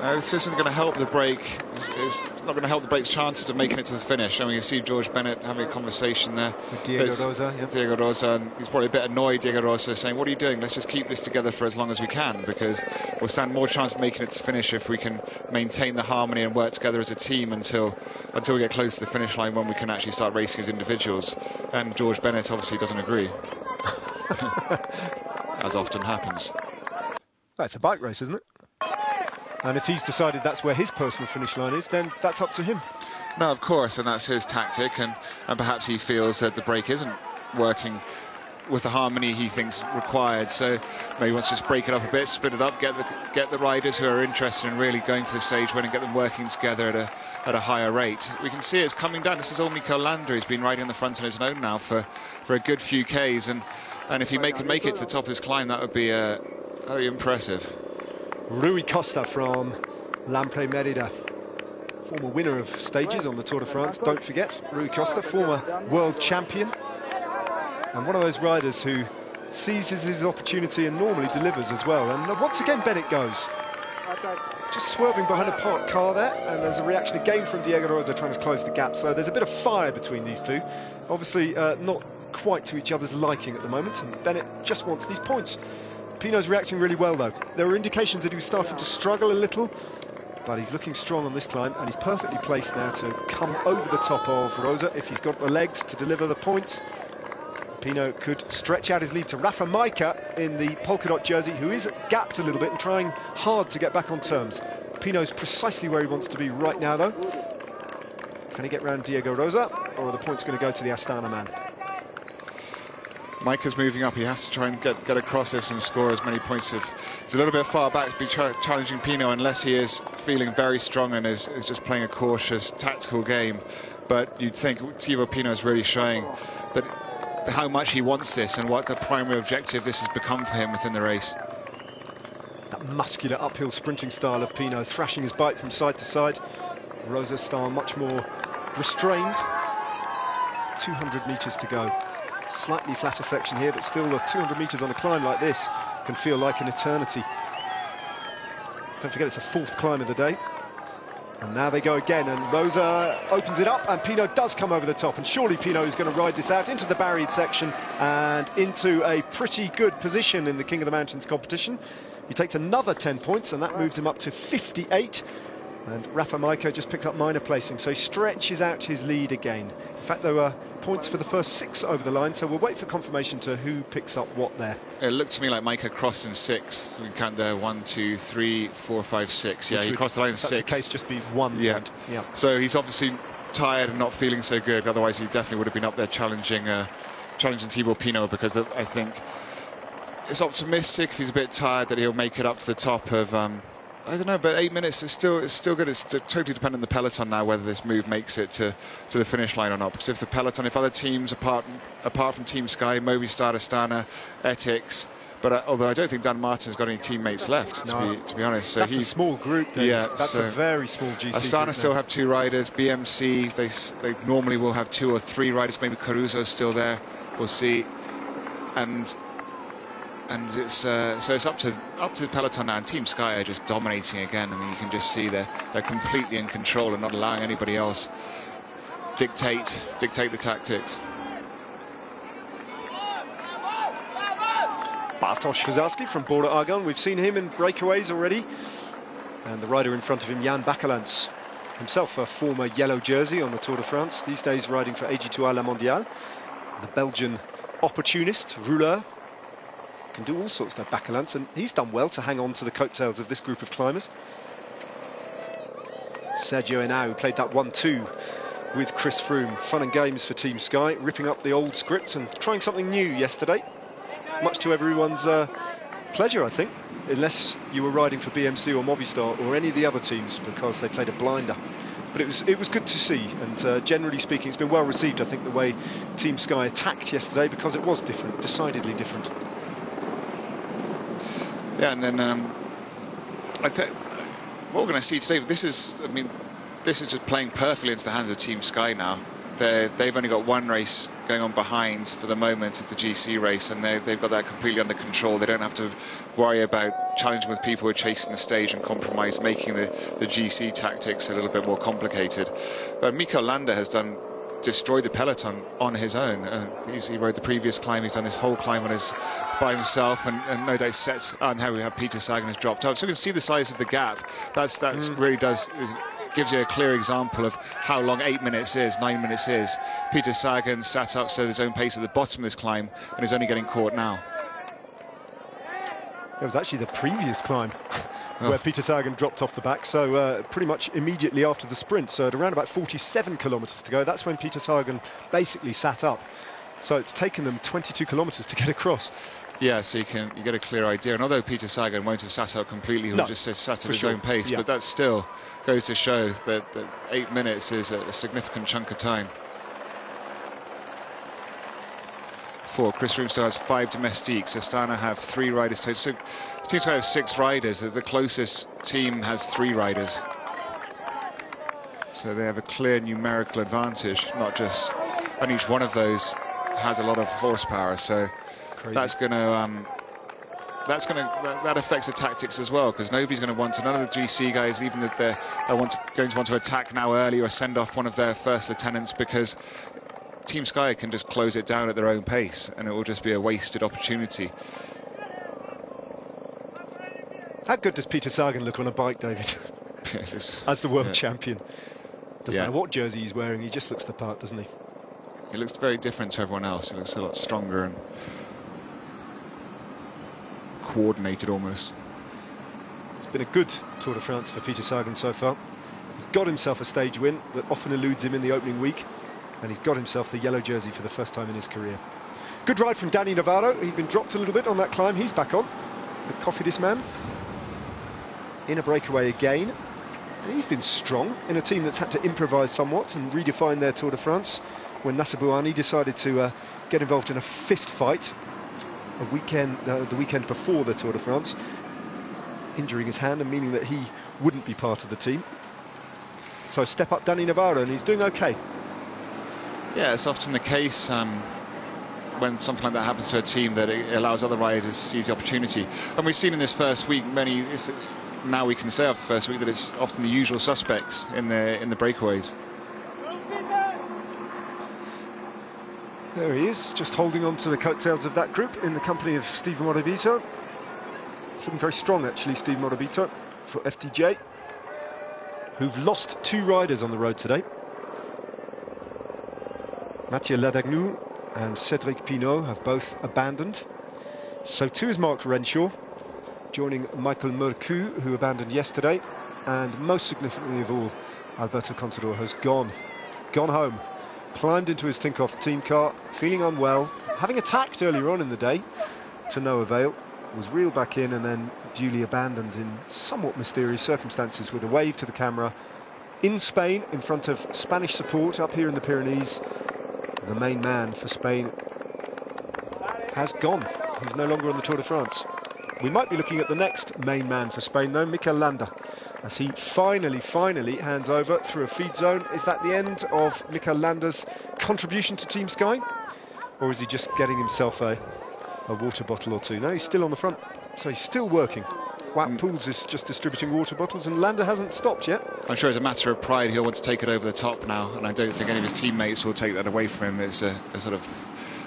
E: This isn't going to help the break. It's not going to help the break's chances of making it to the finish. I mean, you see George Bennett having a conversation there
D: with Diego Rosa. Yeah.
E: Diego Rosa, and he's probably a bit annoyed, Diego Rosa, saying, what are you doing? Let's just keep this together for as long as we can, because we'll stand more chance of making it to finish if we can maintain the harmony and work together as a team until we get close to the finish line, when we can actually start racing as individuals. And George Bennett obviously doesn't agree, as often happens.
D: That's a bike race, isn't it? And if he's decided that's where his personal finish line is, then that's up to him.
E: No, of course, and that's his tactic, and perhaps he feels that the break isn't working with the harmony he thinks required, so maybe he wants to just break it up a bit, split it up, get the riders who are interested in really going for the stage win and get them working together at a higher rate. We can see it's coming down. This is all Mikel Landa. He's been riding on the front on his own now for a good few Ks, and if he can make it to the top of his climb, that would be very impressive.
D: Rui Costa from Lampre Merida, former winner of stages on the Tour de France. Don't forget, Rui Costa, former world champion, and one of those riders who seizes his opportunity and normally delivers as well. And once again, Bennett goes. Just swerving behind a parked car there, and there's a reaction again from Diego Rosa trying to close the gap. So there's a bit of fire between these two. Obviously not quite to each other's liking at the moment, and Bennett just wants these points. Pinot's reacting really well, though. There were indications that he was starting to struggle a little, but he's looking strong on this climb, and he's perfectly placed now to come over the top of Rosa if he's got the legs to deliver the points. Pinot could stretch out his lead to Rafa Majka in the polka dot jersey, who is gapped a little bit and trying hard to get back on terms. Pinot's precisely where he wants to be right now, though. Can he get round Diego Rosa, or are the points going to go to the Astana man?
E: Majka's moving up. He has to try and get across this and score as many points. It's a little bit far back to be challenging Pinot, unless he is feeling very strong and is just playing a cautious, tactical game. But you'd think Thibaut Pinot is really showing that how much he wants this and what the primary objective this has become for him within the race.
D: That muscular uphill sprinting style of Pinot, thrashing his bike from side to side. Rosa's style much more restrained. 200 metres to go. Slightly flatter section here, but still 200 metres on a climb like this can feel like an eternity. Don't forget, it's a fourth climb of the day. And now they go again, and Rosa opens it up, and Pinot does come over the top, and surely Pinot is going to ride this out into the barrier section and into a pretty good position in the King of the Mountains competition. He takes another 10 points, and that moves him up to 58. And Rafa Majka just picked up minor placing, so he stretches out his lead again. In fact, there were points for the first 6 over the line, so we'll wait for confirmation to who picks up what there.
E: It looked to me like Majka crossed in 6. We can count there 1, 2, 3, 4, 5, 6. Yeah, he crossed the line in 6.
D: That's the case, just be 1.
E: Yeah.
D: Point. Yeah.
E: So he's obviously tired and not feeling so good. Otherwise, he definitely would have been up there challenging Thibaut Pinot, because I think it's optimistic if he's a bit tired that he'll make it up to the top of. I don't know, but 8 minutes is still good. It's totally dependent on the peloton now whether this move makes it to the finish line or not. Because if the peloton, if other teams apart from Team Sky, Movistar, Astana, Ethics, but although I don't think Dan Martin's got any teammates left, to be honest. So
D: that's a small group, David.
E: Yeah,
D: that's a very small GC
E: Astana
D: group
E: still
D: now.
E: Have 2 riders. BMC, they normally will have 2 or 3 riders. Maybe Caruso's still there. We'll see. And it's so it's up to the peloton now, and Team Sky are just dominating again. I mean, you can just see they're completely in control and not allowing anybody else dictate the tactics.
D: Bartosz Kozarski from Bora Argon. We've seen him in breakaways already. And the rider in front of him, Jan Bakelants, himself a former yellow jersey on the Tour de France, these days riding for AG2R La Mondiale. The Belgian opportunist, rouleur, can do all sorts of Bakelants, and he's done well to hang on to the coattails of this group of climbers. Sergio Henao played that 1-2 with Chris Froome. Fun and games for Team Sky, ripping up the old script and trying something new yesterday. Much to everyone's pleasure, I think, unless you were riding for BMC or Movistar or any of the other teams, because they played a blinder. But it was good to see, and generally speaking, it's been well received, I think, the way Team Sky attacked yesterday, because it was different, decidedly different.
E: Yeah, and then I think what we're going to see today, this is just playing perfectly into the hands of Team Sky now. They've only got one race going on behind for the moment. It's the GC race, and they've got that completely under control. They don't have to worry about challenging with people who are chasing the stage and compromise, making the GC tactics a little bit more complicated. But Mikel Landa has destroyed the peloton on his own. He rode the previous climb, he's done this whole climb by himself, and no doubt set on how we have Peter Sagan has dropped out. So we can see the size of the gap. That's really gives you a clear example of how long 8 minutes is, 9 minutes is. Peter Sagan sat up, set his own pace at the bottom of this climb, and is only getting caught now.
D: It was actually the previous climb where Peter Sagan dropped off the back, so pretty much immediately after the sprint. So at around about 47 kilometres to go, that's when Peter Sagan basically sat up. So it's taken them 22 kilometres to get across.
E: Yeah, so you get a clear idea. And although Peter Sagan won't have sat up completely, he'll just sat at his own pace, but that still goes to show that 8 minutes is a significant chunk of time. Chris Froome still has 5 domestiques. Astana have 3 riders total. So Team Sky have 6 riders. The closest team has 3 riders. So they have a clear numerical advantage, not just, and each one of those has a lot of horsepower. So crazy. That affects the tactics as well, because nobody's going to want to, none of the GC guys, even that they're going to want to attack now early or send off one of their first lieutenants, because Team Sky can just close it down at their own pace, and it will just be a wasted opportunity.
D: How good does Peter Sagan look on a bike, David? As the world champion. Doesn't matter what jersey he's wearing, he just looks the part, doesn't he?
E: He looks very different to everyone else. He looks a lot stronger and coordinated almost.
D: It's been a good Tour de France for Peter Sagan so far. He's got himself a stage win that often eludes him in the opening week, and he's got himself the yellow jersey for the first time in his career. Good ride from Danny Navarro. He'd been dropped a little bit on that climb. He's back on. The Cofidis man in a breakaway again. And he's been strong in a team that's had to improvise somewhat and redefine their Tour de France when Nacer Bouhanni decided to get involved in a fist fight the weekend before the Tour de France, injuring his hand and meaning that he wouldn't be part of the team. So step up Danny Navarro, and he's doing okay.
E: Yeah, it's often the case when something like that happens to a team that it allows other riders to seize the opportunity. And we've seen in this first week now we can say after the first week that it's often the usual suspects in the breakaways.
D: There he is, just holding on to the coattails of that group in the company of Steve Morabito. He's looking very strong, actually, Steve Morabito, for FDJ, who've lost 2 riders on the road today. Mathieu Ladagnou and Cédric Pinault have both abandoned. So too is Mark Renshaw, joining Michael Murcu, who abandoned yesterday. And most significantly of all, Alberto Contador has gone home. Climbed into his Tinkoff team car, feeling unwell, having attacked earlier on in the day, to no avail. Was reeled back in and then duly abandoned in somewhat mysterious circumstances with a wave to the camera. In Spain, in front of Spanish support up here in the Pyrenees, the main man for Spain has gone. He's no longer on the Tour de France. We might be looking at the next main man for Spain, though, Mikel Landa, as he finally hands over through a feed zone. Is that the end of Mikel Landa's contribution to Team Sky? Or is he just getting himself a water bottle or two? No, he's still on the front, so he's still working. Wout Poels is just distributing water bottles, and Landa hasn't stopped yet.
E: I'm sure as a matter of pride he'll want to take it over the top now, and I don't think any of his teammates will take that away from him. It's a sort of,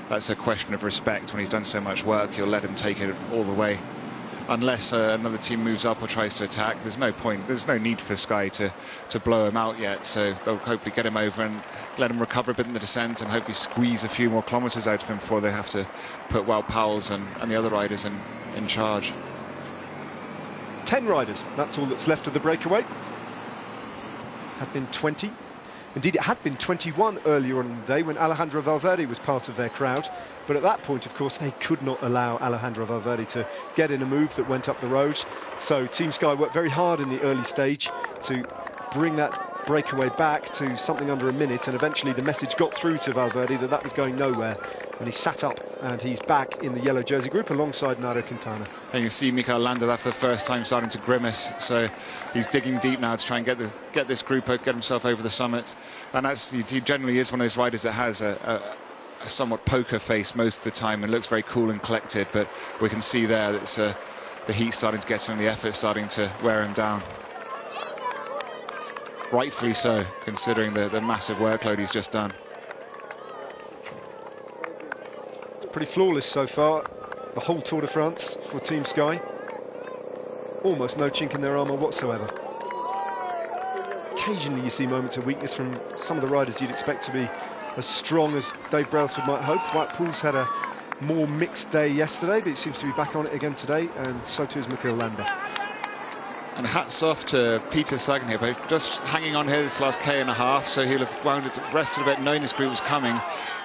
E: that's a question of respect. When he's done so much work, he'll let him take it all the way. Unless another team moves up or tries to attack, there's no point, there's no need for Sky to blow him out yet, so they'll hopefully get him over and let him recover a bit in the descent and hopefully squeeze a few more kilometres out of him before they have to put Wout Poels and the other riders in charge.
D: 10 riders, that's all that's left of the breakaway. Had been 20. Indeed, it had been 21 earlier on in the day when Alejandro Valverde was part of their crowd. But at that point, of course, they could not allow Alejandro Valverde to get in a move that went up the road. So Team Sky worked very hard in the early stage to bring that breakaway back to something under a minute, and eventually the message got through to Valverde that was going nowhere, and he sat up and he's back in the yellow jersey group alongside Nairo Quintana.
E: And you can see Mikel Landa after the first time starting to grimace, so he's digging deep now to try and get this group, get himself over the summit. And he generally is one of those riders that has a somewhat poker face most of the time and looks very cool and collected, but we can see there that the heat starting to get to him, the effort starting to wear him down. Rightfully so, considering the massive workload he's just done.
D: It's pretty flawless so far, the whole Tour de France for Team Sky. Almost no chink in their armour whatsoever. Occasionally you see moments of weakness from some of the riders you'd expect to be as strong as Dave Brailsford might hope. Wout Poels had a more mixed day yesterday, but he seems to be back on it again today, and so too is Mikel Landa.
E: And hats off to Peter Sagan here, but just hanging on here this last K&a-half, so he'll have wound it, rested a bit, knowing this group was coming,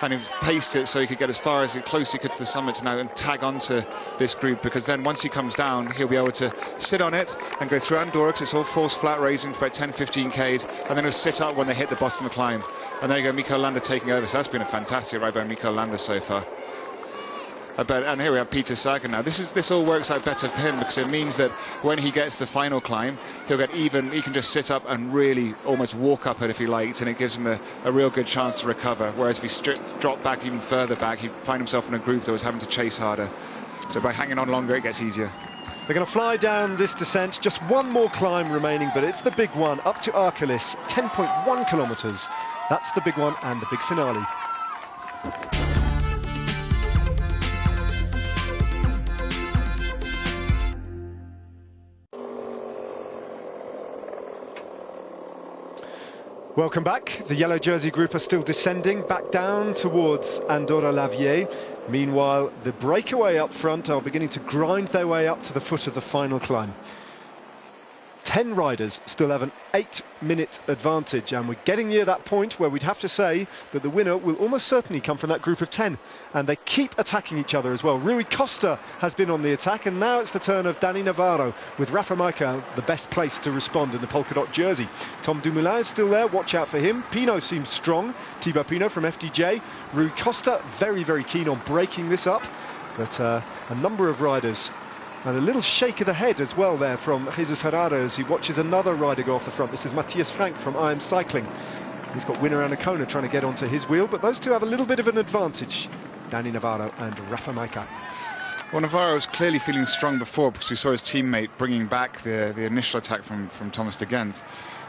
E: and he's paced it so he could get as far as close he could to the summit now and tag onto this group, because then once he comes down, he'll be able to sit on it and go through Andorra, because it's all forced flat raising for about 10-15 Ks, and then he'll sit up when they hit the bottom of the climb. And there you go, Mikel Landa taking over. So that's been a fantastic ride by Mikel Landa so far. And here we have Peter Sagan now. This all works out better for him, because it means that when he gets the final climb, he'll get even. He can just sit up and really almost walk up it if he liked, and it gives him a real good chance to recover. Whereas if he dropped back even further back, he'd find himself in a group that was having to chase harder. So by hanging on longer, it gets easier.
D: They're going to fly down this descent. Just one more climb remaining, but it's the big one up to Arcalis, 10.1 kilometres. That's the big one and the big finale. Welcome back. The yellow jersey group are still descending back down towards Andorra-la-Vieille. Meanwhile, the breakaway up front are beginning to grind their way up to the foot of the final climb. 10 riders still have an 8-minute advantage, and we're getting near that point where we'd have to say that the winner will almost certainly come from that group of 10, and they keep attacking each other as well. Rui Costa has been on the attack, and now it's the turn of Dani Navarro, with Rafa Maica the best place to respond in the polka dot jersey. Tom Dumoulin is still there, watch out for him. Pinot seems strong, Thibaut Pinot from FDJ. Rui Costa very, very keen on breaking this up, but a number of riders. And a little shake of the head as well there from Jesus Herrera as he watches another rider go off the front. This is Matthias Frank from IM Cycling. He's got Winner Anacona trying to get onto his wheel, but those two have a little bit of an advantage. Dani Navarro and Rafa Maica.
E: Well, Navarro was clearly feeling strong before, because we saw his teammate bringing back the initial attack from Thomas de Gent.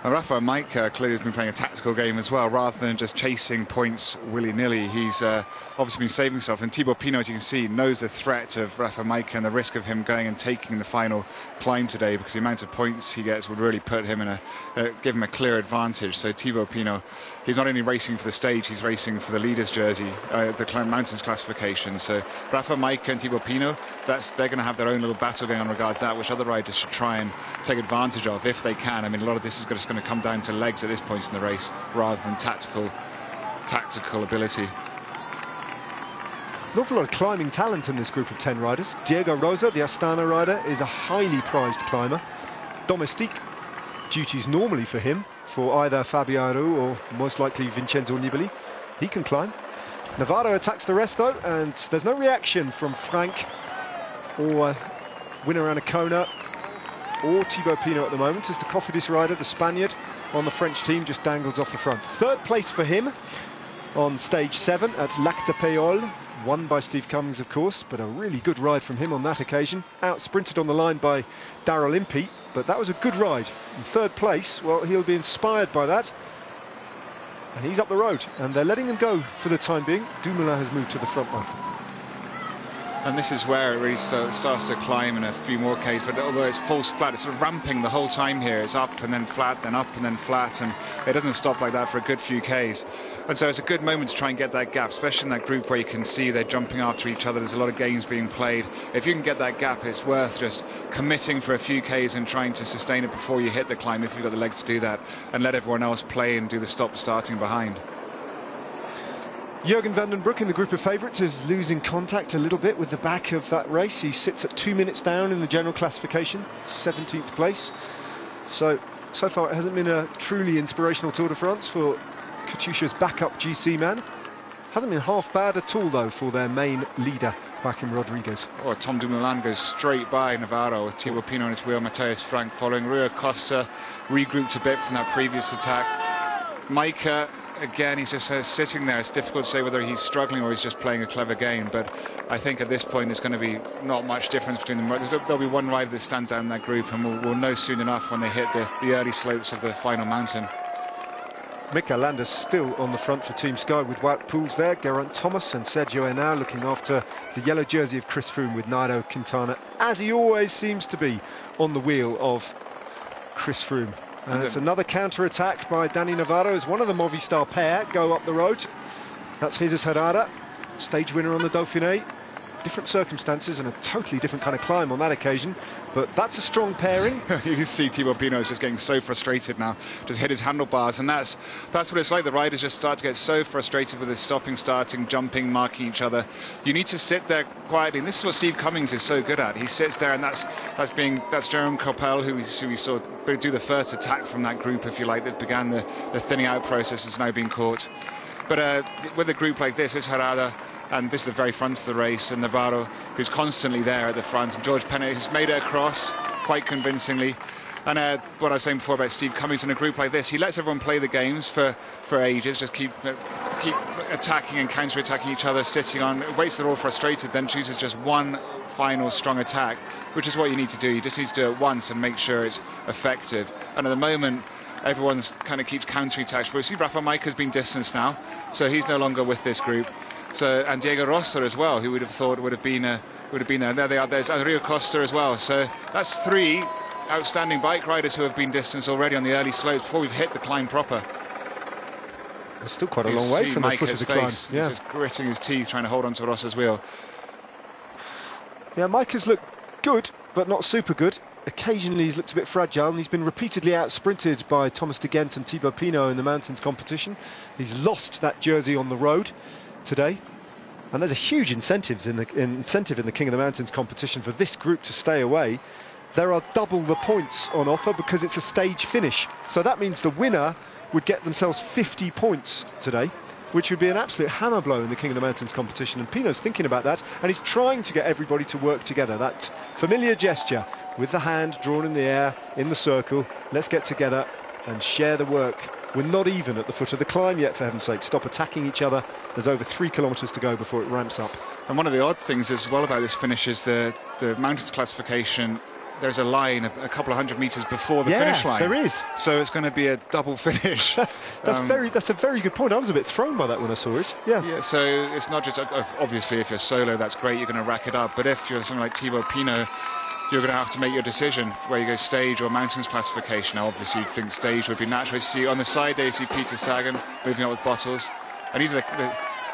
E: And Rafa Maica clearly has been playing a tactical game as well, rather than just chasing points willy-nilly. He's obviously been saving himself, and Thibaut Pinot, as you can see, knows the threat of Rafa Maica and the risk of him going and taking the final climb today, because the amount of points he gets would really put him in give him a clear advantage. So Thibaut Pinot, he's not only racing for the stage, he's racing for the leader's jersey, the Climb Mountains classification. So Rafa Maica and Thibaut Pinot, they're going to have their own little battle going on regards to that, which other riders should try and take advantage of if they can. I mean, a lot of this is just going to come down to legs at this point in the race, rather than tactical ability.
D: There's an awful lot of climbing talent in this group of 10 riders. Diego Rosa, the Astana rider, is a highly prized climber. Domestique duties normally for him, for either Fabio Aru or most likely Vincenzo Nibali. He can climb. Navarro attacks the rest though, and there's no reaction from Frank or Winner Anacona or Thibaut Pinot at the moment, as the Cofidis rider, the Spaniard, on the French team just dangles off the front. Third place for him. on stage 7 at Lac de Péole. Won by Steve Cummings, of course, but a really good ride from him on that occasion. Out-sprinted on the line by Daryl Impey, but that was a good ride. In third place, well, he'll be inspired by that. And he's up the road, and they're letting him go for the time being. Dumoulin has moved to the front line.
E: And this is where it really starts to climb in a few more Ks, but although it's falls flat, it's sort of ramping the whole time here. It's up and then flat, then up and then flat, and it doesn't stop like that for a good few Ks. And so it's a good moment to try and get that gap, especially in that group where you can see they're jumping after each other. There's a lot of games being played. If you can get that gap, it's worth just committing for a few Ks and trying to sustain it before you hit the climb, if you've got the legs to do that, and let everyone else play and do the stop starting behind.
D: Jürgen van den Broek in the group of favourites is losing contact a little bit with the back of that race. He sits at 2 minutes down in the general classification, 17th place. So far it hasn't been a truly inspirational Tour de France for Katusha's backup GC man. Hasn't been half bad at all, though, for their main leader, Joaquim Rodriguez.
E: Oh, Tom Dumoulin goes straight by Navarro with Thibaut Pinot on his wheel, Matthias Frank following. Rui Costa regrouped a bit from that previous attack. Majka, again, he's just sitting there. It's difficult to say whether he's struggling or he's just playing a clever game, but I think at this point there's going to be not much difference between them. There'll be one rider that stands out in that group, and we'll know soon enough when they hit the early slopes of the final mountain.
D: Mikel Landa still on the front for Team Sky with Wout Poels there, Geraint Thomas and Sergio Henao looking after the yellow jersey of Chris Froome, with Nairo Quintana, as he always seems to be, on the wheel of Chris Froome. And it's another counter-attack by Dani Navarro as one of the Movistar pair go up the road. That's Jesus Herrada, stage winner on the Dauphiné. Different circumstances and a totally different kind of climb on that occasion, but that's a strong pairing.
E: You can see Thibaut Pinot is just getting so frustrated now, just hit his handlebars, and that's what it's like. The riders just start to get so frustrated with the stopping, starting, jumping, marking each other. You need to sit there quietly, and this is what Steve Cummings is so good at. He sits there, and that's Jerome Coppel, who we saw do the first attack from that group, if you like, that began the thinning out process, has now been caught. But with a group like this, it's Herrada, and this is the very front of the race, and Navarro, who's constantly there at the front, and George Pennant, who's made it across quite convincingly. And what I was saying before about Steve Cummings, in a group like this, he lets everyone play the games for ages, just keep attacking and counter-attacking each other, sitting on, waits they're all frustrated, then chooses just one final strong attack, which is what you need to do. You just need to do it once and make sure it's effective. And at the moment, everyone's kind of keeps countering attacks. But we see Rafa Majka's been distanced now, so he's no longer with this group. So, and Diego Rosa as well, who would have thought would have been there. And there they are. There's Rui Costa as well. So that's 3 outstanding bike riders who have been distanced already on the early slopes before we've hit the climb proper.
D: It's still quite a long way from the foot of the climb.
E: Yeah. He's just gritting his teeth trying to hold on to Rosa's wheel.
D: Yeah, Majka's looked good, but not super good. Occasionally he's looked a bit fragile, and he's been repeatedly out-sprinted by Thomas de Gent and Thibaut Pinot in the mountains competition. He's lost that jersey on the road today, and there's a huge incentive in the King of the Mountains competition for this group to stay away. There are double the points on offer because it's a stage finish, so that means the winner would get themselves 50 points today, which would be an absolute hammer blow in the King of the Mountains competition, and Pinot's thinking about that, and he's trying to get everybody to work together. That familiar gesture with the hand drawn in the air in the circle. Let's get together and share the work. We're not even at the foot of the climb yet, for heaven's sake. Stop attacking each other. There's over 3 kilometres to go before it ramps up.
E: And one of the odd things as well about this finish is the mountains classification. There's a line a couple of 100 metres before the finish line.
D: There is.
E: So it's going to be a double finish.
D: That's a very good point. I was a bit thrown by that when I saw it. Yeah.
E: So it's not just, obviously, if you're solo, that's great, you're going to rack it up. But if you're something like Thibaut Pinot, you're going to have to make your decision where you go stage or mountains classification. Now, obviously, you think stage would be natural. You see on the side there, you see Peter Sagan moving up with bottles. And these are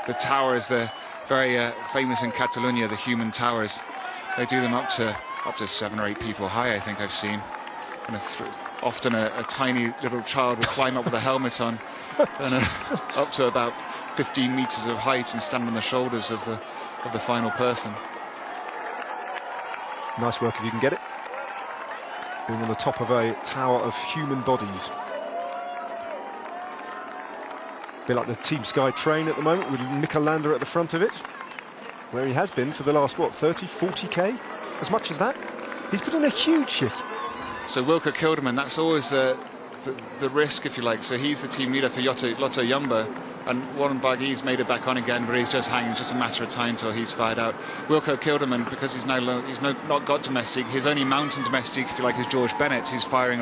E: the towers, the very famous in Catalonia, the human towers. They do them up to 7 or 8 people high, I think I've seen. And often a tiny little child will climb up with a helmet on, and up to about 15 metres of height and stand on the shoulders of the final person.
D: Nice work if you can get it. Being on the top of a tower of human bodies. A bit like the Team Sky train at the moment, with Mikel Landa at the front of it, where he has been for the last, 30, 40k? As much as that? He's put in a huge shift.
E: So Wilco Kelderman, that's always the risk, if you like. So he's the team leader for Lotto Jumbo, and Warren Barguil's made it back on again, but he's just hanging. It's just a matter of time till he's fired out. Wilco Kilderman, because he's not got domestic, his only mountain domestic, if you like, is George Bennett, who's firing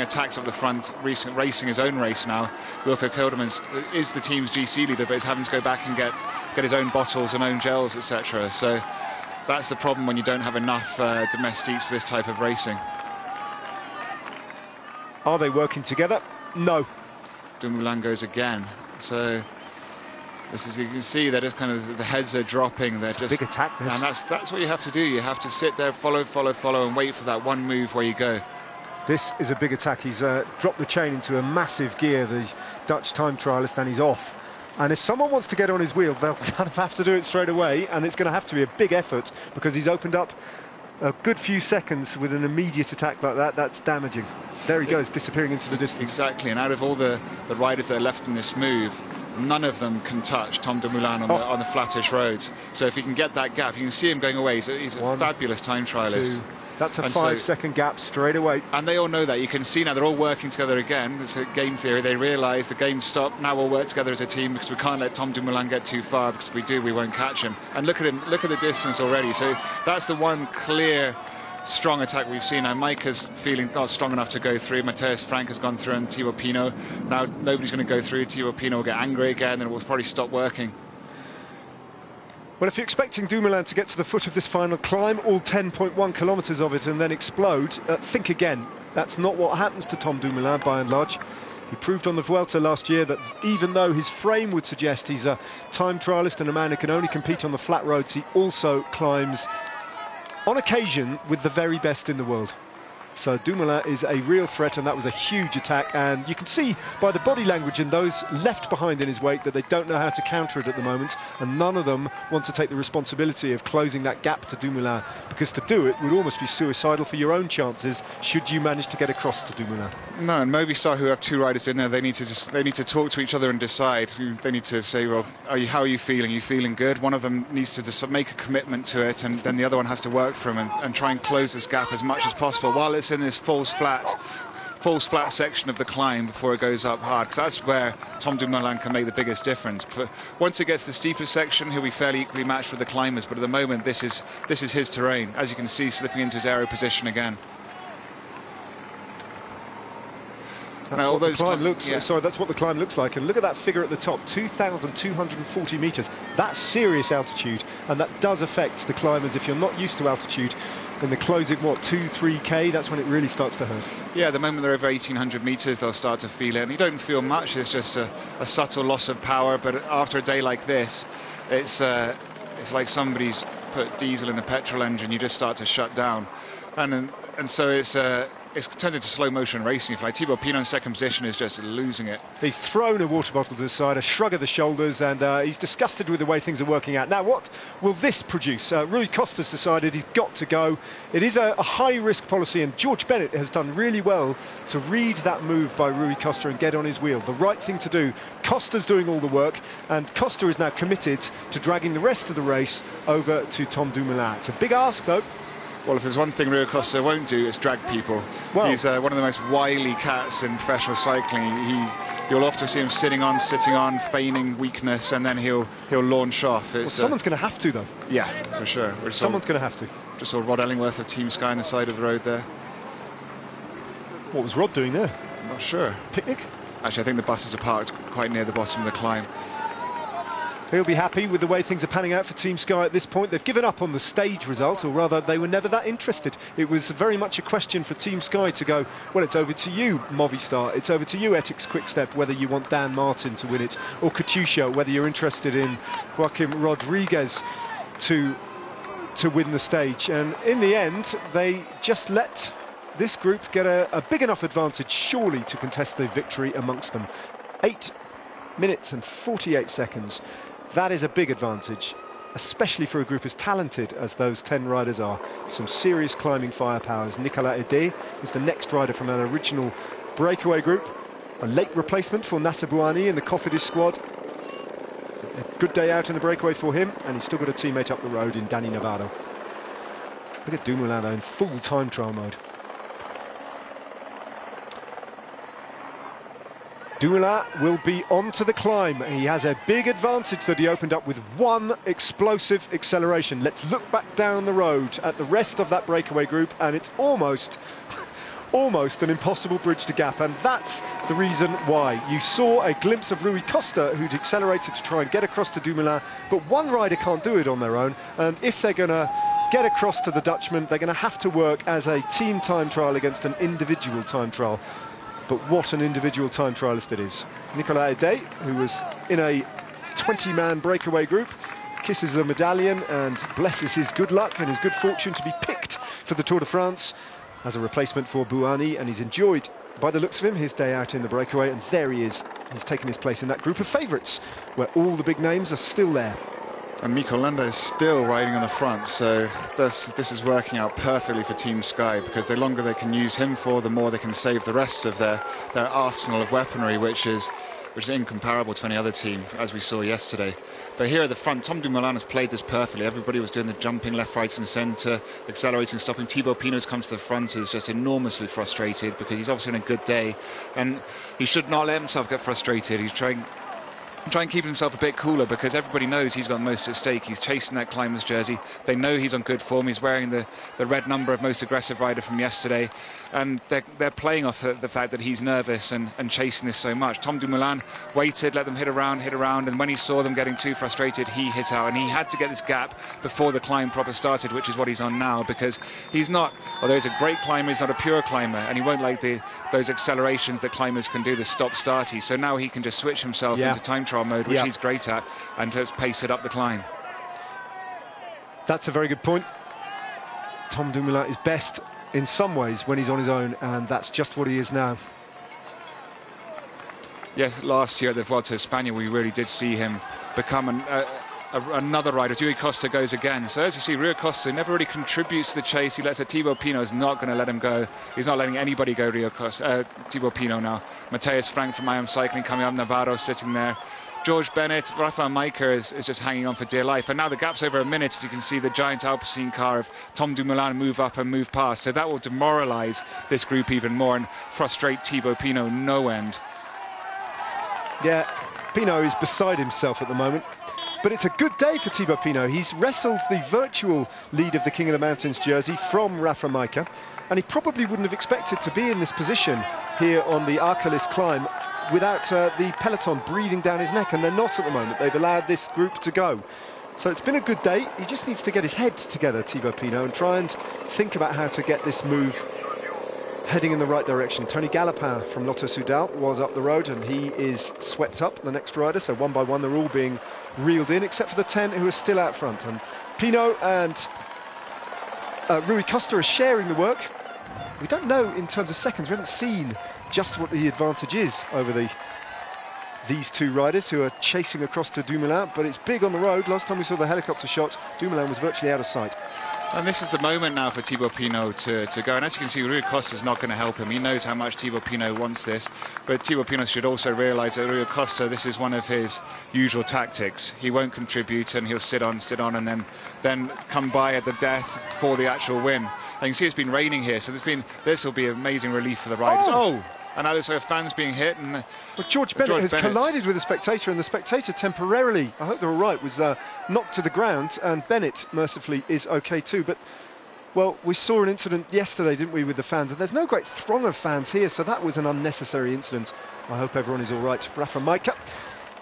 E: attacks up the front, racing his own race now. Wilco Kilderman is the team's GC leader, but he's having to go back and get his own bottles and own gels, etc. So that's the problem when you don't have enough domestiques for this type of racing.
D: Are they working together? No.
E: Dumoulin goes again. So this is, you can see that it's kind of the heads are dropping. They're just
D: big attack, this.
E: And that's what you have to do. You have to sit there, follow, and wait for that one move where you go.
D: This is a big attack. He's dropped the chain into a massive gear, the Dutch time trialist, and he's off. And if someone wants to get on his wheel, they'll kind of have to do it straight away, and it's going to have to be a big effort because he's opened up a good few seconds with an immediate attack like that. That's damaging. There he goes, disappearing into the distance.
E: Exactly, and out of all the riders that are left in this move, none of them can touch Tom Dumoulin on the flattish roads. So if he can get that gap, you can see him going away. He's a fabulous time trialist.
D: That's a 5-second gap straight away.
E: And they all know that. You can see now they're all working together again. It's a game theory. They realise the game's stopped. Now we'll work together as a team because we can't let Tom Dumoulin get too far, because if we do, we won't catch him. And look at him. Look at the distance already. So that's the one clear, strong attack we've seen. Now Maika's feeling not strong enough to go through. Matthias Frank has gone through, and Thibaut Pinot. Now nobody's going to go through. Thibaut Pinot will get angry again, and it will probably stop working.
D: Well, if you're expecting Dumoulin to get to the foot of this final climb, all 10.1 kilometres of it, and then explode, think again. That's not what happens to Tom Dumoulin, by and large. He proved on the Vuelta last year that even though his frame would suggest he's a time trialist and a man who can only compete on the flat roads, he also climbs, on occasion, with the very best in the world. So Dumoulin is a real threat, and that was a huge attack, and you can see by the body language in those left behind in his wake that they don't know how to counter it at the moment, and none of them want to take the responsibility of closing that gap to Dumoulin, because to do it would almost be suicidal for your own chances should you manage to get across to Dumoulin.
E: No, and Movistar, who have two riders in there, they need to talk to each other and decide. They need to say, well, how are you feeling? Are you feeling good? One of them needs to just make a commitment to it, and then the other one has to work for him and try and close this gap as much as possible while it's in this false flat section of the climb before it goes up hard, because that's where Tom Dumoulin can make the biggest difference. But once it gets to the steepest section, he'll be fairly equally matched with the climbers, but at the moment this is his terrain, as you can see, slipping into his aero position again.
D: That's
E: now,
D: what the climb looks.
E: Yeah.
D: Sorry, that's what the climb looks like. And look at that figure at the top, 2,240 metres. That's serious altitude, and that does affect the climbers. If you're not used to altitude, in the closing, 2-3k, that's when it really starts to hurt. Yeah,
E: the moment they're over 1,800 metres, they'll start to feel it. And you don't feel much. It's just a subtle loss of power. But after a day like this, it's like somebody's put diesel in a petrol engine. You just start to shut down, and so it's turned into slow motion racing. If like Thibaut Pinot in second position is just losing it.
D: He's thrown a water bottle to the side, a shrug of the shoulders, and he's disgusted with the way things are working out. Now, what will this produce? Rui Costa's decided he's got to go. It is a high-risk policy, and George Bennett has done really well to read that move by Rui Costa and get on his wheel. The right thing to do. Costa's doing all the work, and Costa is now committed to dragging the rest of the race over to Tom Dumoulin. It's a big ask, though.
E: Well, if there's one thing Rui Costa won't do, it's drag people. Well, he's one of the most wily cats in professional cycling. You'll often see him sitting on, feigning weakness, and then he'll launch off.
D: Well, someone's going to have to, though.
E: Yeah, for sure.
D: Someone's going to have to.
E: Just saw Rod Ellingworth of Team Sky on the side of the road there.
D: What was Rod doing there?
E: I'm not sure.
D: Picnic?
E: Actually, I think the buses are parked quite near the bottom of the climb.
D: He'll be happy with the way things are panning out for Team Sky at this point. They've given up on the stage result, or rather, they were never that interested. It was very much a question for Team Sky to go, well, it's over to you, Movistar. It's over to you, Ethics Quickstep, whether you want Dan Martin to win it, or Katusha, whether you're interested in Joaquim Rodriguez to win the stage. And in the end, they just let this group get a big enough advantage, surely, to contest the victory amongst them. 8 minutes and 48 seconds. That is a big advantage, especially for a group as talented as those 10 riders are. Some serious climbing firepowers. Nicolas Ede is the next rider from an original breakaway group. A late replacement for Nasser Bouhanni in the Cofidis squad. A good day out in the breakaway for him, and he's still got a teammate up the road in Danny Navarro. Look at Dumoulin though, in full time trial mode. Dumoulin will be onto the climb. He has a big advantage that he opened up with one explosive acceleration. Let's look back down the road at the rest of that breakaway group, and it's almost an impossible bridge to gap, and that's the reason why. You saw a glimpse of Rui Costa, who'd accelerated to try and get across to Dumoulin, but one rider can't do it on their own, and if they're going to get across to the Dutchman, they're going to have to work as a team time trial against an individual time trial. But what an individual time trialist it is. Nicolas Edet, who was in a 20-man breakaway group, kisses the medallion and blesses his good luck and his good fortune to be picked for the Tour de France as a replacement for Bouhanni, and he's enjoyed, by the looks of him, his day out in the breakaway, and there he is. He's taken his place in that group of favourites, where all the big names are still there.
E: And Mikel Landa is still riding on the front, so this is working out perfectly for Team Sky, because the longer they can use him for, the more they can save the rest of their arsenal of weaponry, which is incomparable to any other team, as we saw yesterday. But here at the front, Tom Dumoulin has played this perfectly. Everybody was doing the jumping left, right and centre, accelerating, stopping. Thibaut Pinot's come to the front, is just enormously frustrated because he's obviously on a good day, and he should not let himself get frustrated. He's try and keep himself a bit cooler, because everybody knows he's got most at stake. He's chasing that climber's jersey. They know he's on good form. He's wearing the red number of most aggressive rider from yesterday, and they're playing off the fact that he's nervous and chasing this so much. Tom Dumoulin waited, let them hit around, and when he saw them getting too frustrated, he hit out, and he had to get this gap before the climb proper started, which is what he's on now, because he's not, although he's a great climber, he's not a pure climber, and he won't like those accelerations that climbers can do, the stop-starty. So now he can just switch himself into time trial mode, which he's great at, and just pace it up the climb.
D: That's a very good point. Tom Dumoulin is best in some ways when he's on his own, and that's just what he is now.
E: Yes, last year at the Vuelta a España, we really did see him become another rider. Rui Costa goes again. So as you see, Rui Costa never really contributes to the chase. He lets it. Thibaut Pinot is not going to let him go. He's not letting anybody go, Thibaut Pinot now. Matthias Frank from IM Cycling coming up, Navarro sitting there. George Bennett, Rafael Majka is just hanging on for dear life. And now the gap's over a minute, as you can see the giant Alpecin car of Tom Dumoulin move up and move past. So that will demoralise this group even more and frustrate Thibaut Pinot no end.
D: Yeah, Pinot is beside himself at the moment. But it's a good day for Thibaut Pinot. He's wrestled the virtual lead of the King of the Mountains jersey from Rafa Majka, and he probably wouldn't have expected to be in this position here on the Arcalis climb without the peloton breathing down his neck, and they're not at the moment. They've allowed this group to go. So it's been a good day. He just needs to get his head together, Thibaut Pinot, and try and think about how to get this move heading in the right direction. Tony Galopin from Lotto Soudal was up the road, and he is swept up, the next rider. So one by one, they're all being reeled in, except for the 10 who are still out front. And Pinot and Rui Costa are sharing the work. We don't know in terms of seconds. We haven't seen just what the advantage is over these two riders who are chasing across to Dumoulin, but it's big on the road. Last time we saw the helicopter shot, Dumoulin was virtually out of sight.
E: And this is the moment now for Thibaut Pinot to go. And as you can see, Rui Costa is not going to help him. He knows how much Thibaut Pinot wants this. But Thibaut Pinot should also realise that Rui Costa, this is one of his usual tactics. He won't contribute, and he'll sit on, and then come by at the death for the actual win. And you can see it's been raining here, so this will be amazing relief for the riders. Oh! And now looks like a fan's being hit. And
D: well, George Bennett has collided with a spectator, and the spectator temporarily, I hope they're all right, was knocked to the ground, and Bennett, mercifully, is OK too. But, well, we saw an incident yesterday, didn't we, with the fans, and there's no great throng of fans here, so that was an unnecessary incident. I hope everyone is all right. Rafa Majka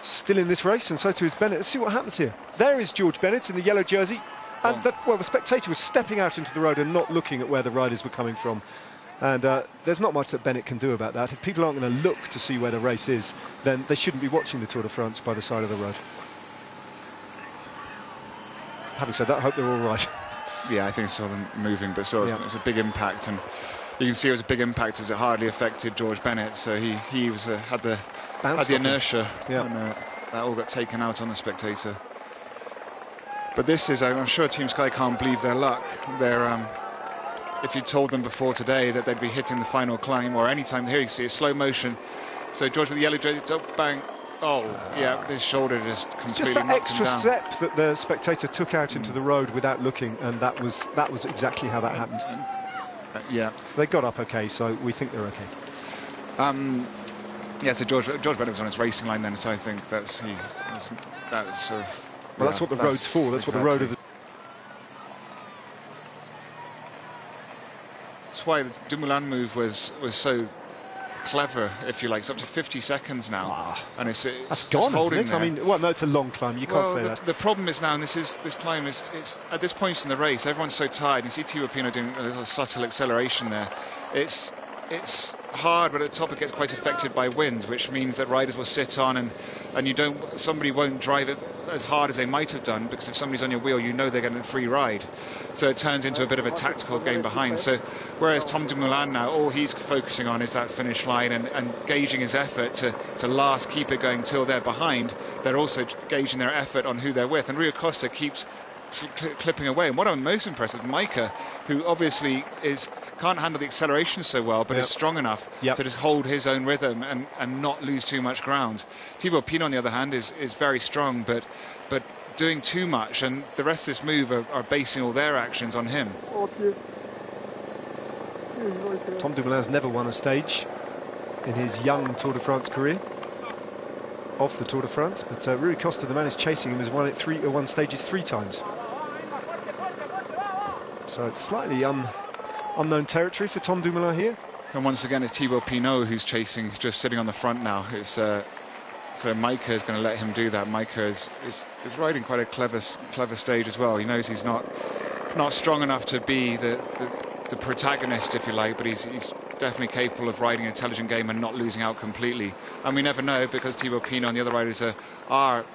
D: still in this race, and so too is Bennett. Let's see what happens here. There is George Bennett in the yellow jersey, and the spectator was stepping out into the road and not looking at where the riders were coming from. And there's not much that Bennett can do about that. If people aren't going to look to see where the race is, then they shouldn't be watching the Tour de France by the side of the road. Having said that, I hope they're all right.
E: Yeah, I think I saw them moving, but still, it was a big impact. And you can see it was a big impact as it hardly affected George Bennett. So he was had the inertia, and that all got taken out on the spectator. But this is, I'm sure Team Sky can't believe their luck. They're if you told them before today that they'd be hitting the final climb, or any time, here you see a slow motion. So George with the yellow jersey, bang. Oh, yeah, his shoulder just completely
D: just that
E: knocked
D: extra
E: him down.
D: step that the spectator took out into the road without looking, and that was exactly how that happened.
E: Yeah.
D: They got up okay, so we think they're okay.
E: Yeah, so George Bennett was on his racing line then, so I think that's sort of...
D: Well, that's what the road's for. That's what the road of the...
E: That's why the Dumoulin move was so clever, if you like. It's up to 50 seconds now, and it's
D: gone,
E: holding
D: isn't it? I mean, well, no, it's a long climb. You can't say that.
E: The problem is now, and this climb is at this point in the race, everyone's so tired. You see Thibaut Pinot doing a little subtle acceleration there. It's hard, but at the top it gets quite affected by wind, which means that riders will sit on and somebody won't drive it as hard as they might have done, because if somebody's on your wheel, you know they're getting a free ride. So it turns into a bit of a tactical game behind. So whereas Tom Dumoulin now, all he's focusing on is that finish line and gauging his effort to last, keep it going till they're behind. They're also gauging their effort on who they're with. And Rui Costa keeps clipping away. And what I'm most impressed with, Maika, who obviously can't handle the acceleration so well, but is strong enough to just hold his own rhythm and not lose too much ground. Thibaut Pinot, on the other hand, is very strong, but doing too much, and the rest of this move are basing all their actions on him.
D: Tom Dumoulin has never won a stage in his young Tour de France career, off the Tour de France, but Rui Costa, the man is chasing him, has won stages 3 times. So it's slightly unknown territory for Tom Dumoulin here.
E: And once again, it's Thibaut Pinot who's chasing, just sitting on the front now. It's so Maika is going to let him do that. Maika is riding quite a clever stage as well. He knows he's not strong enough to be the protagonist, if you like, but he's definitely capable of riding an intelligent game and not losing out completely. And we never know, because Thibaut Pinot and the other riders are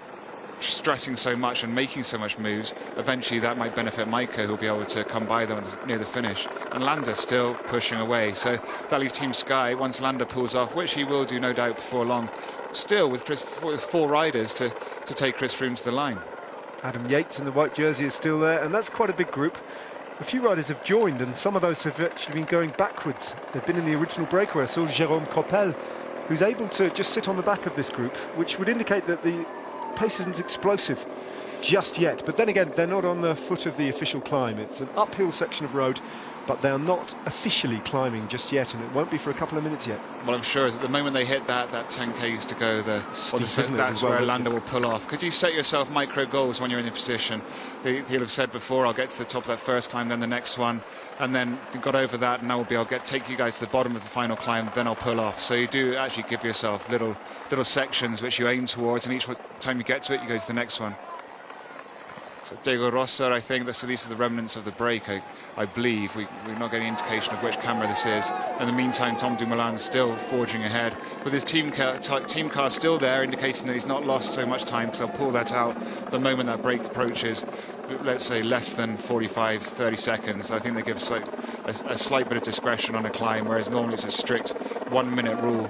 E: stressing so much and making so much moves. Eventually that might benefit Maika, who'll be able to come by them near the finish. And Landa still pushing away, so that leaves Team Sky, once Landa pulls off, which he will do no doubt before long, still with 4 riders to take Chris Froome to the line.
D: Adam Yates in the white jersey is still there, and that's quite a big group. A few riders have joined, and some of those have actually been going backwards. They've been in the original breakaway. I saw Jérôme Coppel, who's able to just sit on the back of this group, which would indicate that the pace isn't explosive just yet. But then again, they're not on the foot of the official climb. It's an uphill section of road, but they're not officially climbing just yet, and it won't be for a couple of minutes yet.
E: Well, I'm sure at the moment they hit that 10 Ks to go, that's
D: well,
E: where Landa will pull off. Could you set yourself micro goals when you're in a position? He'll have said before, I'll get to the top of that first climb, then the next one, and then got over that, and now I'll take you guys to the bottom of the final climb, then I'll pull off. So you do actually give yourself little sections which you aim towards, and each time you get to it, you go to the next one. So Diego Rosa, I think, so these are the remnants of the break, I believe. We're not getting indication of which camera this is. In the meantime, Tom Dumoulin still forging ahead, with his team car still there, indicating that he's not lost so much time, because they'll pull that out the moment that break approaches, let's say less than 45, 30 seconds. I think they give a slight bit of discretion on a climb, whereas normally it's a strict 1 minute rule.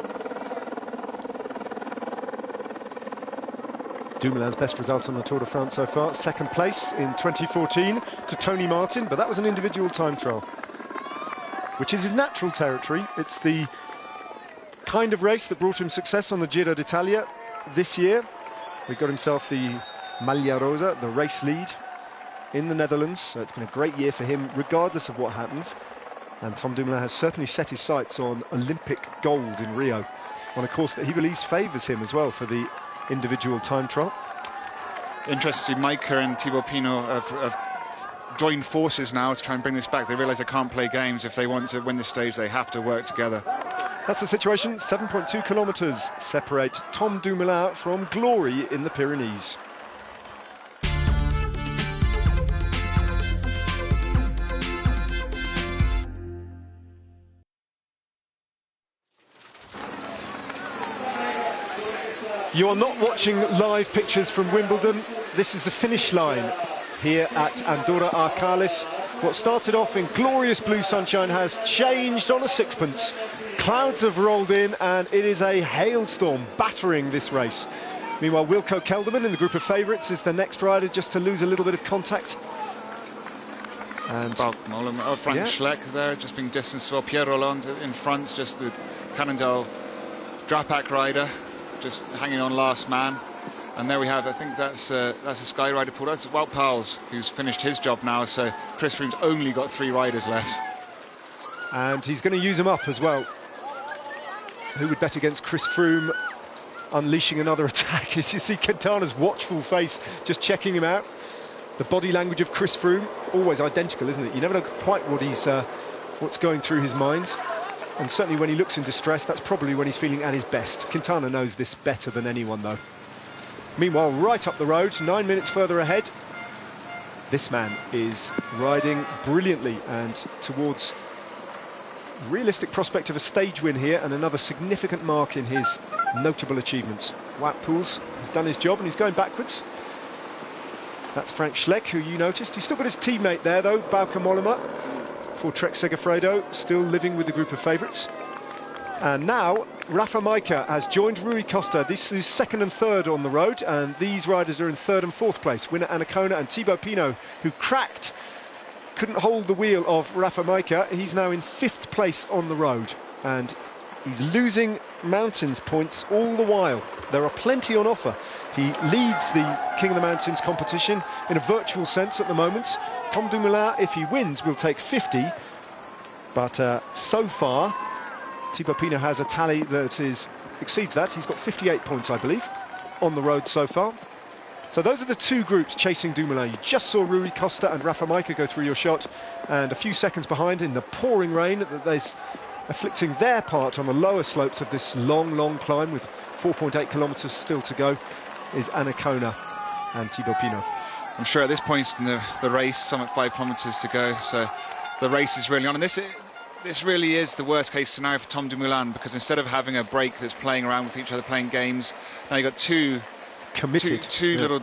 D: Dumoulin's best result on the Tour de France so far, 2nd place in 2014 to Tony Martin, but that was an individual time trial, which is his natural territory. It's the kind of race that brought him success on the Giro d'Italia this year. He got himself the Maglia Rosa, the race lead in the Netherlands, so it's been a great year for him regardless of what happens. And Tom Dumoulin has certainly set his sights on Olympic gold in Rio, on a course that he believes favours him as well for the individual time trial.
E: Interesting to see Maika and Thibaut Pinot have joined forces now to try and bring this back. They realise they can't play games. If they want to win this stage, they have to work together.
D: That's the situation. 7.2 kilometres separate Tom Dumoulin from glory in the Pyrenees. You are not watching live pictures from Wimbledon. This is the finish line here at Andorra Arcalis. What started off in glorious blue sunshine has changed on a sixpence. Clouds have rolled in and it is a hailstorm battering this race. Meanwhile, Wilco Kelderman in the group of favourites is the next rider just to lose a little bit of contact. And
E: Frank Schleck there, just being distanced well. Pierre Rolland in front, just the Cannondale Drapac rider, just hanging on last man. And there we have, I think that's a Sky rider pulled out. It's Wout Poels who's finished his job now, so Chris Froome's only got 3 riders left.
D: And he's going to use them up as well. Who would bet against Chris Froome unleashing another attack? As you see Quintana's watchful face just checking him out. The body language of Chris Froome, always identical, isn't it? You never know quite what's going through his mind. And certainly when he looks in distress, that's probably when he's feeling at his best. Quintana knows this better than anyone, though. Meanwhile, right up the road, 9 minutes further ahead, this man is riding brilliantly and towards realistic prospect of a stage win here and another significant mark in his notable achievements. Wout Poels has done his job and he's going backwards. That's Frank Schleck, who you noticed. He's still got his teammate there, though, Bauke Mollema, for Trek Segafredo, still living with the group of favourites. And now Rafa Majka has joined Rui Costa. This is second and third on the road, and these riders are in third and fourth place. Winner Anacona and Thibaut Pinot, who couldn't hold the wheel of Rafa Majka. He's now in fifth place on the road, and he's losing mountains points all the while. There are plenty on offer. He leads the King of the Mountains competition in a virtual sense at the moment. Tom Dumoulin, if he wins, will take 50, but so far Thibaut Pinot has a tally that exceeds that. He's got 58 points, I believe, on the road so far. So those are the two groups chasing Dumoulin. You just saw Rui Costa and Rafa Majka go through your shot, and a few seconds behind in the pouring rain that there's afflicting their part on the lower slopes of this long climb with 4.8 kilometres still to go is Anacona and Thibaut Pinot.
E: I'm sure at this point in the race, some at 5 kilometres to go, so the race is really on. And this really is the worst case scenario for Tom Dumoulin, because instead of having a break that's playing around with each other, playing games, now you've got two little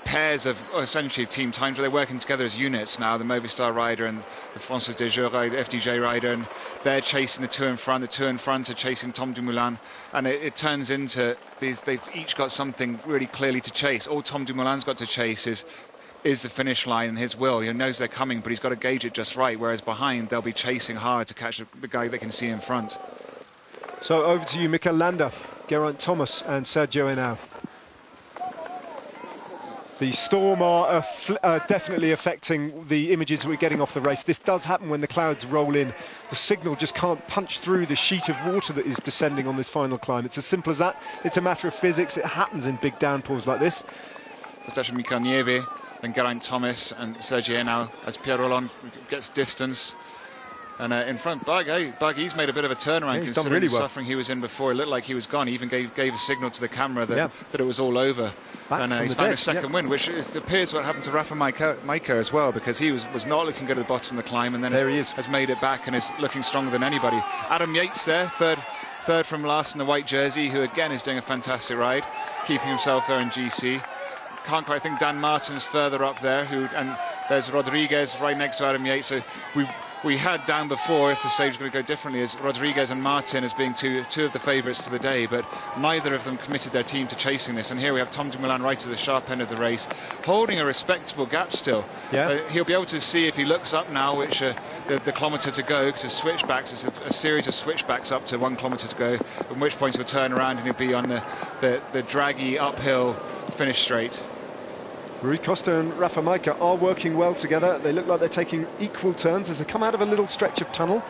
E: pairs of essentially team times where they're working together as units now, the Movistar rider and the Française des Jeux FDJ rider, and they're chasing the two in front are chasing Tom Dumoulin, and it turns into they've each got something really clearly to chase. All Tom Dumoulin's got to chase is the finish line and his will. He knows they're coming, but he's got to gauge it just right, whereas behind they'll be chasing hard to catch the guy they can see in front.
D: So over to you, Mikel Landa, Geraint Thomas and Sergio Henao. The storm are definitely affecting the images we're getting off the race. This does happen when the clouds roll in. The signal just can't punch through the sheet of water that is descending on this final climb. It's as simple as that. It's a matter of physics. It happens in big downpours like this.
E: It's actually Mikel Nieve, then Geraint Thomas and Sergio Henao as Pierre Rolland gets distance. And in front, Bug, he's made a bit of a turnaround,
D: yeah,
E: considering
D: really
E: the suffering he was in before. It looked like he was gone. He even gave a signal to the camera that it was all over. And he's found his second win, which appears what happened to Rafa Majka as well, because he was not looking good at the bottom of the climb, and then has made it back and is looking stronger than anybody. Adam Yates there, third from last in the white jersey, who again is doing a fantastic ride, keeping himself there in GC. Can't quite think Dan Martin's further up there, and there's Rodriguez right next to Adam Yates. So we had down before, if the stage was going to go differently, as Rodriguez and Martin as being two of the favourites for the day, but neither of them committed their team to chasing this. And here we have Tom Dumoulin right at the sharp end of the race, holding a respectable gap still. He'll be able to see if he looks up now, which the kilometre to go, because it's a series of switchbacks up to 1 kilometre to go, at which point he'll turn around and he'll be on the draggy uphill finish straight.
D: Rui Costa and Rafa Majka are working well together. They look like they're taking equal turns as they come out of a little stretch of tunnel.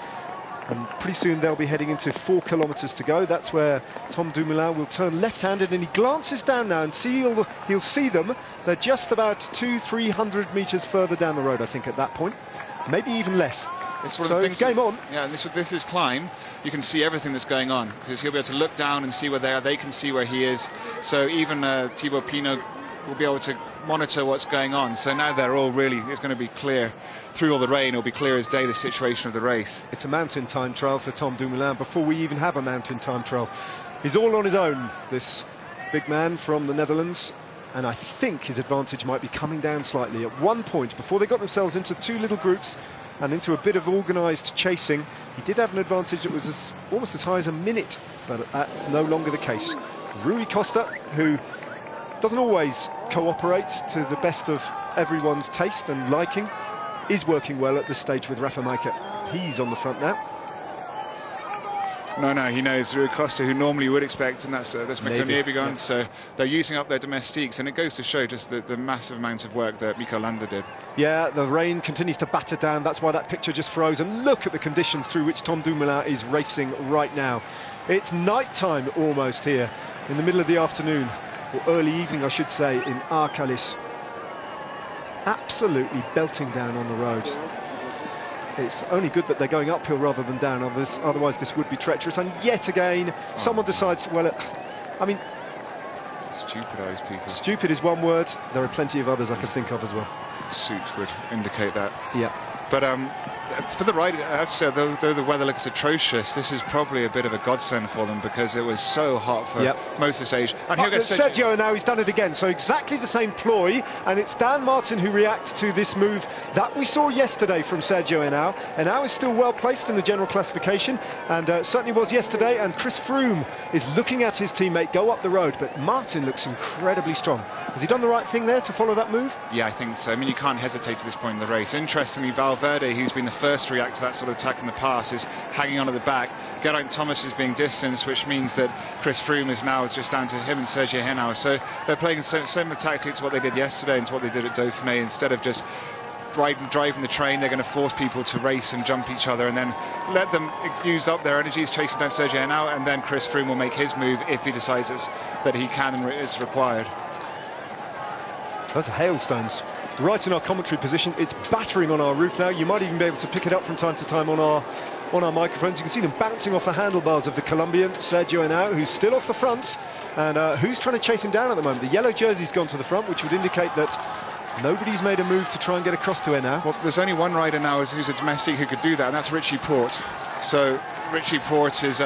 D: And pretty soon they'll be heading into 4 kilometres to go. That's where Tom Dumoulin will turn left-handed, and he glances down now and he'll see them. They're just about 200-300 metres further down the road, I think, at that point. Maybe even less. So it's game on.
E: Yeah, and this is climb. You can see everything that's going on, because he'll be able to look down and see where they are. They can see where he is. So even Thibaut Pinot will be able to monitor what's going on. So now they're all it's going to be clear through all the rain. It'll be clear as day, the situation of the race.
D: It's a mountain time trial for Tom Dumoulin before we even have a mountain time trial. He's all on his own, this big man from the Netherlands, and I think his advantage might be coming down slightly. At one point, before they got themselves into two little groups and into a bit of organised chasing, he did have an advantage that was almost as high as a minute, but that's no longer the case. Rui Costa, who doesn't always cooperate to the best of everyone's taste and liking, is working well at this stage with Rafa Majka. He's on the front now.
E: No, he knows Rui Costa, who normally you would expect, and that's Mikko Niebegård.
D: Yeah.
E: So they're using up their domestiques, and it goes to show just the massive amount of work that Mikko Landa did.
D: Yeah, the rain continues to batter down. That's why that picture just froze. And look at the conditions through which Tom Dumoulin is racing right now. It's night time almost here, in the middle of the afternoon, or early evening, I should say, in Arcalis. Absolutely belting down on the roads. It's only good that they're going uphill rather than down, otherwise this would be treacherous. And yet again, someone decides, well, I mean...
E: Stupid are these people.
D: Stupid is one word. There are plenty of others I can think of as well.
E: Suit would indicate that.
D: Yeah.
E: But for the ride, I have to say, though the weather looks atrocious, this is probably a bit of a godsend for them, because it was so hot for most of the stage. And here goes
D: Sergio, now he's done it again. So exactly the same ploy, and it's Dan Martin who reacts to this move that we saw yesterday from Sergio Henao. Henao is still well placed in the general classification, and certainly was yesterday. And Chris Froome is looking at his teammate go up the road, but Martin looks incredibly strong. Has he done the right thing there to follow that move?
E: Yeah, I think so. I mean, you can't hesitate at this point in the race. Interestingly, Valverde, who's been the first to react to that sort of attack in the past, is hanging on at the back. Geraint Thomas is being distanced, which means that Chris Froome is now just down to him and Sergio Henao. So they're playing similar tactics to what they did yesterday and to what they did at Dauphiné. Instead of just driving the train, they're going to force people to race and jump each other, and then let them use up their energies chasing down Sergio Henao, and then Chris Froome will make his move if he decides that he can and it's required.
D: Those are hailstones right in our commentary position. It's battering on our roof now. You might even be able to pick it up from time to time on our microphones. You can see them bouncing off the handlebars of the Colombian Sergio Henao, who's still off the front, and who's trying to chase him down at the moment. The yellow jersey's gone to the front, which would indicate that nobody's made a move to try and get across to Henao.
E: Well, there's only one rider now who's a domestic who could do that, and that's Richie Porte. So Richie Porte is,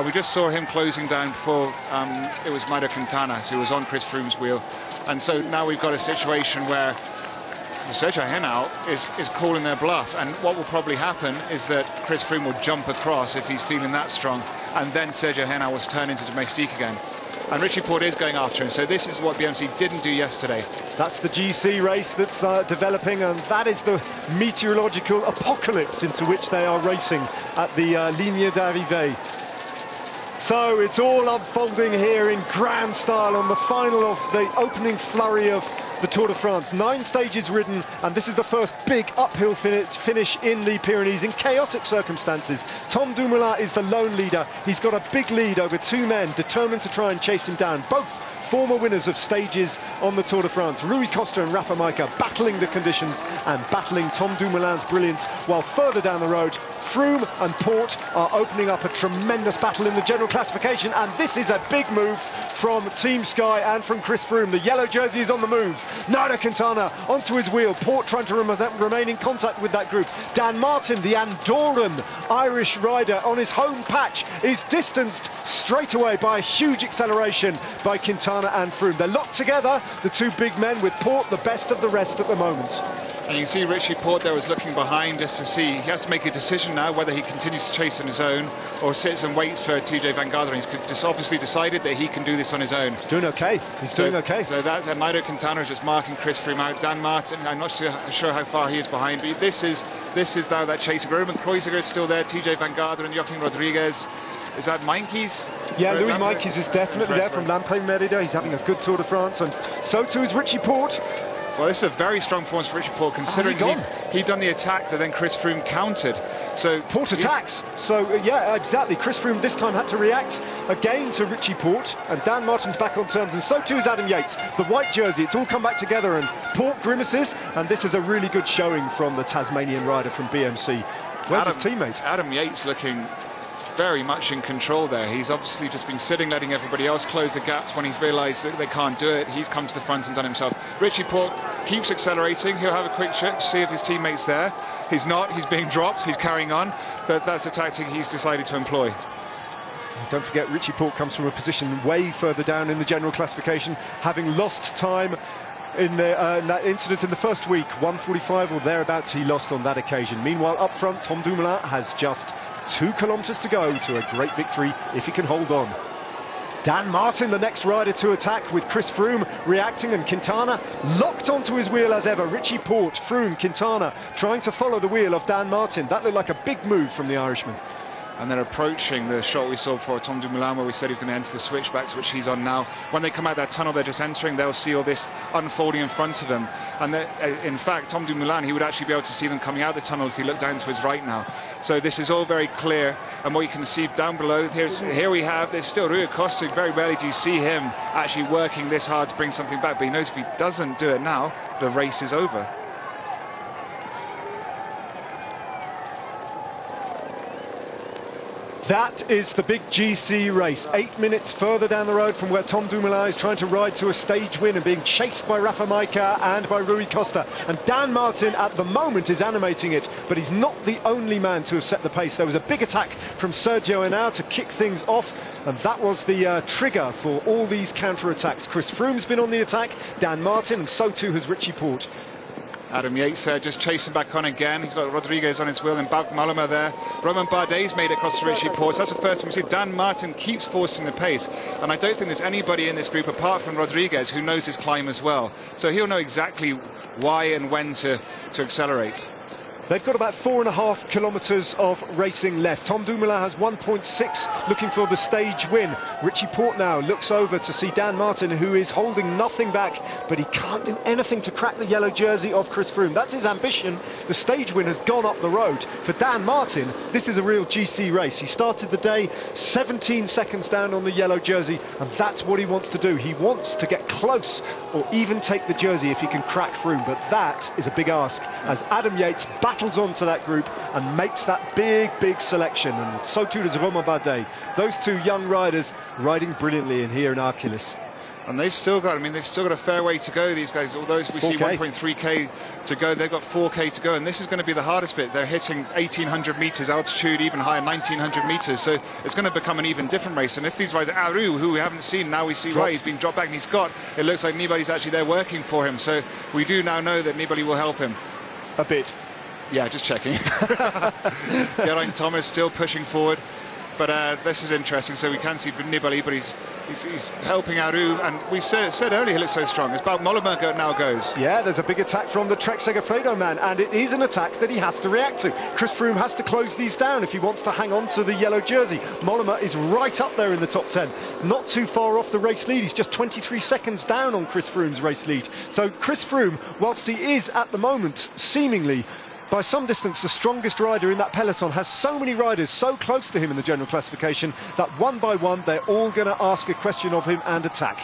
E: we just saw him closing down before it was Nairo Quintana, who was on Chris Froome's wheel. And so now we've got a situation where Sergio Henao is calling their bluff, and what will probably happen is that Chris Froome will jump across if he's feeling that strong, and then Sergio Henao will turn into domestique again. And Richie Porte is going after him, so this is what BMC didn't do yesterday.
D: That's the GC race that's developing, and that is the meteorological apocalypse into which they are racing at the Ligne d'Arrivée. So it's all unfolding here in grand style on the final of the opening flurry of the Tour de France. 9 stages ridden, and this is the first big uphill finish in the Pyrenees in chaotic circumstances. Tom Dumoulin is the lone leader. He's got a big lead over 2 men determined to try and chase him down. Both former winners of stages on the Tour de France. Rui Costa and Rafa Majka battling the conditions and battling Tom Dumoulin's brilliance, while further down the road, Froome and Porte are opening up a tremendous battle in the general classification, and this is a big move from Team Sky and from Chris Froome. The yellow jersey is on the move. Nairo Quintana onto his wheel. Porte trying to remain in contact with that group. Dan Martin, the Andorran Irish rider on his home patch, is distanced straight away by a huge acceleration by Quintana and Froome. They're locked together, the 2 big men, with Porte the best of the rest at the moment.
E: And you can see Richie Porte there was looking behind just to see. He has to make a decision now whether he continues to chase on his own or sits and waits for TJ Van Garderen. He's obviously decided that he can do this on his own.
D: He's doing okay. He's doing okay.
E: So that's Nairo Quintana is just marking Chris Froome out. Dan Martin, I'm not sure how far he is behind, but this is now that chasing. Roman Kreuziger is still there. TJ Van Garderen, Joaquin Rodriguez. Is that Meintjes?
D: Yeah, Louis Meintjes is definitely there from Lampe Merida. He's having a good Tour de France, and so too is Richie Porte.
E: Well, this is a very strong performance for Richie Porte, considering he'd done the attack that then Chris Froome countered. So
D: Porte attacks. So, yeah, exactly. Chris Froome this time had to react again to Richie Porte, and Dan Martin's back on terms, and so too is Adam Yates. The white jersey, it's all come back together, and Porte grimaces, and this is a really good showing from the Tasmanian rider from BMC. Where's his teammate?
E: Adam Yates looking very much in control there. He's obviously just been sitting, letting everybody else close the gaps. When he's realised that they can't do it, he's come to the front and done himself. Richie Porte keeps accelerating. He'll have a quick check to see if his teammate's there. He's not. He's being dropped. He's carrying on. But that's the tactic he's decided to employ.
D: Don't forget, Richie Porte comes from a position way further down in the general classification, having lost time in that incident in the first week. 1:45 or thereabouts he lost on that occasion. Meanwhile, up front, Tom Dumoulin has just 2 kilometres to go to a great victory if he can hold on. Dan Martin, the next rider to attack, with Chris Froome reacting, and Quintana locked onto his wheel as ever. Richie Porte, Froome, Quintana trying to follow the wheel of Dan Martin. That looked like a big move from the Irishman.
E: and they're approaching the shot we saw before, Tom Dumoulin, where we said he was going to enter the switchbacks, which he's on now. When they come out that tunnel they're just entering, they'll see all this unfolding in front of them. And in fact, Tom Dumoulin, he would actually be able to see them coming out the tunnel if he looked down to his right now. So this is all very clear, and what you can see down below, here we have, there's still Rui Costa. Very rarely do you see him actually working this hard to bring something back, but he knows if he doesn't do it now, the race is over.
D: That is the big GC race. 8 minutes further down the road from where Tom Dumoulin is trying to ride to a stage win and being chased by Rafa Majka and by Rui Costa. And Dan Martin at the moment is animating it, but he's not the only man to have set the pace. There was a big attack from Sergio Henao to kick things off, and that was the trigger for all these counter-attacks. Chris Froome's been on the attack, Dan Martin, and so too has Richie Porte.
E: Adam Yates just chasing back on again. He's got Rodriguez on his wheel and Bauke Mollema there. Romain Bardet's made it across to Richie Porte. So that's the first time we see Dan Martin keeps forcing the pace. And I don't think there's anybody in this group apart from Rodriguez who knows his climb as well. So he'll know exactly why and when to accelerate.
D: They've got about 4.5 kilometres of racing left. Tom Dumoulin has 1.6, looking for the stage win. Richie Porte now looks over to see Dan Martin, who is holding nothing back, but he can't do anything to crack the yellow jersey of Chris Froome. That's his ambition. The stage win has gone up the road. For Dan Martin, this is a real GC race. He started the day 17 seconds down on the yellow jersey, and that's what he wants to do. He wants to get close or even take the jersey if he can crack Froome, but that is a big ask as Adam Yates battles onto that group and makes that big selection, and so too does Romain Bardet. Those two young riders riding brilliantly in here in Arculus.
E: And they've still got, they've still got a fair way to go, these guys. Although we 4K. See 1.3k to go, they've got 4k to go, and this is going to be the hardest bit. They're hitting 1,800 meters altitude, even higher, 1,900 meters. So it's going to become an even different race. And if these riders, Aru, who we haven't seen, now we see why he's been dropped back, and it looks like Nibali's actually there working for him. So we do now know that Nibali will help him
D: a bit.
E: Yeah, just checking. Geraint Thomas still pushing forward, but this is interesting. So we can see Nibali, but he's helping Aru, and we said earlier he looks so strong. As Bauke Mollema now goes.
D: Yeah, there's a big attack from the Trek Segafredo man, and it is an attack that he has to react to. Chris Froome has to close these down if he wants to hang on to the yellow jersey. Mollema is right up there in the top 10, not too far off the race lead. He's just 23 seconds down on Chris Froome's race lead. So Chris Froome, whilst he is at the moment seemingly by some distance the strongest rider in that peloton, has so many riders so close to him in the general classification that one by one they're all going to ask a question of him and attack.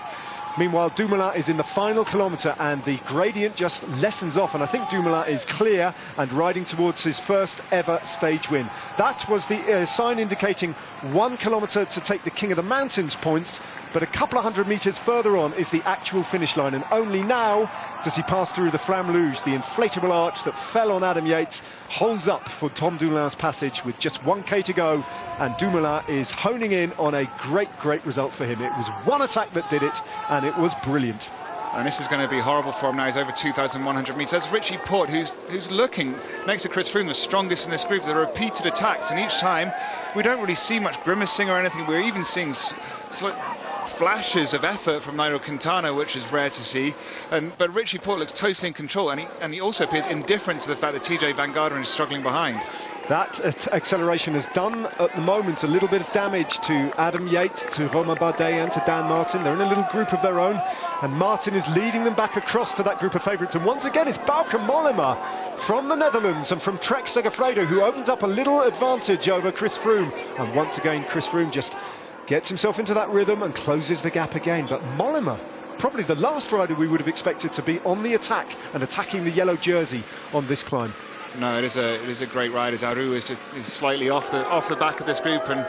D: Meanwhile, Dumoulin is in the final kilometre and the gradient just lessens off, and I think Dumoulin is clear and riding towards his first ever stage win. That was the sign indicating 1 kilometre to take the King of the Mountains points, but a couple of hundred metres further on is the actual finish line, and only now does he pass through the Flamme Rouge. The inflatable arch that fell on Adam Yates holds up for Tom Dumoulin's passage with just 1k to go, and Dumoulin is honing in on a great result for him. It was one attack that did it, and it was brilliant.
E: And this is going to be horrible for him now. He's over 2,100 metres. That's Richie Porte, who's looking next to Chris Froome, the strongest in this group. There are repeated attacks, and each time we don't really see much grimacing or anything. We're even seeing flashes of effort from Nairo Quintana, which is rare to see. But Richie Porte looks totally in control, and he also appears indifferent to the fact that TJ Van Garderen is struggling behind.
D: That acceleration has done, at the moment, a little bit of damage to Adam Yates, to Romain Bardet and to Dan Martin. They're in a little group of their own, and Martin is leading them back across to that group of favourites. And once again, it's Bauke Mollema from the Netherlands and from Trek Segafredo who opens up a little advantage over Chris Froome. And once again, Chris Froome just gets himself into that rhythm and closes the gap again. But Mollema, probably the last rider we would have expected to be on the attack and attacking the yellow jersey on this climb.
E: No, it is a great ride. As Aru is slightly off the back of this group, and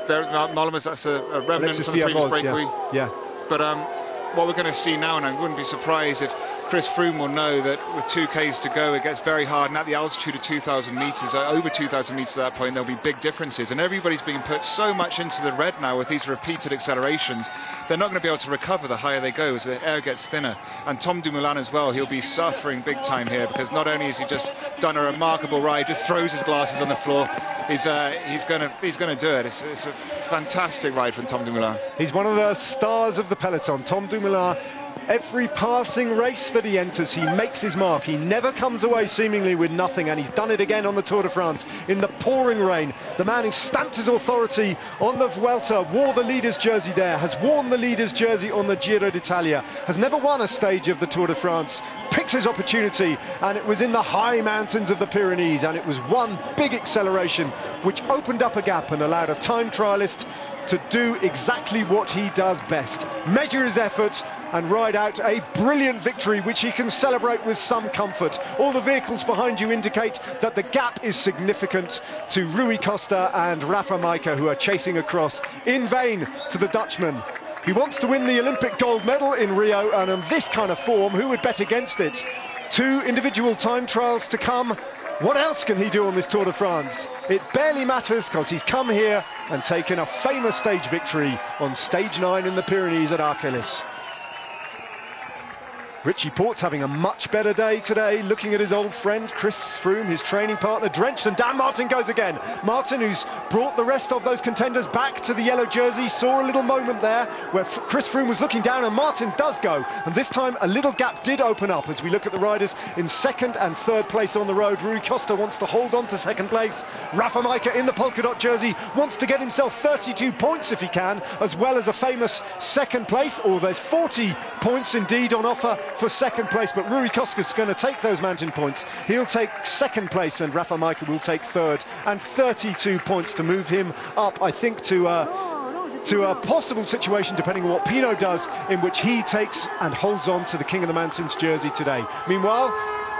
E: there Mollema's, that's a remnant from the previous breakaway.
D: Yeah.
E: But what we're going to see now, and I wouldn't be surprised if Chris Froome will know that with 2Ks to go, it gets very hard, and at the altitude of 2,000 metres, over 2,000 metres at that point, there'll be big differences, and everybody's being put so much into the red now with these repeated accelerations. They're not going to be able to recover the higher they go as the air gets thinner. And Tom Dumoulin as well, he'll be suffering big time here, because not only has he just done a remarkable ride, just throws his glasses on the floor, he's going to do it. It's a fantastic ride from Tom Dumoulin.
D: He's one of the stars of the peloton. Tom Dumoulin Every passing race that he enters, he makes his mark. He never comes away seemingly with nothing, and he's done it again on the Tour de France in the pouring rain. The man who stamped his authority on the Vuelta, wore the leader's jersey there, has worn the leader's jersey on the Giro d'Italia, has never won a stage of the Tour de France, picked his opportunity, and it was in the high mountains of the Pyrenees, and it was one big acceleration which opened up a gap and allowed a time trialist to do exactly what he does best, measure his effort and ride out a brilliant victory which he can celebrate with some comfort. All the vehicles behind you indicate that the gap is significant to Rui Costa and Rafa Majka, who are chasing across in vain to the Dutchman. He wants to win the Olympic gold medal in Rio, and in this kind of form, who would bet against it? 2 individual time trials to come. What else can he do on this Tour de France? It barely matters, because he's come here and taken a famous stage victory on stage 9 in the Pyrenees at Argelès. Richie Porte's having a much better day today, looking at his old friend Chris Froome, his training partner, drenched, and Dan Martin goes again. Martin, who's brought the rest of those contenders back to the yellow jersey, saw a little moment there where Chris Froome was looking down, and Martin does go. And this time a little gap did open up as we look at the riders in 2nd and 3rd place on the road. Rui Costa wants to hold on to 2nd place. Rafa Majka in the polka dot jersey wants to get himself 32 points if he can, as well as a famous 2nd place, or there's 40 points indeed on offer for 2nd place, but Rui Costa's going to take those mountain points. He'll take 2nd place, and Rafa Majka will take 3rd, and 32 points to move him up, I think, to a possible situation, depending on what Pinot does, in which he takes and holds on to the King of the Mountains jersey today. Meanwhile,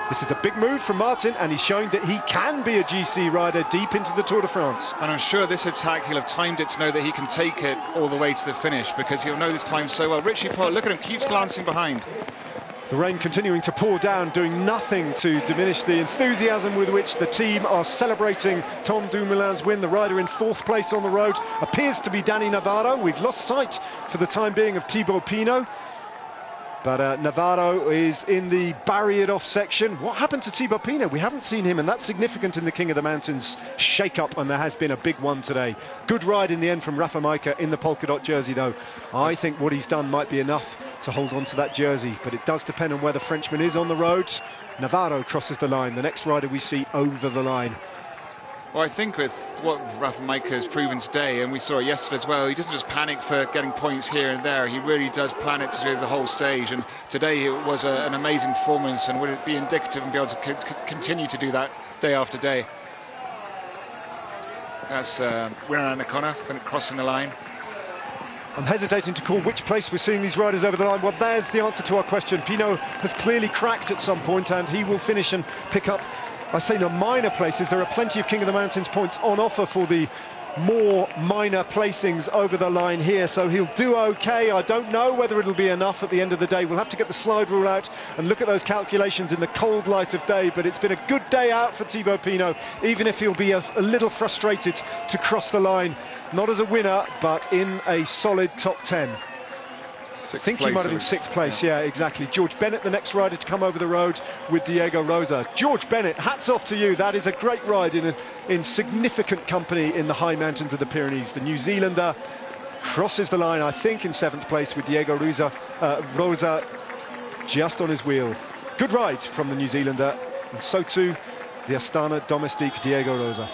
D: this is a big move from Martin, and he's showing that he can be a GC rider deep into the Tour de France.
E: And I'm sure this attack, he'll have timed it to know that he can take it all the way to the finish, because he'll know this climb so well. Richie Porte, look at him, keeps glancing behind.
D: The rain continuing to pour down, doing nothing to diminish the enthusiasm with which the team are celebrating Tom Dumoulin's win. The rider in 4th place on the road appears to be Danny Navarro. We've lost sight for the time being of Thibaut Pinot, but Navarro is in the barriered-off section. What happened to Thibaut Pinot? We haven't seen him, and that's significant in the King of the Mountains shake-up, and there has been a big one today. Good ride in the end from Rafa Majka in the polka dot jersey, though. I think what he's done might be enough to hold on to that jersey, but it does depend on where the Frenchman is on the road. Navarro crosses the line, the next rider we see over the line.
E: Well, I think with what Rafa Majka has proven today, and we saw it yesterday as well, he doesn't just panic for getting points here and there. He really does plan it to do the whole stage, and today it was an amazing performance, and would it be indicative and be able to continue to do that day after day. That's Winner Nakona crossing the line.
D: I'm hesitating to call which place we're seeing these riders over the line. Well, there's the answer to our question. Pinot has clearly cracked at some point, and he will finish and pick up, I say, the minor places. There are plenty of King of the Mountains points on offer for the more minor placings over the line here, so he'll do okay. I don't know whether it'll be enough at the end of the day. We'll have to get the slide rule out and look at those calculations in the cold light of day, but it's been a good day out for Thibaut Pinot, even if he'll be a little frustrated to cross the line. Not as a winner, but in a solid top 10. I think he might have been 6th place, yeah, exactly. George Bennett, the next rider to come over the road with Diego Rosa. George Bennett, hats off to you. That is a great ride in significant company in the high mountains of the Pyrenees. The New Zealander crosses the line, I think, in 7th place with Diego Rosa just on his wheel. Good ride from the New Zealander, and so too the Astana Domestique Diego Rosa.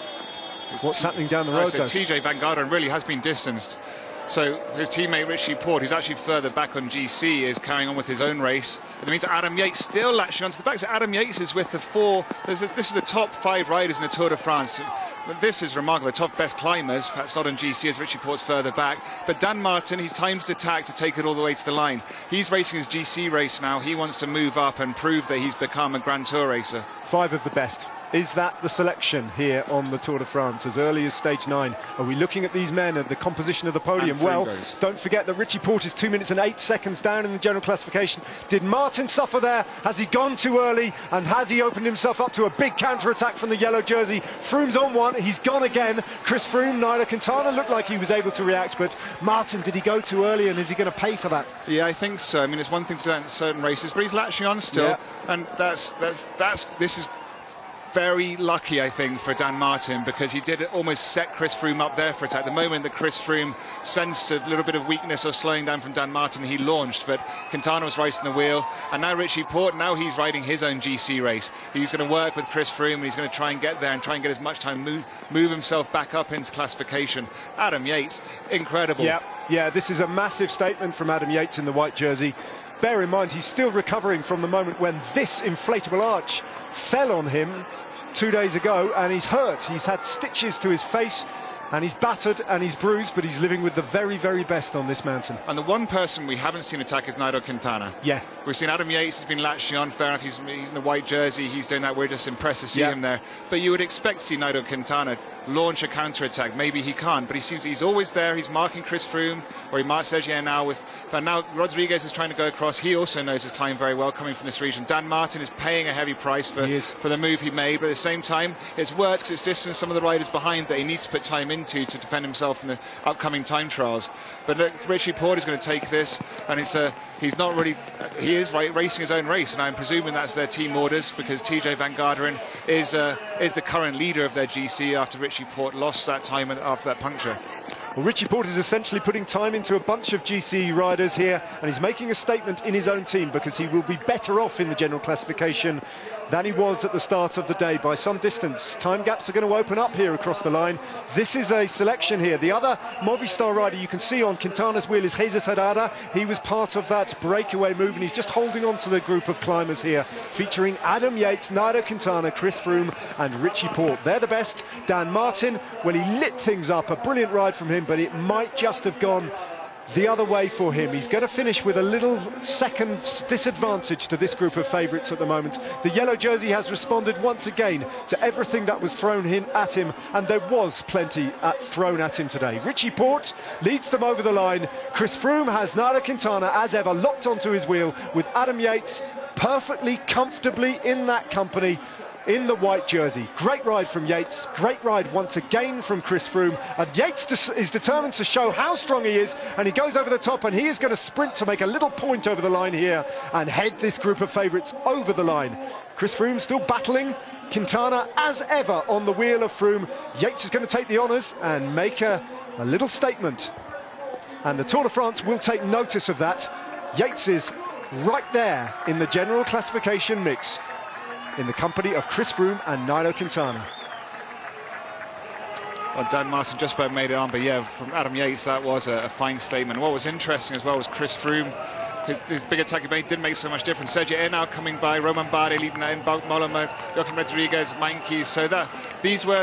D: What's happening down the road, though?
E: TJ Van Garderen really has been distanced. So his teammate Richie Porte, who's actually further back on GC, is carrying on with his own race. In the meantime, Adam Yates still latching onto the back. So Adam Yates is with the 4. This is the top 5 riders in the Tour de France. This is remarkable. The top best climbers, perhaps not on GC as Richie Porte's further back. But Dan Martin, he's timed his attack to take it all the way to the line. He's racing his GC race now. He wants to move up and prove that he's become a Grand Tour racer.
D: 5 of the best. Is that the selection here on the Tour de France as early as stage 9? Are we looking at these men and the composition of the podium? Well, don't forget that Richie Porte is 2 minutes and 8 seconds down in the general classification. Did Martin suffer there? Has he gone too early? And has he opened himself up to a big counter-attack from the yellow jersey? Froome's on one. He's gone again. Chris Froome, Nairo Quintana looked like he was able to react, but Martin, did he go too early, and is he going to pay for that?
E: Yeah, I think so. I mean, it's one thing to do that in certain races, but he's latching on still, and this is very lucky, I think, for Dan Martin, because he did almost set Chris Froome up there for attack. The moment that Chris Froome sensed a little bit of weakness or slowing down from Dan Martin, he launched, but Quintana was right in the wheel. And now Richie Porte, now he's riding his own GC race. He's going to work with Chris Froome, and he's going to try and get there and try and get as much time, move himself back up into classification. Adam Yates, incredible.
D: Yeah, this is a massive statement from Adam Yates in the white jersey. Bear in mind, he's still recovering from the moment when this inflatable arch fell on him 2 days ago, and he's hurt. He's had stitches to his face, and he's battered and he's bruised, but he's living with the very, very best on this mountain.
E: And the one person we haven't seen attack is Nairo Quintana.
D: Yeah.
E: We've seen Adam Yates has been latching on. Fair enough, he's in the white jersey, he's doing that. We're just impressed to see him there. But you would expect to see Nairo Quintana launch a counter-attack. Maybe he can't, but he seems he's always there. He's marking Chris Froome, or he marks Sergio now but now Rodriguez is trying to go across. He also knows his climb very well, coming from this region. Dan Martin is paying a heavy price for the move he made, but at the same time, it's worked because it's distanced some of the riders behind that he needs to put time into to defend himself in the upcoming time trials. But look, Richie Porte is going to take this, and he's not really, he is racing his own race, and I'm presuming that's their team orders, because TJ Van Garderen is the current leader of their GC after Richie Porte lost that time after that puncture.
D: Well, Richie Porte is essentially putting time into a bunch of GC riders here, and he's making a statement in his own team, because he will be better off in the general classification than he was at the start of the day by some distance. Time gaps are going to open up here across the line. This is a selection here. The other Movistar rider you can see on Quintana's wheel is Jesus Herrada. He was part of that breakaway move, and he's just holding on to the group of climbers here, featuring Adam Yates, Nairo Quintana, Chris Froome and Richie Porte. They're the best. Dan Martin, well, he lit things up. A brilliant ride from him, but it might just have gone the other way for him. He's going to finish with a little second disadvantage to this group of favourites at the moment. The yellow jersey has responded once again to everything that was thrown at him, and there was plenty thrown at him today. Richie Porte leads them over the line. Chris Froome has Nairo Quintana, as ever, locked onto his wheel, with Adam Yates perfectly comfortably in that company in the white jersey. Great ride from Yates, great ride once again from Chris Froome, and Yates is determined to show how strong he is, and he goes over the top, and he is going to sprint to make a little point over the line here and head this group of favourites over the line. Chris Froome still battling. Quintana, as ever, on the wheel of Froome. Yates is going to take the honours and make a little statement, and the Tour de France will take notice of that. Yates is right there in the general classification mix, in the company of Chris Froome and Nairo Quintana.
E: Well, Dan Martin just about made it on, but yeah, from Adam Yates, that was a fine statement. What was interesting as well was Chris Froome. His big attack he made didn't make so much difference. Sergio Henao coming by, Romain Bardet leading that in, Bout Mollema, Joaquim Rodriguez, Meintjes. So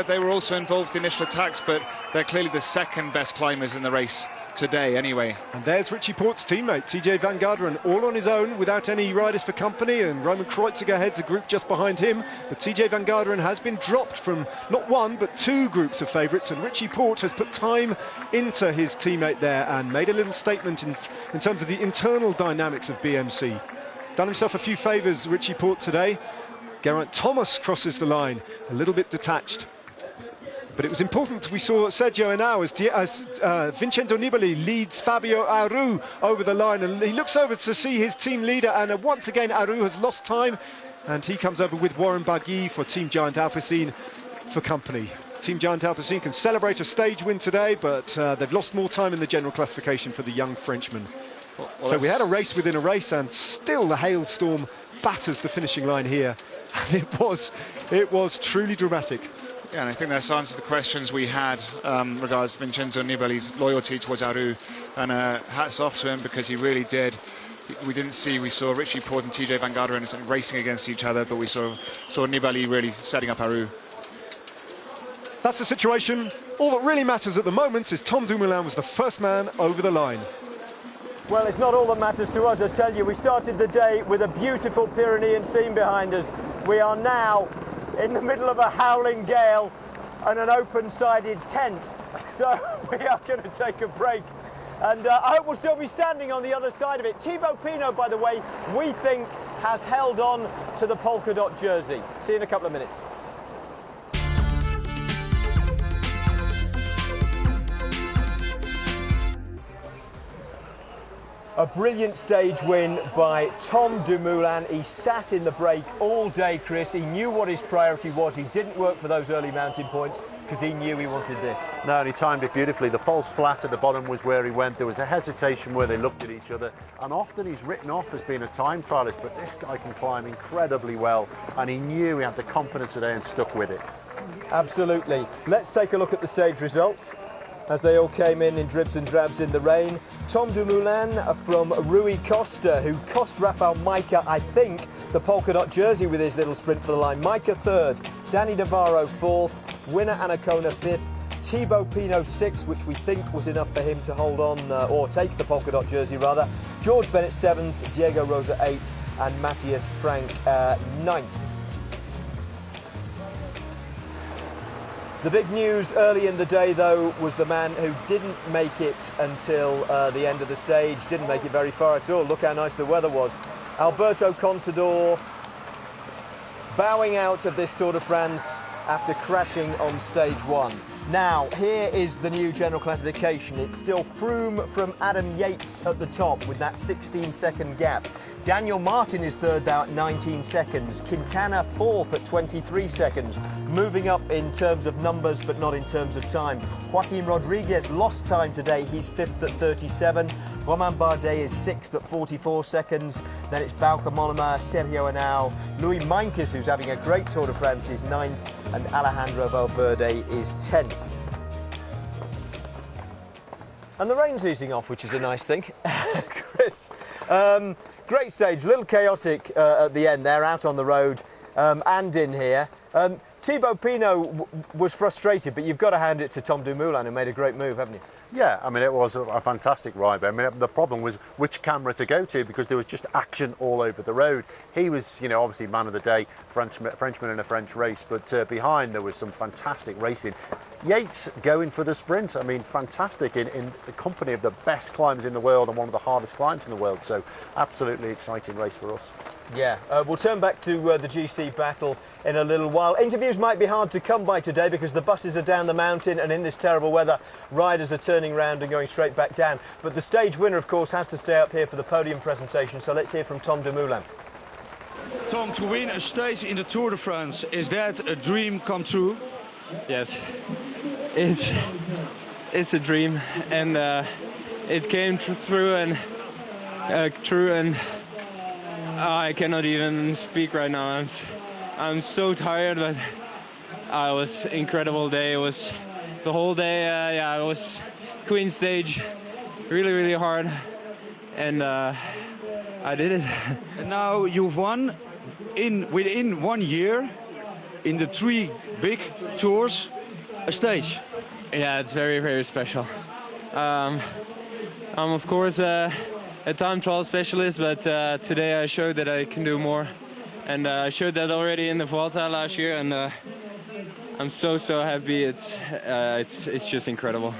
E: they were also involved in the initial attacks, but they're clearly the second best climbers in the race today anyway.
D: And there's Richie Porte's teammate, TJ Van Garderen, all on his own without any riders for company, and Roman Kreuziger heads a group just behind him. But TJ Van Garderen has been dropped from not one but two groups of favourites, and Richie Porte has put time into his teammate there and made a little statement in terms of the internal dynamics of BMC. Done himself a few favours, Richie Porte, today. Geraint Thomas crosses the line, a little bit detached. But it was important. We saw Sergio Henao as Vincenzo Nibali leads Fabio Aru over the line, and he looks over to see his team leader, and once again Aru has lost time, and he comes over with Warren Barguil for Team Giant Alpecin for company. Team Giant Alpecin can celebrate a stage win today, but they've lost more time in the general classification for the young Frenchman. So we had a race within a race, and still the hailstorm batters the finishing line here. And it was truly dramatic.
E: Yeah, and I think that's answered the questions we had regards Vincenzo Nibali's loyalty towards Aru, and hats off to him, because he really did. We saw Richie Porte and TJ Van Garderen racing against each other, but we saw Nibali really setting up Aru.
D: That's the situation. All that really matters at the moment is Tom Dumoulin was the first man over the line.
B: Well, it's not all that matters to us, I tell you. We started the day with a beautiful Pyrenean scene behind us. We are now in the middle of a howling gale and an open-sided tent. So we are going to take a break. And I hope we'll still be standing on the other side of it. Thibaut Pinot, by the way, we think has held on to the polka dot jersey. See you in a couple of minutes. A brilliant stage win by Tom Dumoulin. He sat in the break all day, Chris. He knew what his priority was. He didn't work for those early mountain points because he knew he wanted this.
C: No, and he timed it beautifully. The false flat at the bottom was where he went. There was a hesitation where they looked at each other. And often he's written off as being a time trialist, but this guy can climb incredibly well. And he knew he had the confidence today and stuck with it.
B: Absolutely. Let's take a look at the stage results as they all came in dribs and drabs in the rain. Tom Dumoulin from Rui Costa, who cost Rafael Majka, I think, the polka dot jersey with his little sprint for the line. Majka third, Danny Navarro fourth, winner Anacona fifth, Thibaut Pinot sixth, which we think was enough for him to hold on, or take the polka dot jersey rather. George Bennett seventh, Diego Rosa eighth, and Matthias Frank ninth. The big news early in the day, though, was the man who didn't make it until the end of the stage, didn't make it very far at all. Look how nice the weather was. Alberto Contador bowing out of this Tour de France after crashing on stage one. Now, here is the new general classification. It's still Froome from Adam Yates at the top with that 16-second gap. Daniel Martin is third now at 19 seconds. Quintana fourth at 23 seconds. Moving up in terms of numbers, but not in terms of time. Joaquin Rodriguez lost time today. He's fifth at 37. Romain Bardet is sixth at 44 seconds. Then it's Bauke Mollema, Sergio Henao. Louis Meintjes, who's having a great Tour de France, is ninth. And Alejandro Valverde is 10th. And the rain's easing off, which is a nice thing. Chris, great stage, a little chaotic at the end there, out on the road and in here. Thibaut Pinot was frustrated, but you've got to hand it to Tom Dumoulin, who made a great move, haven't you?
C: Yeah, I mean, it was a fantastic ride. But I mean, the problem was which camera to go to, because there was just action all over the road. He was, you know, obviously man of the day, Frenchman in a French race, but behind there was some fantastic racing. Yates going for the sprint. I mean, fantastic in the company of the best climbers in the world and one of the hardest climbs in the world. So, absolutely exciting race for us.
B: Yeah, we'll turn back to the GC battle in a little while. Interviews might be hard to come by today because the buses are down the mountain, and in this terrible weather, riders are turning round and going straight back down. But the stage winner, of course, has to stay up here for the podium presentation. So let's hear from Tom Dumoulin.
F: Tom, to win a stage in the Tour de France, is that a dream come true?
G: Yes, it's a dream, and it came through, and I cannot even speak right now. I'm so tired, but it was an incredible day. It was the whole day. Yeah, it was Queen stage, really hard, and I did it.
F: And now you've won within 1 year in the 3 big tours a stage.
G: Yeah, it's very special. I'm of course a time trial specialist, but today I showed that I can do more, and I showed that already in the Vuelta last year, and I'm so happy. It's just incredible.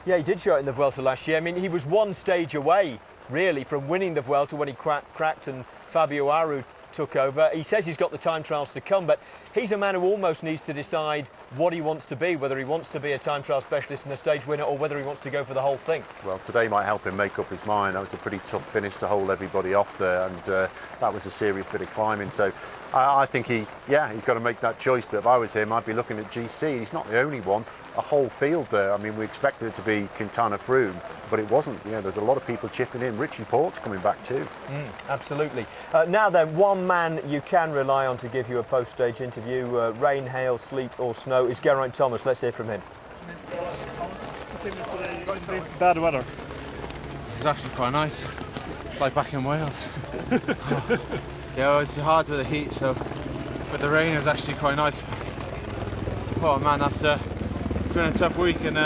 B: Yeah, he did show it in the Vuelta last year. I mean, he was one stage away, really, from winning the Vuelta when he cracked and Fabio Aru took over. He says he's got the time trials to come, but he's a man who almost needs to decide what he wants to be, whether he wants to be a time trial specialist and a stage winner, or whether he wants to go for the whole thing.
C: Well, today might help him make up his mind. That was a pretty tough finish to hold everybody off there, and that was a serious bit of climbing. So I think he's got to make that choice. But if I was him, I'd be looking at GC. He's not the only one. A whole field there. I mean, we expected it to be Quintana Froome, but it wasn't. You know, there's a lot of people chipping in. Richie Porte's coming back too.
B: Absolutely. Now then, one man you can rely on to give you a post-stage interview, rain, hail, sleet or snow, is Geraint Thomas. Let's hear from him.
J: It's bad weather. It's actually quite nice, like back in Wales. Yeah, it's hard with the heat, but the rain is actually quite nice. Oh man, it's been a tough week, and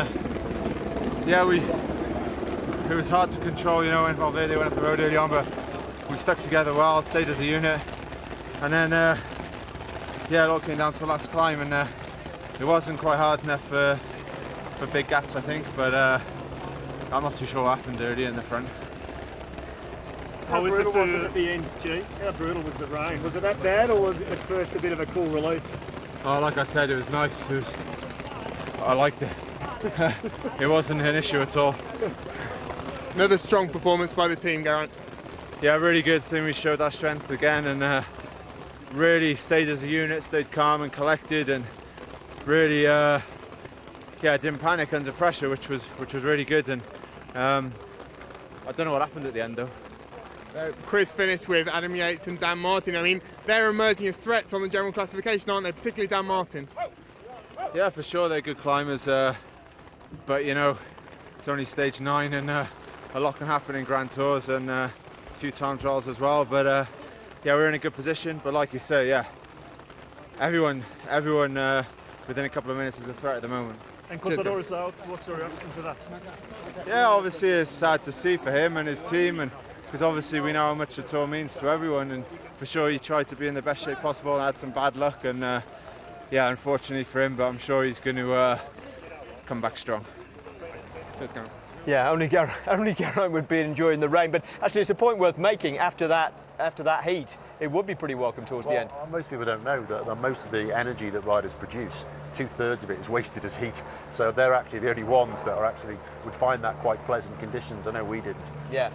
J: it was hard to control, you know, when Valverde went up the road early on, but we stuck together well, stayed as a unit, and then it all came down to the last climb, and it wasn't quite hard enough for big gaps, I think, but I'm not too sure what happened early in the front.
D: How brutal was it at the end, G? How brutal was the rain? Was it that bad, or was it at first a bit of a cool relief?
J: Oh, like I said, it was nice. I liked it. It wasn't an issue at all. Another strong performance by the team, Geraint. Yeah, really good. I think we showed that strength again and really stayed as a unit, stayed calm and collected, and really, didn't panic under pressure, which was really good. And I don't know what happened at the end though.
K: Chris finished with Adam Yates and Dan Martin. I mean, they're emerging as threats on the general classification, aren't they? Particularly Dan Martin.
J: Yeah, for sure, they're good climbers, but you know, it's only stage 9 and a lot can happen in Grand Tours and a few time trials as well. But yeah, we're in a good position. But like you say, yeah, everyone within a couple of minutes is a threat at the moment.
L: And Contador is out. What's your reaction to that?
J: Yeah, obviously it's sad to see for him and his team, and because obviously we know how much the tour means to everyone, and for sure he tried to be in the best shape possible and had some bad luck, and yeah, unfortunately for him, but I'm sure he's going to come back strong.
B: Yeah, only Geraint would be enjoying the rain, but actually it's a point worth making after that heat. It would be pretty welcome towards the end.
C: Most people don't know that most of the energy that riders produce, 2/3 of it is wasted as heat. So they're actually the only ones that would find that quite pleasant conditions. I know we didn't.
B: Yeah.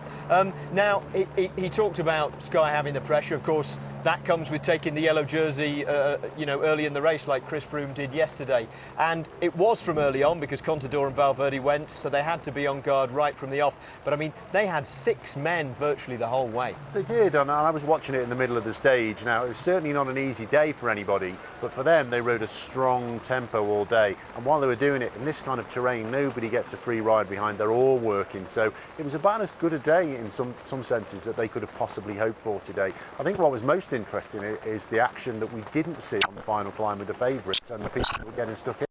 B: Now he talked about Sky having the pressure. Of course, that comes with taking the yellow jersey, early in the race, like Chris Froome did yesterday. And it was from early on because Contador and Valverde went, so they had to be on guard right from the off. But I mean, they had 6 men virtually the whole way.
C: They did, and I was watching it in the middle of the stage. Now, it was certainly not an easy day for anybody, but for them, they rode a strong tempo all day. And while they were doing it in this kind of terrain, nobody gets a free ride behind. They're all working. So it was about as good a day in some senses that they could have possibly hoped for today. I think what was most interesting is the action that we didn't see on the final climb with the favourites and the people that were getting stuck in.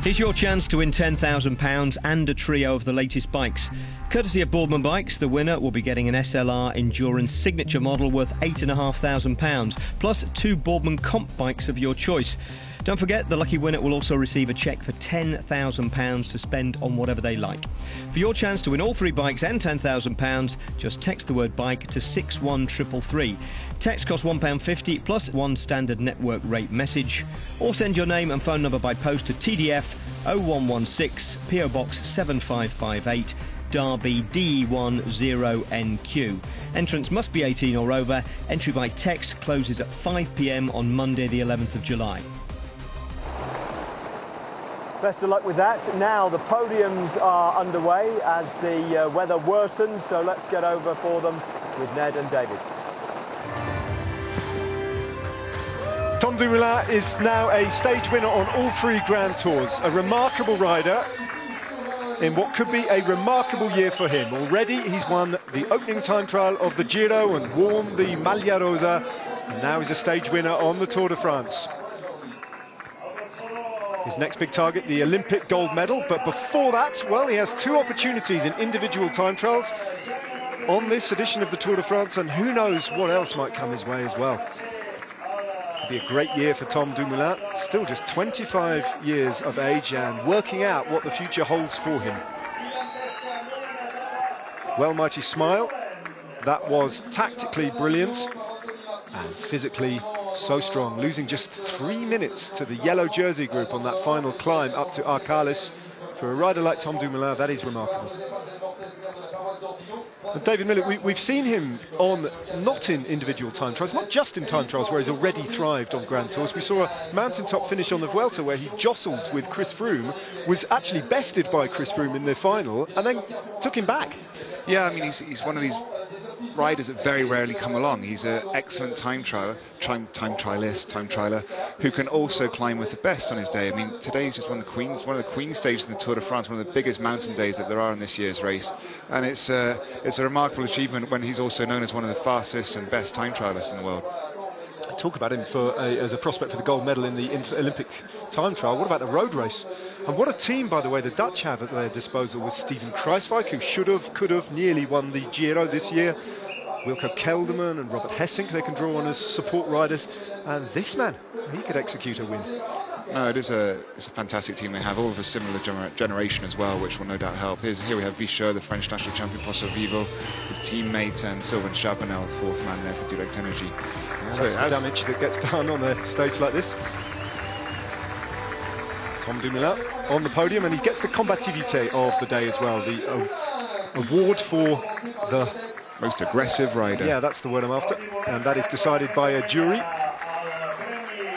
B: Here's your chance to win £10,000 and a trio of the latest bikes. Courtesy of Boardman Bikes, the winner will be getting an SLR Endurance signature model worth £8,500, plus 2 Boardman comp bikes of your choice. Don't forget, the lucky winner will also receive a cheque for £10,000 to spend on whatever they like. For your chance to win all 3 bikes and £10,000, just text the word bike to 61333. Text costs £1.50 plus 1 standard network rate message, or send your name and phone number by post to TDF 0116 PO Box 7558 Derby D10NQ. Entrance must be 18 or over. Entry by text closes at 5 p.m. on Monday the 11th of July. Best of luck with that. Now the podiums are underway as the weather worsens, so let's get over for them with Ned and David.
D: Tom Dumoulin is now a stage winner on all 3 Grand Tours. A remarkable rider in what could be a remarkable year for him. Already he's won the opening time trial of the Giro and worn the Maglia Rosa, and now he's a stage winner on the Tour de France. His next big target, the Olympic gold medal, but before that, well, he has 2 opportunities in individual time trials on this edition of the Tour de France, and who knows what else might come his way as well. It'll be a great year for Tom Dumoulin, still just 25 years of age and working out what the future holds for him. Well, mighty smile. That was tactically brilliant and physically so strong, losing just 3 minutes to the yellow jersey group on that final climb up to Arcalis. For a rider like Tom Dumoulin, that is remarkable. And David Millett, we've seen him not in individual time trials, not just in time trials where he's already thrived on Grand Tours. We saw a mountaintop finish on the Vuelta where he jostled with Chris Froome, was actually bested by Chris Froome in the final, and then took him back.
E: Yeah, I mean, he's one of these riders that very rarely come along. He's an excellent time trialer, who can also climb with the best on his day. I mean, today's just one of the Queen stages in the Tour de France, one of the biggest mountain days that there are in this year's race, and it's a remarkable achievement when he's also known as one of the fastest and best time trialists in the world.
D: Talk about him as a prospect for the gold medal in the Olympic time trial. What about the road race? And what a team, by the way, the Dutch have at their disposal with Steven Kruijswijk, who could have nearly won the Giro this year. Wilco Kelderman and Robert Hessink, they can draw on as support riders. And this man, he could execute a win.
E: No, it's a fantastic team they have, all of a similar generation as well, which will no doubt help. Here we have Vicheux, the French national champion, Posso Vivo, his teammate, and Sylvain Chabanel, the fourth man there for Direct Energy.
D: Yeah, so that's the damage that gets done on a stage like this. Tom Dumoulin on the podium, and he gets the combativité of the day as well, the award for the
E: most aggressive rider.
D: Yeah, that's the word I'm after, and that is decided by a jury.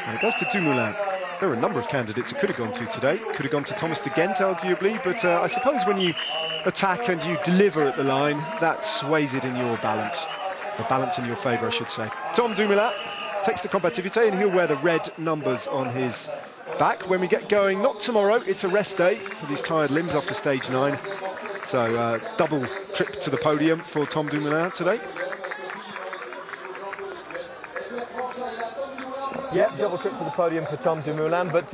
D: And it goes to Dumoulin. There are a number of candidates it could have gone to today. Could have gone to Thomas de Gent, arguably, but I suppose when you attack and you deliver at the line, that sways it in your balance. The balance in your favour, I should say. Tom Dumoulin takes the combativité, and he'll wear the red numbers on his back when we get going. Not tomorrow, it's a rest day for these tired limbs after stage 9. So double trip to the podium for Tom Dumoulin today.
B: Yeah, double trip to the podium for Tom Dumoulin, but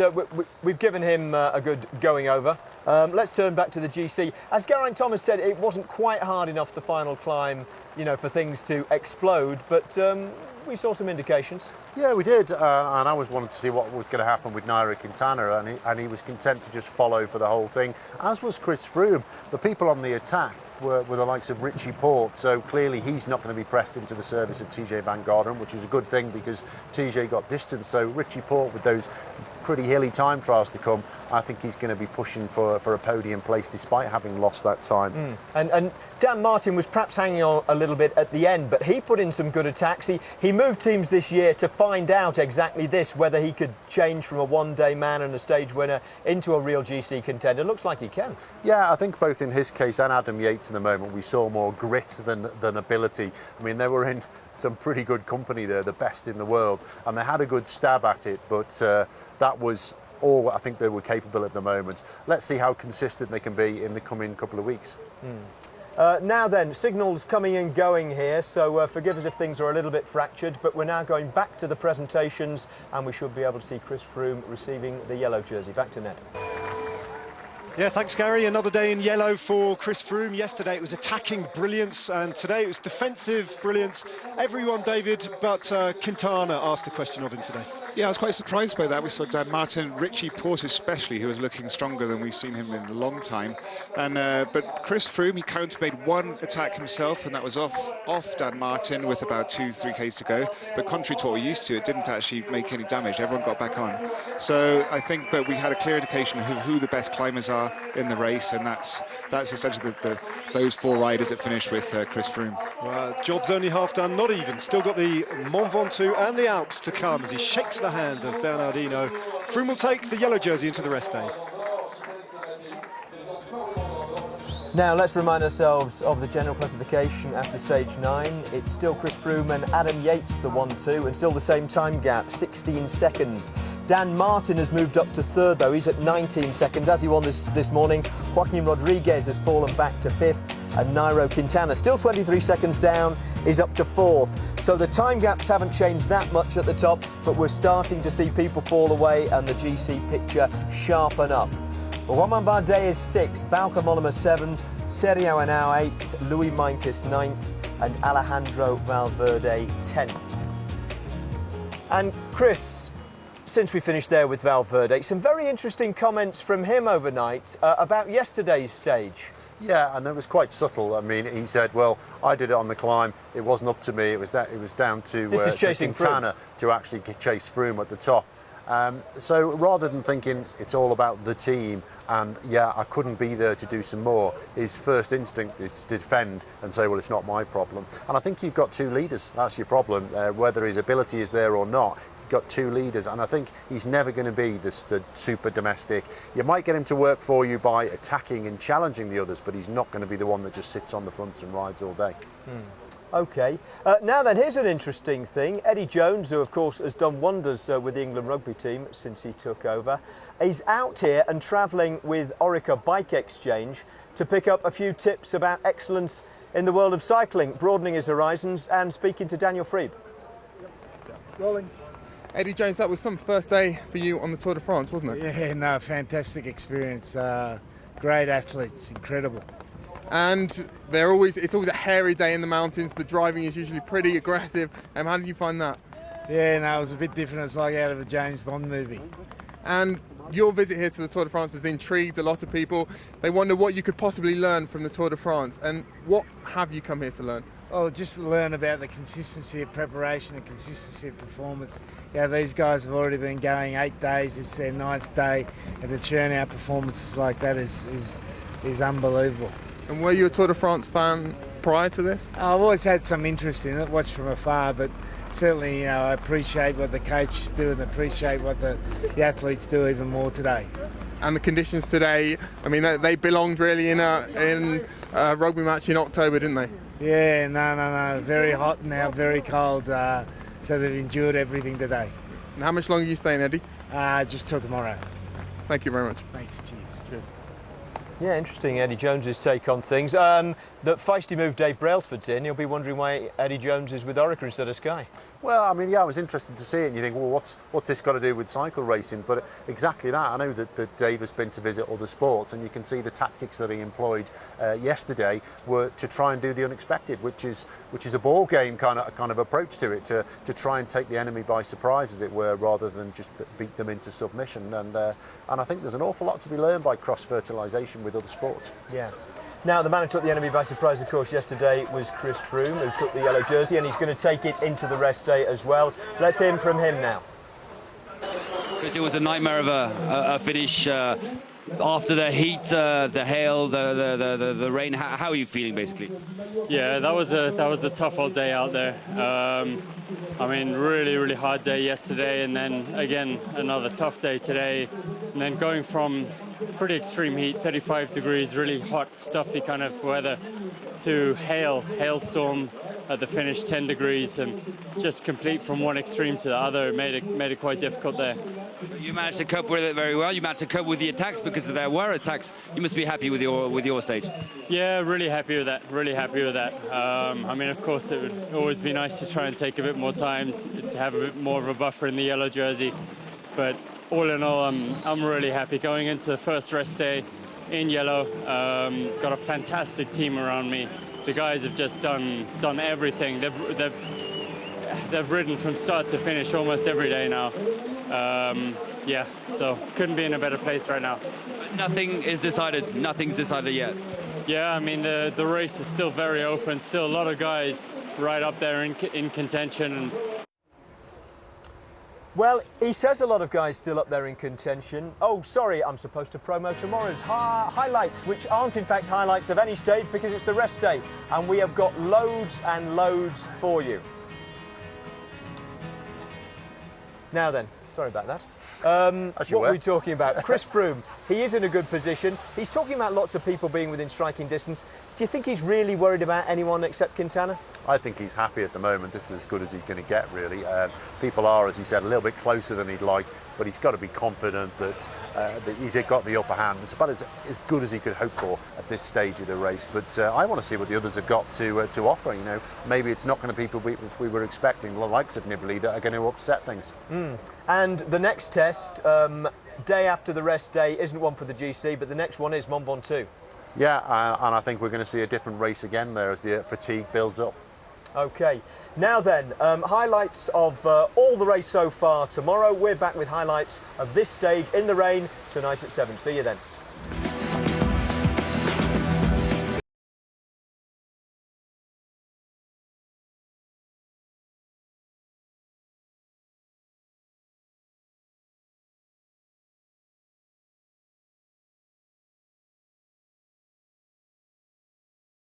B: we've given him a good going over. Let's turn back to the GC. As Geraint Thomas said, it wasn't quite hard enough, the final climb, you know, for things to explode, but we saw some indications.
C: Yeah, we did, and I was wanting to see what was going to happen with Nairo Quintana, and he was content to just follow for the whole thing, as was Chris Froome. The people on the attack were the likes of Richie Porte, so clearly he's not going to be pressed into the service of TJ Van Garderen, which is a good thing because TJ got distance. So Richie Porte, with those pretty hilly time trials to come, I think he's going to be pushing for a podium place despite having lost that time.
B: And Dan Martin was perhaps hanging on a little bit at the end, but he put in some good attacks. He moved teams this year to find out exactly this, whether he could change from a one-day man and a stage winner into a real GC contender. Looks like he can.
C: Yeah, I think both in his case and Adam Yates in the moment, we saw more grit than ability. I mean, they were in some pretty good company there, the best in the world, and they had a good stab at it, but that was all I think they were capable at the moment. Let's see how consistent they can be in the coming couple of weeks.
B: Now then, signals coming and going here, so forgive us if things are a little bit fractured, but we're now going back to the presentations, and we should be able to see Chris Froome receiving the yellow jersey. Back to Ned.
D: Yeah, thanks, Gary. Another day in yellow for Chris Froome. Yesterday it was attacking brilliance, and today it was defensive brilliance. Everyone, David, but Quintana asked a question of him today.
E: Yeah, I was quite surprised by that. We saw Dan Martin, Richie Porte especially, who was looking stronger than we've seen him in a long time. And but Chris Froome, he countermade one attack himself, and that was off Dan Martin with about 2-3 Ks to go. But contrary to what we're used to, it didn't actually make any damage. Everyone got back on. So I think that we had a clear indication of who the best climbers are in the race, and that's essentially those 4 riders that finished with Chris Froome.
D: Job's only half done, not even. Still got the Mont Ventoux and the Alps to come as he shakes the hand of Bernardino. Froome will take the yellow jersey into the rest day.
B: Now let's remind ourselves of the general classification after stage 9. It's still Chris Froome and Adam Yates, the 1-2, and still the same time gap, 16 seconds. Dan Martin has moved up to 3rd though, he's at 19 seconds. As he won this morning, Joaquin Rodriguez has fallen back to 5th, and Nairo Quintana, still 23 seconds down, is up to 4th. So the time gaps haven't changed that much at the top, but we're starting to see people fall away and the GC picture sharpen up. Romain Bardet is 6th, Bauke Mollema 7th, Sergio Henao 8th, Louis Meintjes 9th, and Alejandro Valverde 10th. And Chris, since we finished there with Valverde, some very interesting comments from him overnight about yesterday's stage.
C: Yeah, and it was quite subtle. I mean, he said, well, I did it on the climb, it wasn't up to me, it was down to Quintana to actually chase Froome at the top. So rather than thinking it's all about the team and, yeah, I couldn't be there to do some more, his first instinct is to defend and say, well, it's not my problem. And I think you've got 2 leaders. That's your problem. Whether his ability is there or not, you've got 2 leaders. And I think he's never going to be the super domestic. You might get him to work for you by attacking and challenging the others, but he's not going to be the one that just sits on the front and rides all day.
B: OK. Now then, here's an interesting thing. Eddie Jones, who of course has done wonders with the England rugby team since he took over, is out here and travelling with Orica Bike Exchange to pick up a few tips about excellence in the world of cycling, broadening his horizons and speaking to Daniel Friebe.
K: Rolling. Eddie Jones, that was some first day for you on the Tour de France, wasn't it?
M: Yeah, no, fantastic experience. Great athletes, incredible.
K: And it's always a hairy day in the mountains. The driving is usually pretty aggressive. How did you find that?
M: Yeah, no, it was a bit different. It's like out of a James Bond movie.
K: And your visit here to the Tour de France has intrigued a lot of people. They wonder what you could possibly learn from the Tour de France. And what have you come here to learn?
M: Well, just to learn about the consistency of preparation, the consistency of performance. Yeah, these guys have already been going 8 days. It's their 9th day, and to churn out performances like that is unbelievable.
K: And were you a Tour de France fan prior to this?
M: I've always had some interest in it, watched from afar, but certainly, I appreciate what the coaches do and appreciate what the athletes do even more today.
K: And the conditions today, I mean, they belonged really in a rugby match in October, didn't they?
M: Yeah, no. Very hot now, very cold, so they've endured everything today.
K: And how much longer are you staying, Eddie?
M: Just till tomorrow.
K: Thank you very much.
M: Thanks, cheers.
B: Yeah, interesting, Eddie Jones's take on things. The feisty move Dave Brailsford's in, you'll be wondering why Eddie Jones is with Orica instead of Sky.
C: Well, I mean, yeah, I was interested to see it, and you think, well, what's this got to do with cycle racing? But exactly that. I know that Dave has been to visit other sports, and you can see the tactics that he employed yesterday were to try and do the unexpected, which is a ball game kind of approach to it, to try and take the enemy by surprise, as it were, rather than just beat them into submission. And I think there's an awful lot to be learned by cross-fertilisation with other sports.
B: Yeah. Now, the man who took the enemy by surprise, of course, yesterday was Chris Froome, who took the yellow jersey, and he's going to take it into the rest day as well. Let's hear from him now.
N: Chris, it was a nightmare of a finish after the heat, the hail, the rain. How are you feeling, basically?
O: Yeah, that was a tough old day out there. I mean, really hard day yesterday, and then again another tough day today, and then going from pretty extreme heat, 35 degrees, really hot, stuffy kind of weather, to hailstorm at the finish, 10 degrees, and just complete from one extreme to the other. It made it quite difficult there.
N: You managed to cope with it very well. You managed to cope with the attacks, because there were attacks. You must be happy with your stage.
O: Yeah, really happy with that. I mean, of course, it would always be nice to try and take a bit more time to have a bit more of a buffer in the yellow jersey, but all in all, I'm really happy going into the first rest day in yellow. Got a fantastic team around me. The guys have just done everything. They've ridden from start to finish almost every day now. Yeah, so couldn't be in a better place right now.
N: Nothing's decided yet.
O: Yeah, I mean, the race is still very open. Still a lot of guys right up there in contention.
B: Well, he says a lot of guys still up there in contention. Oh, sorry, I'm supposed to promo tomorrow's highlights, which aren't in fact highlights of any stage, because it's the rest day, and we have got loads and loads for you. Now then, sorry about that. What were we talking about? Chris Froome, he is in a good position. He's talking about lots of people being within striking distance. Do you think he's really worried about anyone except Quintana?
C: I think he's happy at the moment. This is as good as he's going to get, really. People are, as he said, a little bit closer than he'd like, but he's got to be confident that he's got the upper hand. It's about as good as he could hope for at this stage of the race. But I want to see what the others have got to offer. You know, maybe it's not going to be people we were expecting, the likes of Nibali, that are going to upset things.
B: And the next test, day after the rest day, isn't one for the GC, but the next one is Mont Ventoux.
C: Yeah, and I think we're going to see a different race again there as the fatigue builds up.
B: OK, now then, highlights of all the race so far tomorrow. We're back with highlights of this stage in the rain tonight at 7. See you then.